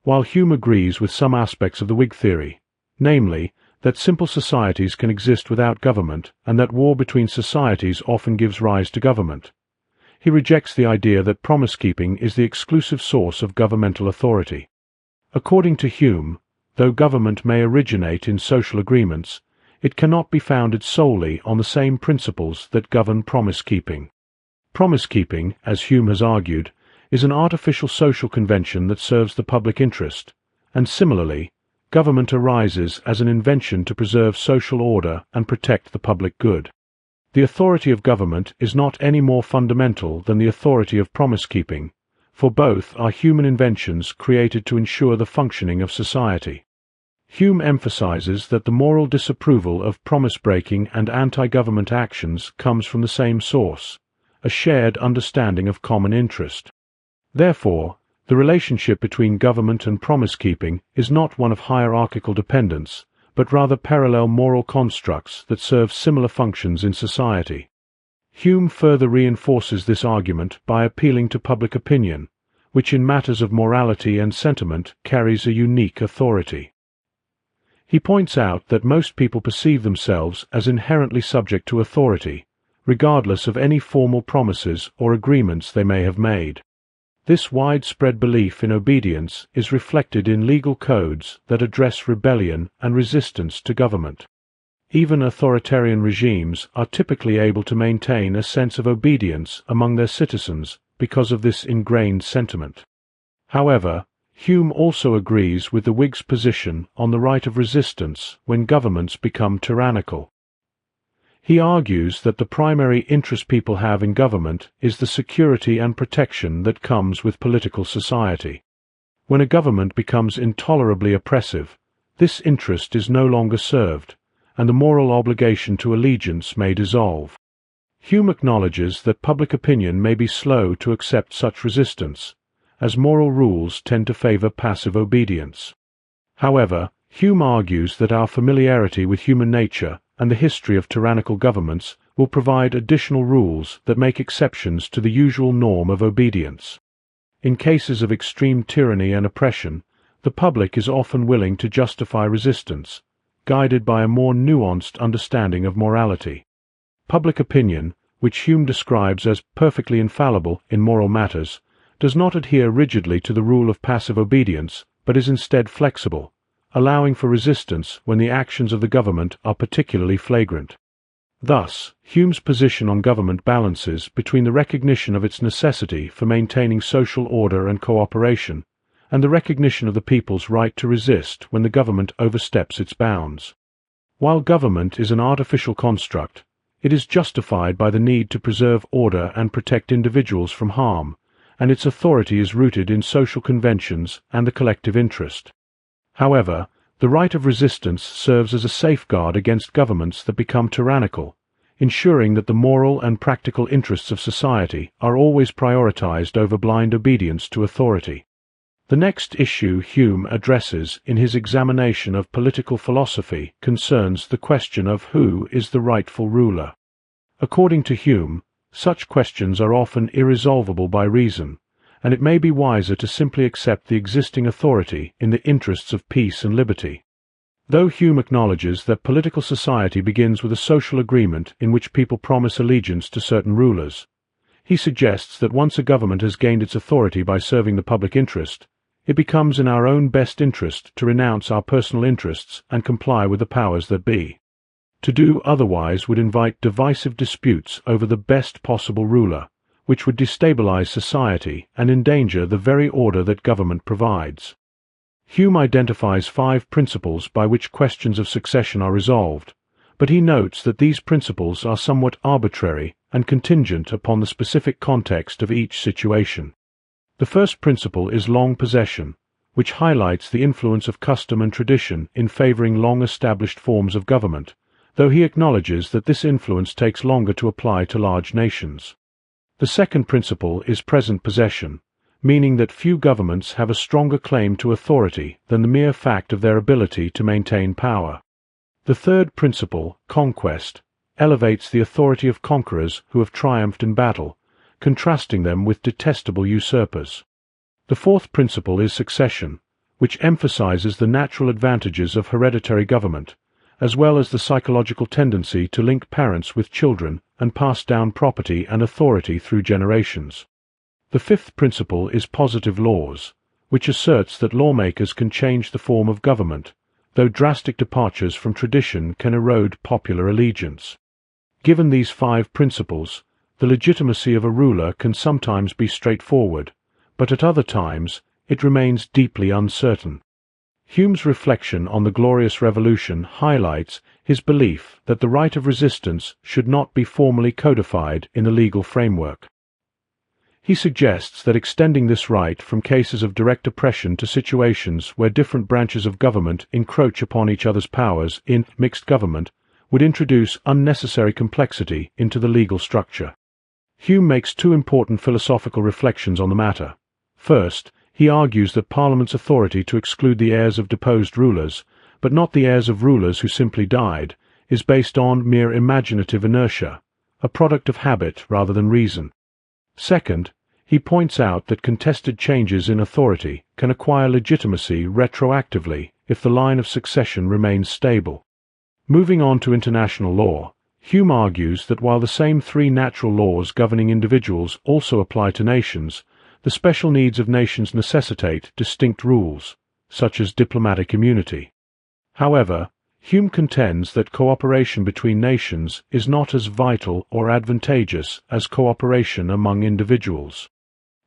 A: While Hume agrees with some aspects of the Whig theory, namely, that simple societies can exist without government and that war between societies often gives rise to government, he rejects the idea that promise-keeping is the exclusive source of governmental authority. According to Hume, though government may originate in social agreements, it cannot be founded solely on the same principles that govern promise-keeping. Promise-keeping, as Hume has argued, is an artificial social convention that serves the public interest, and similarly, government arises as an invention to preserve social order and protect the public good. The authority of government is not any more fundamental than the authority of promise-keeping, for both are human inventions created to ensure the functioning of society. Hume emphasizes that the moral disapproval of promise-breaking and anti-government actions comes from the same source, a shared understanding of common interest. Therefore, the relationship between government and promise-keeping is not one of hierarchical dependence, but rather parallel moral constructs that serve similar functions in society. Hume further reinforces this argument by appealing to public opinion, which in matters of morality and sentiment carries a unique authority. He points out that most people perceive themselves as inherently subject to authority, regardless of any formal promises or agreements they may have made. This widespread belief in obedience is reflected in legal codes that address rebellion and resistance to government. Even authoritarian regimes are typically able to maintain a sense of obedience among their citizens because of this ingrained sentiment. However, Hume also agrees with the Whigs' position on the right of resistance when governments become tyrannical. He argues that the primary interest people have in government is the security and protection that comes with political society. When a government becomes intolerably oppressive, this interest is no longer served, and the moral obligation to allegiance may dissolve. Hume acknowledges that public opinion may be slow to accept such resistance, as moral rules tend to favor passive obedience. However, Hume argues that our familiarity with human nature and the history of tyrannical governments will provide additional rules that make exceptions to the usual norm of obedience. In cases of extreme tyranny and oppression, the public is often willing to justify resistance, guided by a more nuanced understanding of morality. Public opinion, which Hume describes as perfectly infallible in moral matters, does not adhere rigidly to the rule of passive obedience, but is instead flexible, allowing for resistance when the actions of the government are particularly flagrant. Thus, Hume's position on government balances between the recognition of its necessity for maintaining social order and cooperation, and the recognition of the people's right to resist when the government oversteps its bounds. While government is an artificial construct, it is justified by the need to preserve order and protect individuals from harm, and its authority is rooted in social conventions and the collective interest. However, the right of resistance serves as a safeguard against governments that become tyrannical, ensuring that the moral and practical interests of society are always prioritized over blind obedience to authority. The next issue Hume addresses in his examination of political philosophy concerns the question of who is the rightful ruler. According to Hume, such questions are often irresolvable by reason, and it may be wiser to simply accept the existing authority in the interests of peace and liberty. Though Hume acknowledges that political society begins with a social agreement in which people promise allegiance to certain rulers, he suggests that once a government has gained its authority by serving the public interest, it becomes in our own best interest to renounce our personal interests and comply with the powers that be. To do otherwise would invite divisive disputes over the best possible ruler, which would destabilize society and endanger the very order that government provides. Hume identifies 5 principles by which questions of succession are resolved, but he notes that these principles are somewhat arbitrary and contingent upon the specific context of each situation. The first principle is long possession, which highlights the influence of custom and tradition in favoring long-established forms of government, though he acknowledges that this influence takes longer to apply to large nations. The second principle is present possession, meaning that few governments have a stronger claim to authority than the mere fact of their ability to maintain power. The third principle, conquest, elevates the authority of conquerors who have triumphed in battle, contrasting them with detestable usurpers. The fourth principle is succession, which emphasizes the natural advantages of hereditary government, as well as the psychological tendency to link parents with children and pass down property and authority through generations. The fifth principle is positive laws, which asserts that lawmakers can change the form of government, though drastic departures from tradition can erode popular allegiance. Given these five principles, the legitimacy of a ruler can sometimes be straightforward, but at other times it remains deeply uncertain. Hume's reflection on the Glorious Revolution highlights his belief that the right of resistance should not be formally codified in the legal framework. He suggests that extending this right from cases of direct oppression to situations where different branches of government encroach upon each other's powers in mixed government would introduce unnecessary complexity into the legal structure. Hume makes two important philosophical reflections on the matter. First, he argues that Parliament's authority to exclude the heirs of deposed rulers, but not the heirs of rulers who simply died, is based on mere imaginative inertia, a product of habit rather than reason. Second, he points out that contested changes in authority can acquire legitimacy retroactively if the line of succession remains stable. Moving on to international law, Hume argues that while the same three natural laws governing individuals also apply to nations, the special needs of nations necessitate distinct rules, such as diplomatic immunity. However, Hume contends that cooperation between nations is not as vital or advantageous as cooperation among individuals.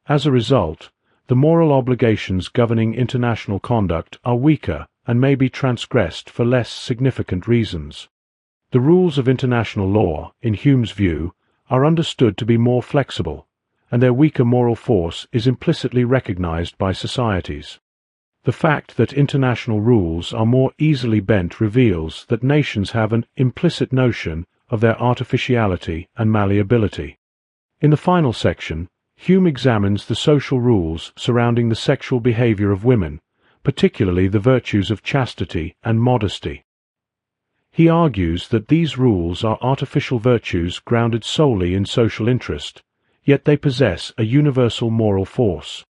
A: As a result, the moral obligations governing international conduct are weaker and may be transgressed for less significant reasons. The rules of international law, in Hume's view, are understood to be more flexible, and their weaker moral force is implicitly recognized by societies. The fact that international rules are more easily bent reveals that nations have an implicit notion of their artificiality and malleability. In the final section, Hume examines the social rules surrounding the sexual behavior of women, particularly the virtues of chastity and modesty. He argues that these rules are artificial virtues grounded solely in social interest, yet they possess a universal moral force.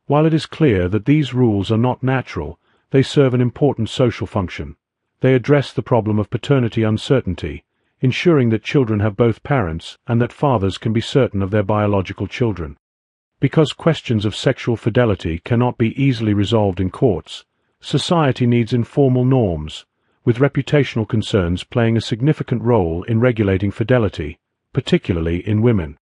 A: While it is clear that these rules are not natural, they serve an important social function. They address the problem of paternity uncertainty, ensuring that children have both parents and that fathers can be certain of their biological children. Because questions of sexual fidelity cannot be easily resolved in courts, society needs informal norms, with reputational concerns playing a significant role in regulating fidelity, particularly in women.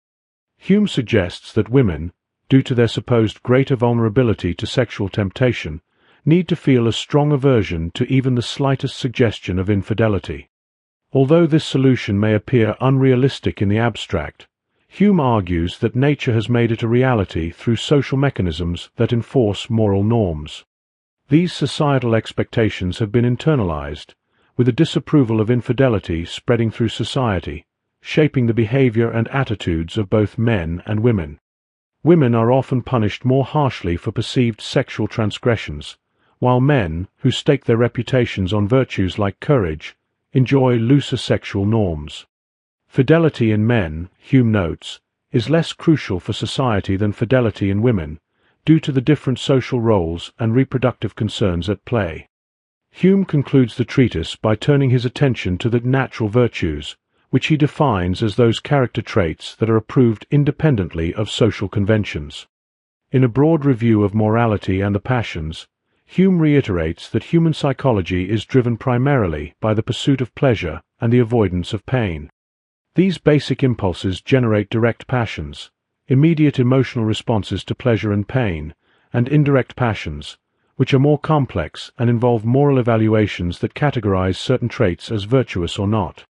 A: Hume suggests that women, due to their supposed greater vulnerability to sexual temptation, need to feel a strong aversion to even the slightest suggestion of infidelity. Although this solution may appear unrealistic in the abstract, Hume argues that nature has made it a reality through social mechanisms that enforce moral norms. These societal expectations have been internalized, with a disapproval of infidelity spreading through society, shaping the behavior and attitudes of both men and women. Women are often punished more harshly for perceived sexual transgressions, while men, who stake their reputations on virtues like courage, enjoy looser sexual norms. Fidelity in men, Hume notes, is less crucial for society than fidelity in women, due to the different social roles and reproductive concerns at play. Hume concludes the treatise by turning his attention to the natural virtues, which he defines as those character traits that are approved independently of social conventions. In a broad review of morality and the passions, Hume reiterates that human psychology is driven primarily by the pursuit of pleasure and the avoidance of pain. These basic impulses generate direct passions, immediate emotional responses to pleasure and pain, and indirect passions, which are more complex and involve moral evaluations that categorize certain traits as virtuous or not.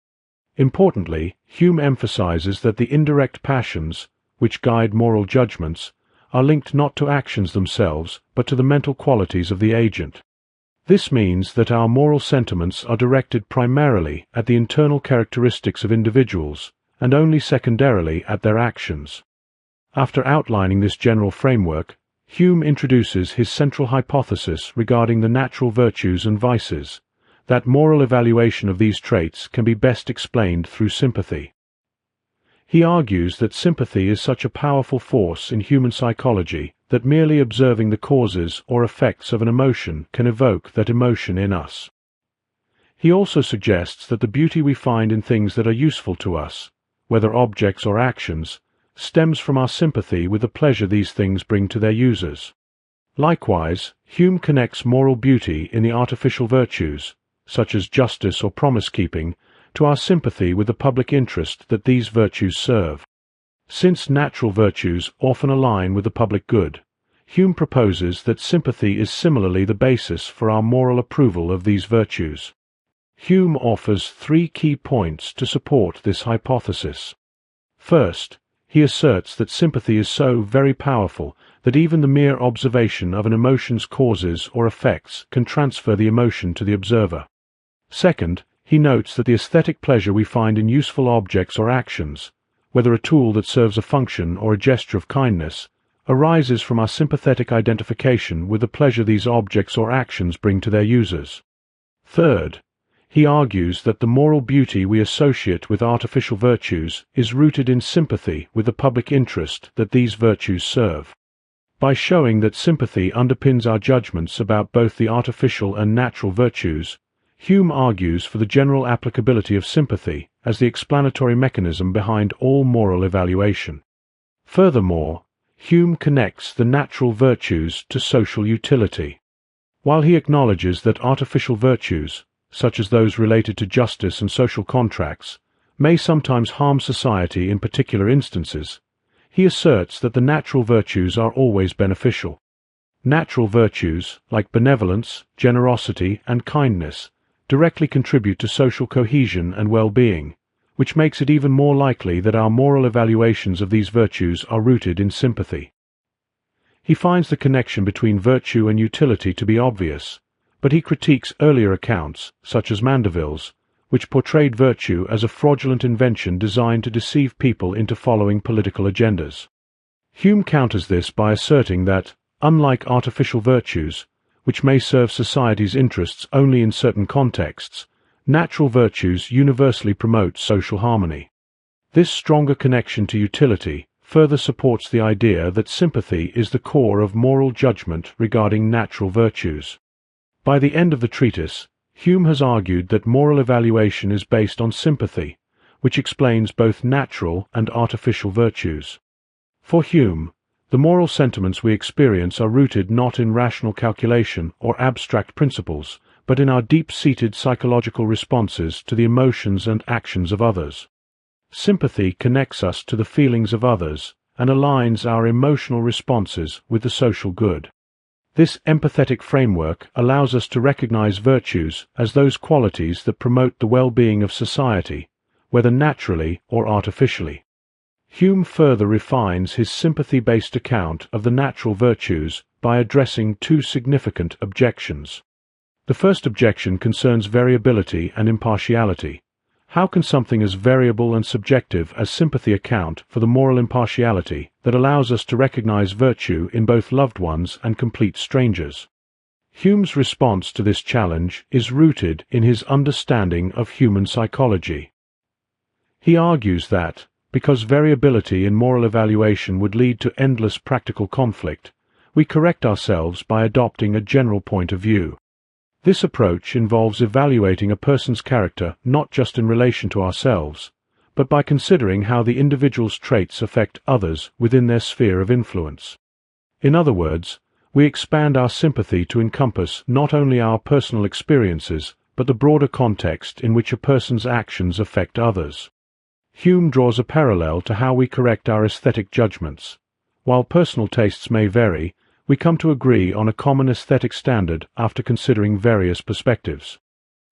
A: Importantly, Hume emphasizes that the indirect passions, which guide moral judgments, are linked not to actions themselves, but to the mental qualities of the agent. This means that our moral sentiments are directed primarily at the internal characteristics of individuals, and only secondarily at their actions. After outlining this general framework, Hume introduces his central hypothesis regarding the natural virtues and vices, that moral evaluation of these traits can be best explained through sympathy. He argues that sympathy is such a powerful force in human psychology that merely observing the causes or effects of an emotion can evoke that emotion in us. He also suggests that the beauty we find in things that are useful to us, whether objects or actions, stems from our sympathy with the pleasure these things bring to their users. Likewise, Hume connects moral beauty in the artificial virtues, such as justice or promise-keeping, to our sympathy with the public interest that these virtues serve. Since natural virtues often align with the public good, Hume proposes that sympathy is similarly the basis for our moral approval of these virtues. Hume offers 3 key points to support this hypothesis. First, he asserts that sympathy is so very powerful that even the mere observation of an emotion's causes or effects can transfer the emotion to the observer. Second, he notes that the aesthetic pleasure we find in useful objects or actions, whether a tool that serves a function or a gesture of kindness, arises from our sympathetic identification with the pleasure these objects or actions bring to their users. Third, he argues that the moral beauty we associate with artificial virtues is rooted in sympathy with the public interest that these virtues serve. By showing that sympathy underpins our judgments about both the artificial and natural virtues, Hume argues for the general applicability of sympathy as the explanatory mechanism behind all moral evaluation. Furthermore, Hume connects the natural virtues to social utility. While he acknowledges that artificial virtues, such as those related to justice and social contracts, may sometimes harm society in particular instances, he asserts that the natural virtues are always beneficial. Natural virtues, like benevolence, generosity, and kindness, directly contribute to social cohesion and well-being, which makes it even more likely that our moral evaluations of these virtues are rooted in sympathy. He finds the connection between virtue and utility to be obvious, but he critiques earlier accounts, such as Mandeville's, which portrayed virtue as a fraudulent invention designed to deceive people into following political agendas. Hume counters this by asserting that, unlike artificial virtues, which may serve society's interests only in certain contexts, natural virtues universally promote social harmony. This stronger connection to utility further supports the idea that sympathy is the core of moral judgment regarding natural virtues. By the end of the treatise, Hume has argued that moral evaluation is based on sympathy, which explains both natural and artificial virtues. For Hume, the moral sentiments we experience are rooted not in rational calculation or abstract principles, but in our deep-seated psychological responses to the emotions and actions of others. Sympathy connects us to the feelings of others and aligns our emotional responses with the social good. This empathetic framework allows us to recognize virtues as those qualities that promote the well-being of society, whether naturally or artificially. Hume further refines his sympathy-based account of the natural virtues by addressing 2 significant objections. The first objection concerns variability and impartiality. How can something as variable and subjective as sympathy account for the moral impartiality that allows us to recognize virtue in both loved ones and complete strangers? Hume's response to this challenge is rooted in his understanding of human psychology. He argues that, because variability in moral evaluation would lead to endless practical conflict, we correct ourselves by adopting a general point of view. This approach involves evaluating a person's character not just in relation to ourselves, but by considering how the individual's traits affect others within their sphere of influence. In other words, we expand our sympathy to encompass not only our personal experiences, but the broader context in which a person's actions affect others. Hume draws a parallel to how we correct our aesthetic judgments. While personal tastes may vary, we come to agree on a common aesthetic standard after considering various perspectives.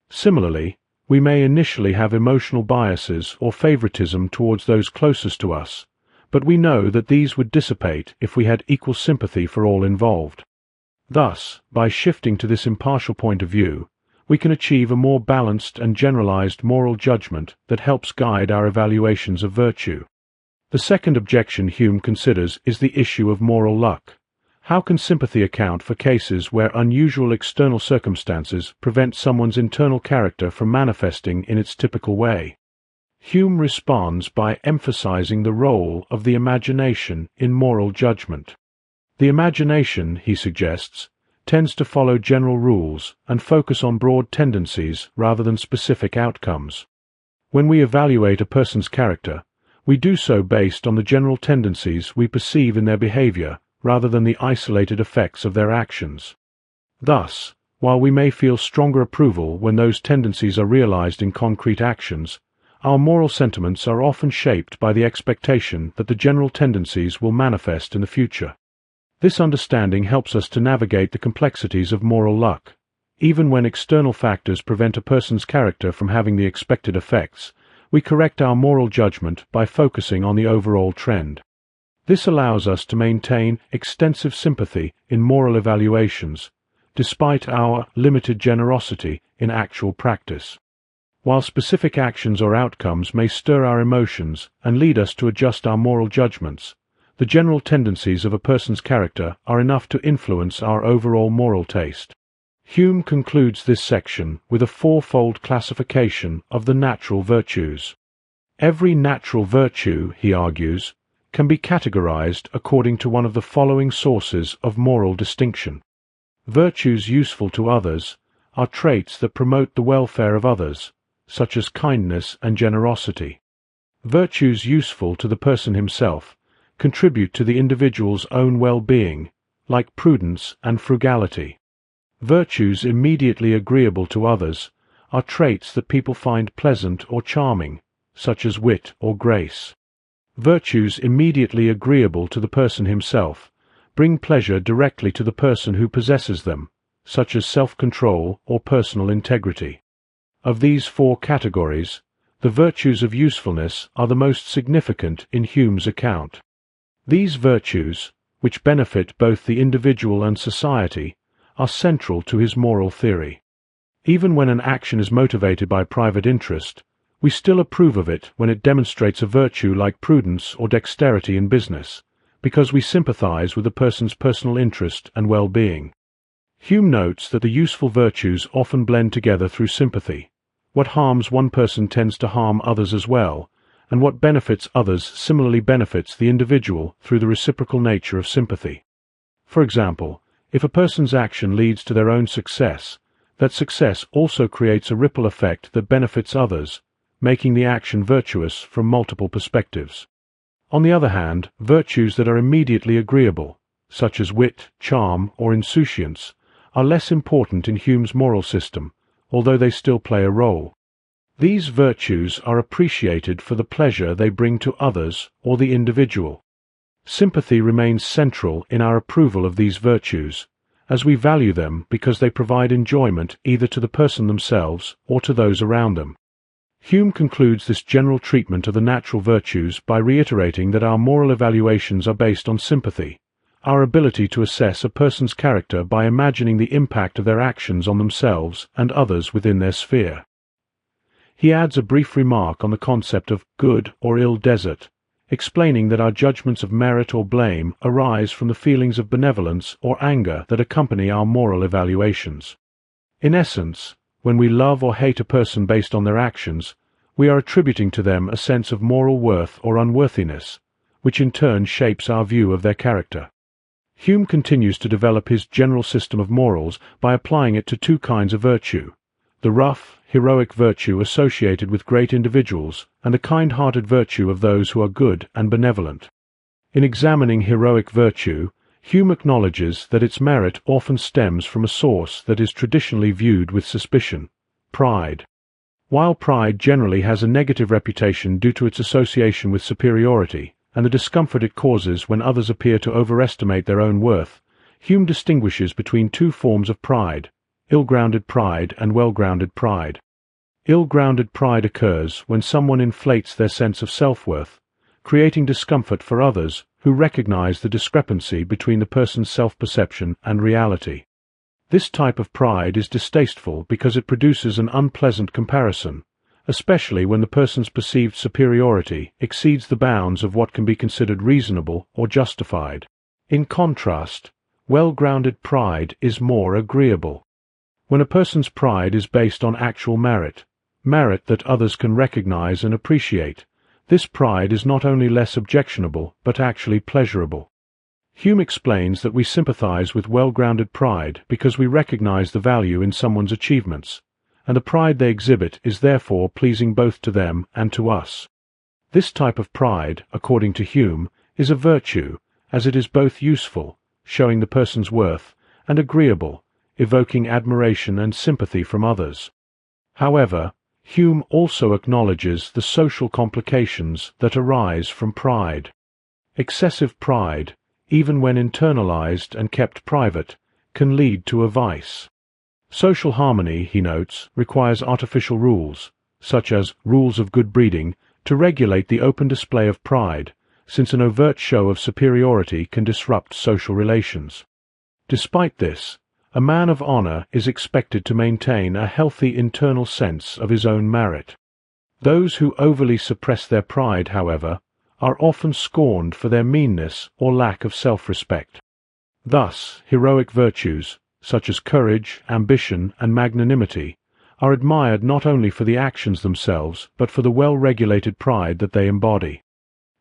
A: Similarly, we may initially have emotional biases or favoritism towards those closest to us, but we know that these would dissipate if we had equal sympathy for all involved. Thus, by shifting to this impartial point of view, we can achieve a more balanced and generalized moral judgment that helps guide our evaluations of virtue. The second objection Hume considers is the issue of moral luck. How can sympathy account for cases where unusual external circumstances prevent someone's internal character from manifesting in its typical way? Hume responds by emphasizing the role of the imagination in moral judgment. The imagination, he suggests, tends to follow general rules and focus on broad tendencies rather than specific outcomes. When we evaluate a person's character, we do so based on the general tendencies we perceive in their behavior rather than the isolated effects of their actions. Thus, while we may feel stronger approval when those tendencies are realized in concrete actions, our moral sentiments are often shaped by the expectation that the general tendencies will manifest in the future. This understanding helps us to navigate the complexities of moral luck. Even when external factors prevent a person's character from having the expected effects, we correct our moral judgment by focusing on the overall trend. This allows us to maintain extensive sympathy in moral evaluations, despite our limited generosity in actual practice. While specific actions or outcomes may stir our emotions and lead us to adjust our moral judgments, the general tendencies of a person's character are enough to influence our overall moral taste. Hume concludes this section with a fourfold classification of the natural virtues. Every natural virtue, he argues, can be categorized according to one of the following sources of moral distinction. Virtues useful to others are traits that promote the welfare of others, such as kindness and generosity. Virtues useful to the person himself contribute to the individual's own well-being, like prudence and frugality. Virtues immediately agreeable to others are traits that people find pleasant or charming, such as wit or grace. Virtues immediately agreeable to the person himself bring pleasure directly to the person who possesses them, such as self-control or personal integrity. Of these four categories, the virtues of usefulness are the most significant in Hume's account. These virtues, which benefit both the individual and society, are central to his moral theory. Even when an action is motivated by private interest, we still approve of it when it demonstrates a virtue like prudence or dexterity in business, because we sympathize with a person's personal interest and well-being. Hume notes that the useful virtues often blend together through sympathy. What harms one person tends to harm others as well, and what benefits others similarly benefits the individual through the reciprocal nature of sympathy. For example, if a person's action leads to their own success, that success also creates a ripple effect that benefits others, making the action virtuous from multiple perspectives. On the other hand, virtues that are immediately agreeable, such as wit, charm, or insouciance, are less important in Hume's moral system, although they still play a role. These virtues are appreciated for the pleasure they bring to others or the individual. Sympathy remains central in our approval of these virtues, as we value them because they provide enjoyment either to the person themselves or to those around them. Hume concludes this general treatment of the natural virtues by reiterating that our moral evaluations are based on sympathy, our ability to assess a person's character by imagining the impact of their actions on themselves and others within their sphere. He adds a brief remark on the concept of good or ill desert, explaining that our judgments of merit or blame arise from the feelings of benevolence or anger that accompany our moral evaluations. In essence, when we love or hate a person based on their actions, we are attributing to them a sense of moral worth or unworthiness, which in turn shapes our view of their character. Hume continues to develop his general system of morals by applying it to two kinds of virtue: the rough, heroic virtue associated with great individuals and the kind-hearted virtue of those who are good and benevolent. In examining heroic virtue, Hume acknowledges that its merit often stems from a source that is traditionally viewed with suspicion: pride. While pride generally has a negative reputation due to its association with superiority and the discomfort it causes when others appear to overestimate their own worth, Hume distinguishes between two forms of pride: ill-grounded pride and well-grounded pride. Ill-grounded pride occurs when someone inflates their sense of self-worth, creating discomfort for others who recognize the discrepancy between the person's self-perception and reality. This type of pride is distasteful because it produces an unpleasant comparison, especially when the person's perceived superiority exceeds the bounds of what can be considered reasonable or justified. In contrast, well-grounded pride is more agreeable. When a person's pride is based on actual merit that others can recognize and appreciate, this pride is not only less objectionable but actually pleasurable. Hume explains that we sympathize with well-grounded pride because we recognize the value in someone's achievements, and the pride they exhibit is therefore pleasing both to them and to us. This type of pride, according to Hume, is a virtue, as it is both useful, showing the person's worth, and agreeable, evoking admiration and sympathy from others. However, Hume also acknowledges the social complications that arise from pride. Excessive pride, even when internalized and kept private, can lead to a vice. Social harmony, he notes, requires artificial rules, such as rules of good breeding, to regulate the open display of pride, since an overt show of superiority can disrupt social relations. Despite this, a man of honor is expected to maintain a healthy internal sense of his own merit. Those who overly suppress their pride, however, are often scorned for their meanness or lack of self-respect. Thus, heroic virtues, such as courage, ambition, and magnanimity, are admired not only for the actions themselves but for the well-regulated pride that they embody.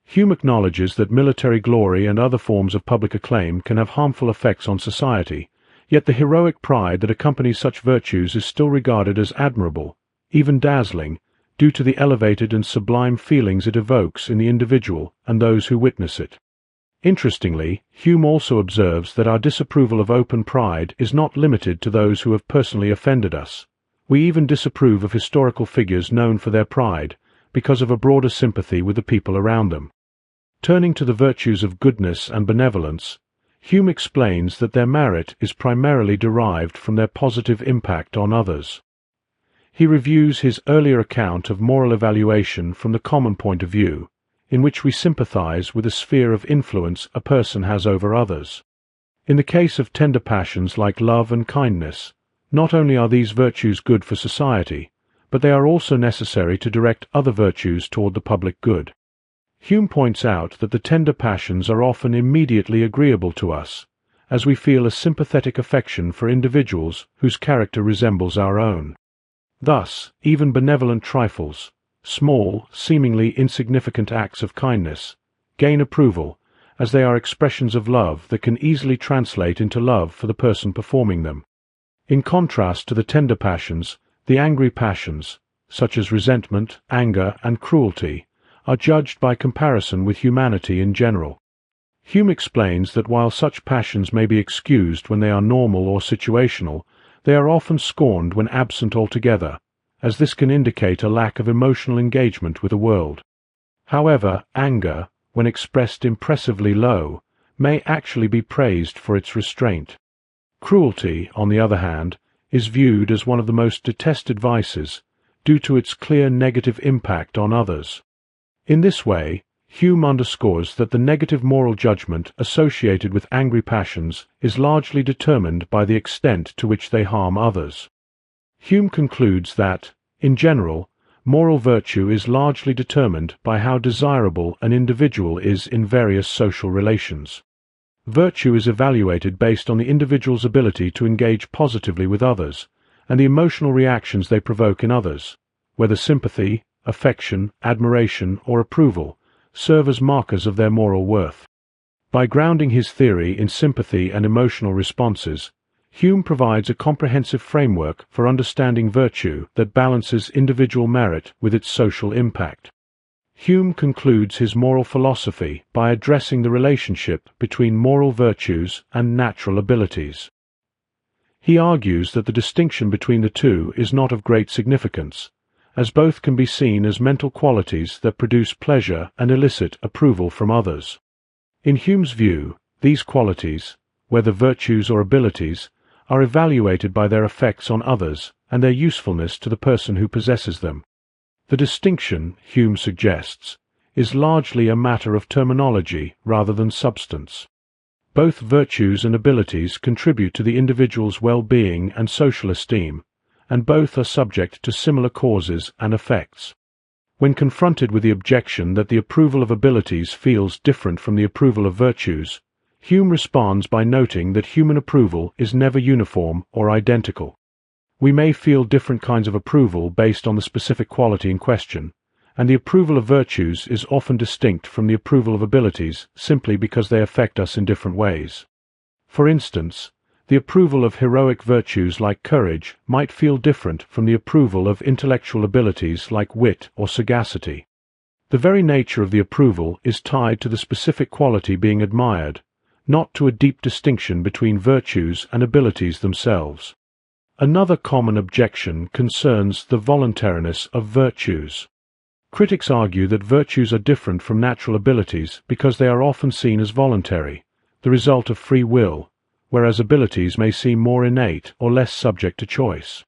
A: Hume acknowledges that military glory and other forms of public acclaim can have harmful effects on society, yet the heroic pride that accompanies such virtues is still regarded as admirable, even dazzling, due to the elevated and sublime feelings it evokes in the individual and those who witness it. Interestingly, Hume also observes that our disapproval of open pride is not limited to those who have personally offended us. We even disapprove of historical figures known for their pride, because of a broader sympathy with the people around them. Turning to the virtues of goodness and benevolence, Hume explains that their merit is primarily derived from their positive impact on others. He reviews his earlier account of moral evaluation from the common point of view, in which we sympathize with the sphere of influence a person has over others. In the case of tender passions like love and kindness, not only are these virtues good for society, but they are also necessary to direct other virtues toward the public good. Hume points out that the tender passions are often immediately agreeable to us, as we feel a sympathetic affection for individuals whose character resembles our own. Thus, even benevolent trifles, small, seemingly insignificant acts of kindness, gain approval, as they are expressions of love that can easily translate into love for the person performing them. In contrast to the tender passions, the angry passions, such as resentment, anger, and cruelty, are judged by comparison with humanity in general. Hume explains that while such passions may be excused when they are normal or situational, they are often scorned when absent altogether, as this can indicate a lack of emotional engagement with the world. However, anger, when expressed impressively low, may actually be praised for its restraint. Cruelty, on the other hand, is viewed as one of the most detested vices, due to its clear negative impact on others. In this way, Hume underscores that the negative moral judgment associated with angry passions is largely determined by the extent to which they harm others. Hume concludes that, in general, moral virtue is largely determined by how desirable an individual is in various social relations. Virtue is evaluated based on the individual's ability to engage positively with others, and the emotional reactions they provoke in others, whether sympathy, affection, admiration, or approval, serve as markers of their moral worth. By grounding his theory in sympathy and emotional responses, Hume provides a comprehensive framework for understanding virtue that balances individual merit with its social impact. Hume concludes his moral philosophy by addressing the relationship between moral virtues and natural abilities. He argues that the distinction between the two is not of great significance, as both can be seen as mental qualities that produce pleasure and elicit approval from others. In Hume's view, these qualities, whether virtues or abilities, are evaluated by their effects on others and their usefulness to the person who possesses them. The distinction, Hume suggests, is largely a matter of terminology rather than substance. Both virtues and abilities contribute to the individual's well-being and social esteem, and both are subject to similar causes and effects. When confronted with the objection that the approval of abilities feels different from the approval of virtues, Hume responds by noting that human approval is never uniform or identical. We may feel different kinds of approval based on the specific quality in question, and the approval of virtues is often distinct from the approval of abilities simply because they affect us in different ways. For instance, the approval of heroic virtues like courage might feel different from the approval of intellectual abilities like wit or sagacity. The very nature of the approval is tied to the specific quality being admired, not to a deep distinction between virtues and abilities themselves. Another common objection concerns the voluntariness of virtues. Critics argue that virtues are different from natural abilities because they are often seen as voluntary, the result of free will, whereas abilities may seem more innate or less subject to choice.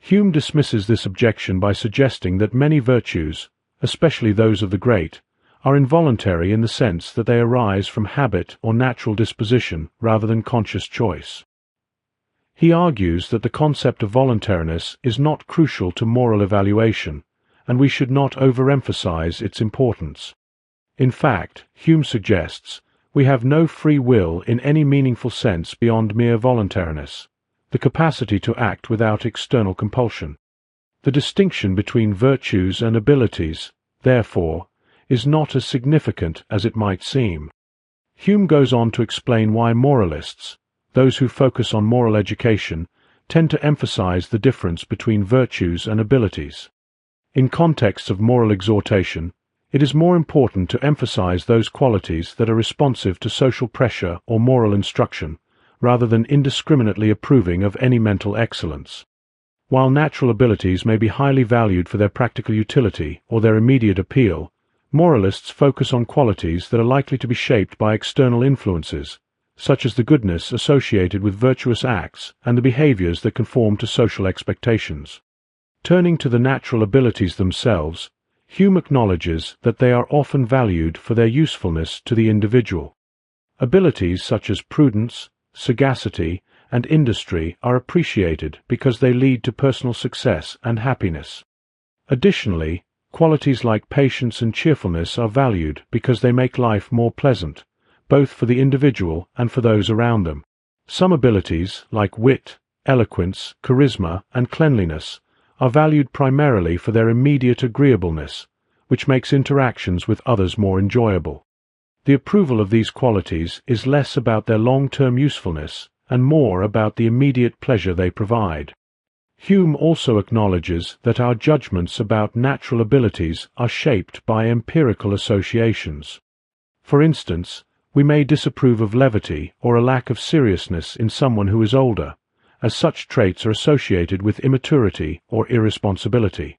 A: Hume dismisses this objection by suggesting that many virtues, especially those of the great, are involuntary in the sense that they arise from habit or natural disposition rather than conscious choice. He argues that the concept of voluntariness is not crucial to moral evaluation, and we should not overemphasize its importance. In fact, Hume suggests, we have no free will in any meaningful sense beyond mere voluntariness, the capacity to act without external compulsion. The distinction between virtues and abilities, therefore, is not as significant as it might seem. Hume goes on to explain why moralists, those who focus on moral education, tend to emphasize the difference between virtues and abilities. In contexts of moral exhortation, it is more important to emphasize those qualities that are responsive to social pressure or moral instruction, rather than indiscriminately approving of any mental excellence. While natural abilities may be highly valued for their practical utility or their immediate appeal, moralists focus on qualities that are likely to be shaped by external influences, such as the goodness associated with virtuous acts and the behaviors that conform to social expectations. Turning to the natural abilities themselves, Hume acknowledges that they are often valued for their usefulness to the individual. Abilities such as prudence, sagacity, and industry are appreciated because they lead to personal success and happiness. Additionally, qualities like patience and cheerfulness are valued because they make life more pleasant, both for the individual and for those around them. Some abilities, like wit, eloquence, charisma, and cleanliness, are valued primarily for their immediate agreeableness, which makes interactions with others more enjoyable. The approval of these qualities is less about their long-term usefulness and more about the immediate pleasure they provide. Hume also acknowledges that our judgments about natural abilities are shaped by empirical associations. For instance, we may disapprove of levity or a lack of seriousness in someone who is older, as such traits are associated with immaturity or irresponsibility.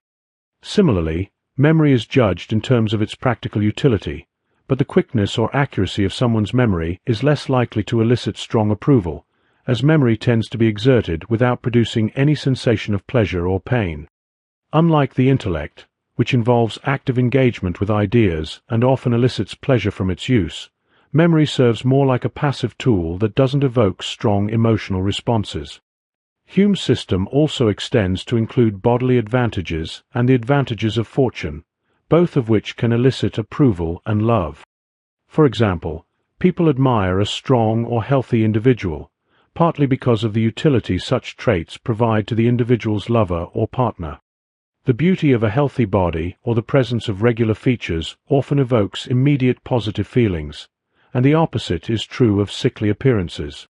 A: Similarly, memory is judged in terms of its practical utility, but the quickness or accuracy of someone's memory is less likely to elicit strong approval, as memory tends to be exerted without producing any sensation of pleasure or pain. Unlike the intellect, which involves active engagement with ideas and often elicits pleasure from its use, memory serves more like a passive tool that doesn't evoke strong emotional responses. Hume's system also extends to include bodily advantages and the advantages of fortune, both of which can elicit approval and love. For example, people admire a strong or healthy individual, partly because of the utility such traits provide to the individual's lover or partner. The beauty of a healthy body or the presence of regular features often evokes immediate positive feelings, and the opposite is true of sickly appearances.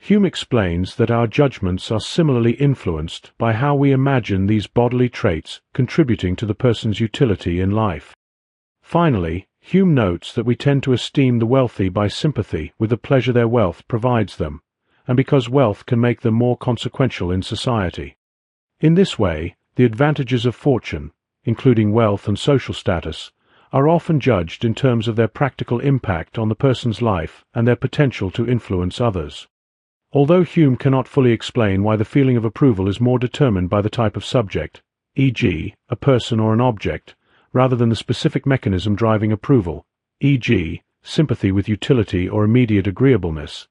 A: Hume explains that our judgments are similarly influenced by how we imagine these bodily traits contributing to the person's utility in life. Finally, Hume notes that we tend to esteem the wealthy by sympathy with the pleasure their wealth provides them, and because wealth can make them more consequential in society. In this way, the advantages of fortune, including wealth and social status, are often judged in terms of their practical impact on the person's life and their potential to influence others. Although Hume cannot fully explain why the feeling of approval is more determined by the type of subject, e.g., a person or an object, rather than the specific mechanism driving approval, e.g., sympathy with utility or immediate agreeableness,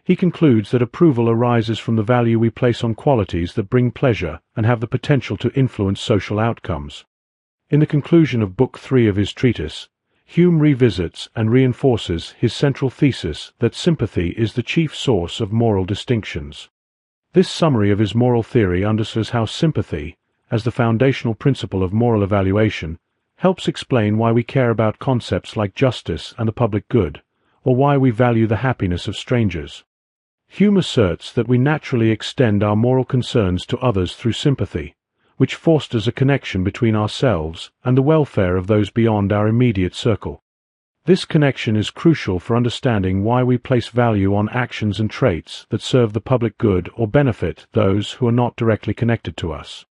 A: He concludes that approval arises from the value we place on qualities that bring pleasure and have the potential to influence social outcomes. In the conclusion of Book 3 of his treatise, Hume revisits and reinforces his central thesis that sympathy is the chief source of moral distinctions. This summary of his moral theory underscores how sympathy, as the foundational principle of moral evaluation, helps explain why we care about concepts like justice and the public good, or why we value the happiness of strangers. Hume asserts that we naturally extend our moral concerns to others through sympathy, which fosters a connection between ourselves and the welfare of those beyond our immediate circle. This connection is crucial for understanding why we place value on actions and traits that serve the public good or benefit those who are not directly connected to us.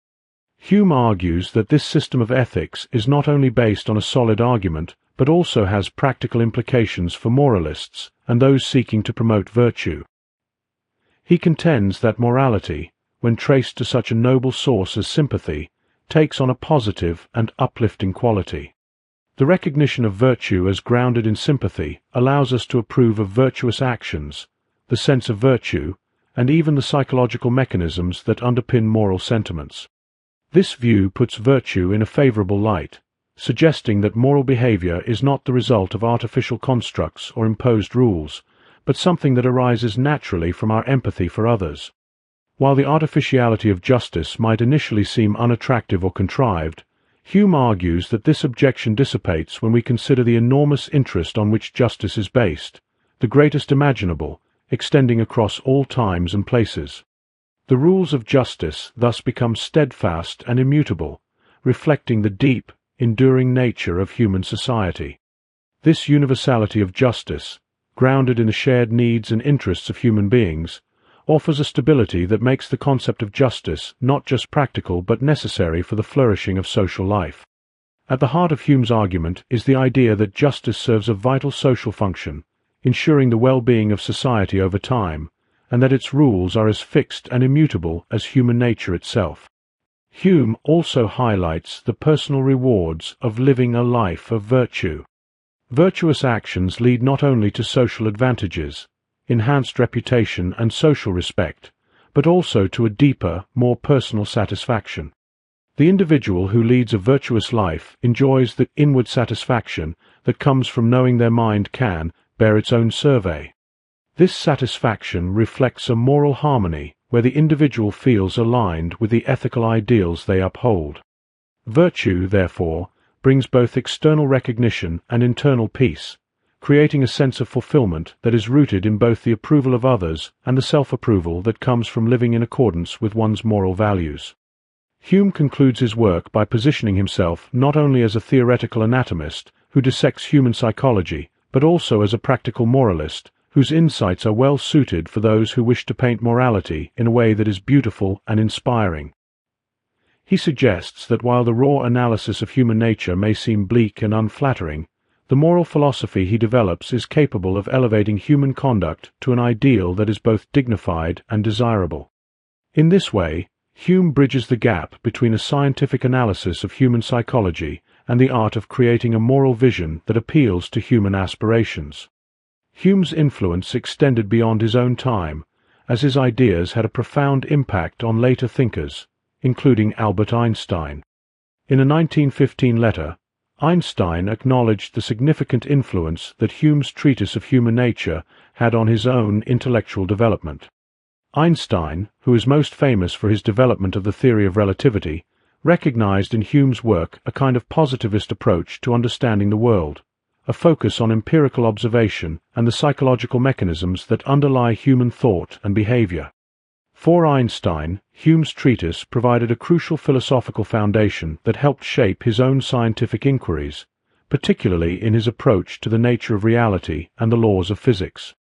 A: Hume argues that this system of ethics is not only based on a solid argument, but also has practical implications for moralists and those seeking to promote virtue. He contends that morality, when traced to such a noble source as sympathy, takes on a positive and uplifting quality. The recognition of virtue as grounded in sympathy allows us to approve of virtuous actions, the sense of virtue, and even the psychological mechanisms that underpin moral sentiments. This view puts virtue in a favorable light, suggesting that moral behavior is not the result of artificial constructs or imposed rules, but something that arises naturally from our empathy for others. While the artificiality of justice might initially seem unattractive or contrived, Hume argues that this objection dissipates when we consider the enormous interest on which justice is based, the greatest imaginable, extending across all times and places. The rules of justice thus become steadfast and immutable, reflecting the deep, enduring nature of human society. This universality of justice, grounded in the shared needs and interests of human beings, offers a stability that makes the concept of justice not just practical but necessary for the flourishing of social life. At the heart of Hume's argument is the idea that justice serves a vital social function, ensuring the well-being of society over time, and that its rules are as fixed and immutable as human nature itself. Hume also highlights the personal rewards of living a life of virtue. Virtuous actions lead not only to social advantages, enhanced reputation and social respect, but also to a deeper, more personal satisfaction. The individual who leads a virtuous life enjoys the inward satisfaction that comes from knowing their mind can bear its own survey. This satisfaction reflects a moral harmony where the individual feels aligned with the ethical ideals they uphold. Virtue, therefore, brings both external recognition and internal peace, creating a sense of fulfillment that is rooted in both the approval of others and the self-approval that comes from living in accordance with one's moral values. Hume concludes his work by positioning himself not only as a theoretical anatomist who dissects human psychology, but also as a practical moralist whose insights are well suited for those who wish to paint morality in a way that is beautiful and inspiring. He suggests that while the raw analysis of human nature may seem bleak and unflattering, the moral philosophy he develops is capable of elevating human conduct to an ideal that is both dignified and desirable. In this way, Hume bridges the gap between a scientific analysis of human psychology and the art of creating a moral vision that appeals to human aspirations. Hume's influence extended beyond his own time, as his ideas had a profound impact on later thinkers, including Albert Einstein. In a 1915 letter, Einstein acknowledged the significant influence that Hume's Treatise of Human Nature had on his own intellectual development. Einstein, who is most famous for his development of the theory of relativity, recognized in Hume's work a kind of positivist approach to understanding the world, a focus on empirical observation and the psychological mechanisms that underlie human thought and behavior. For Einstein, Hume's treatise provided a crucial philosophical foundation that helped shape his own scientific inquiries, particularly in his approach to the nature of reality and the laws of physics.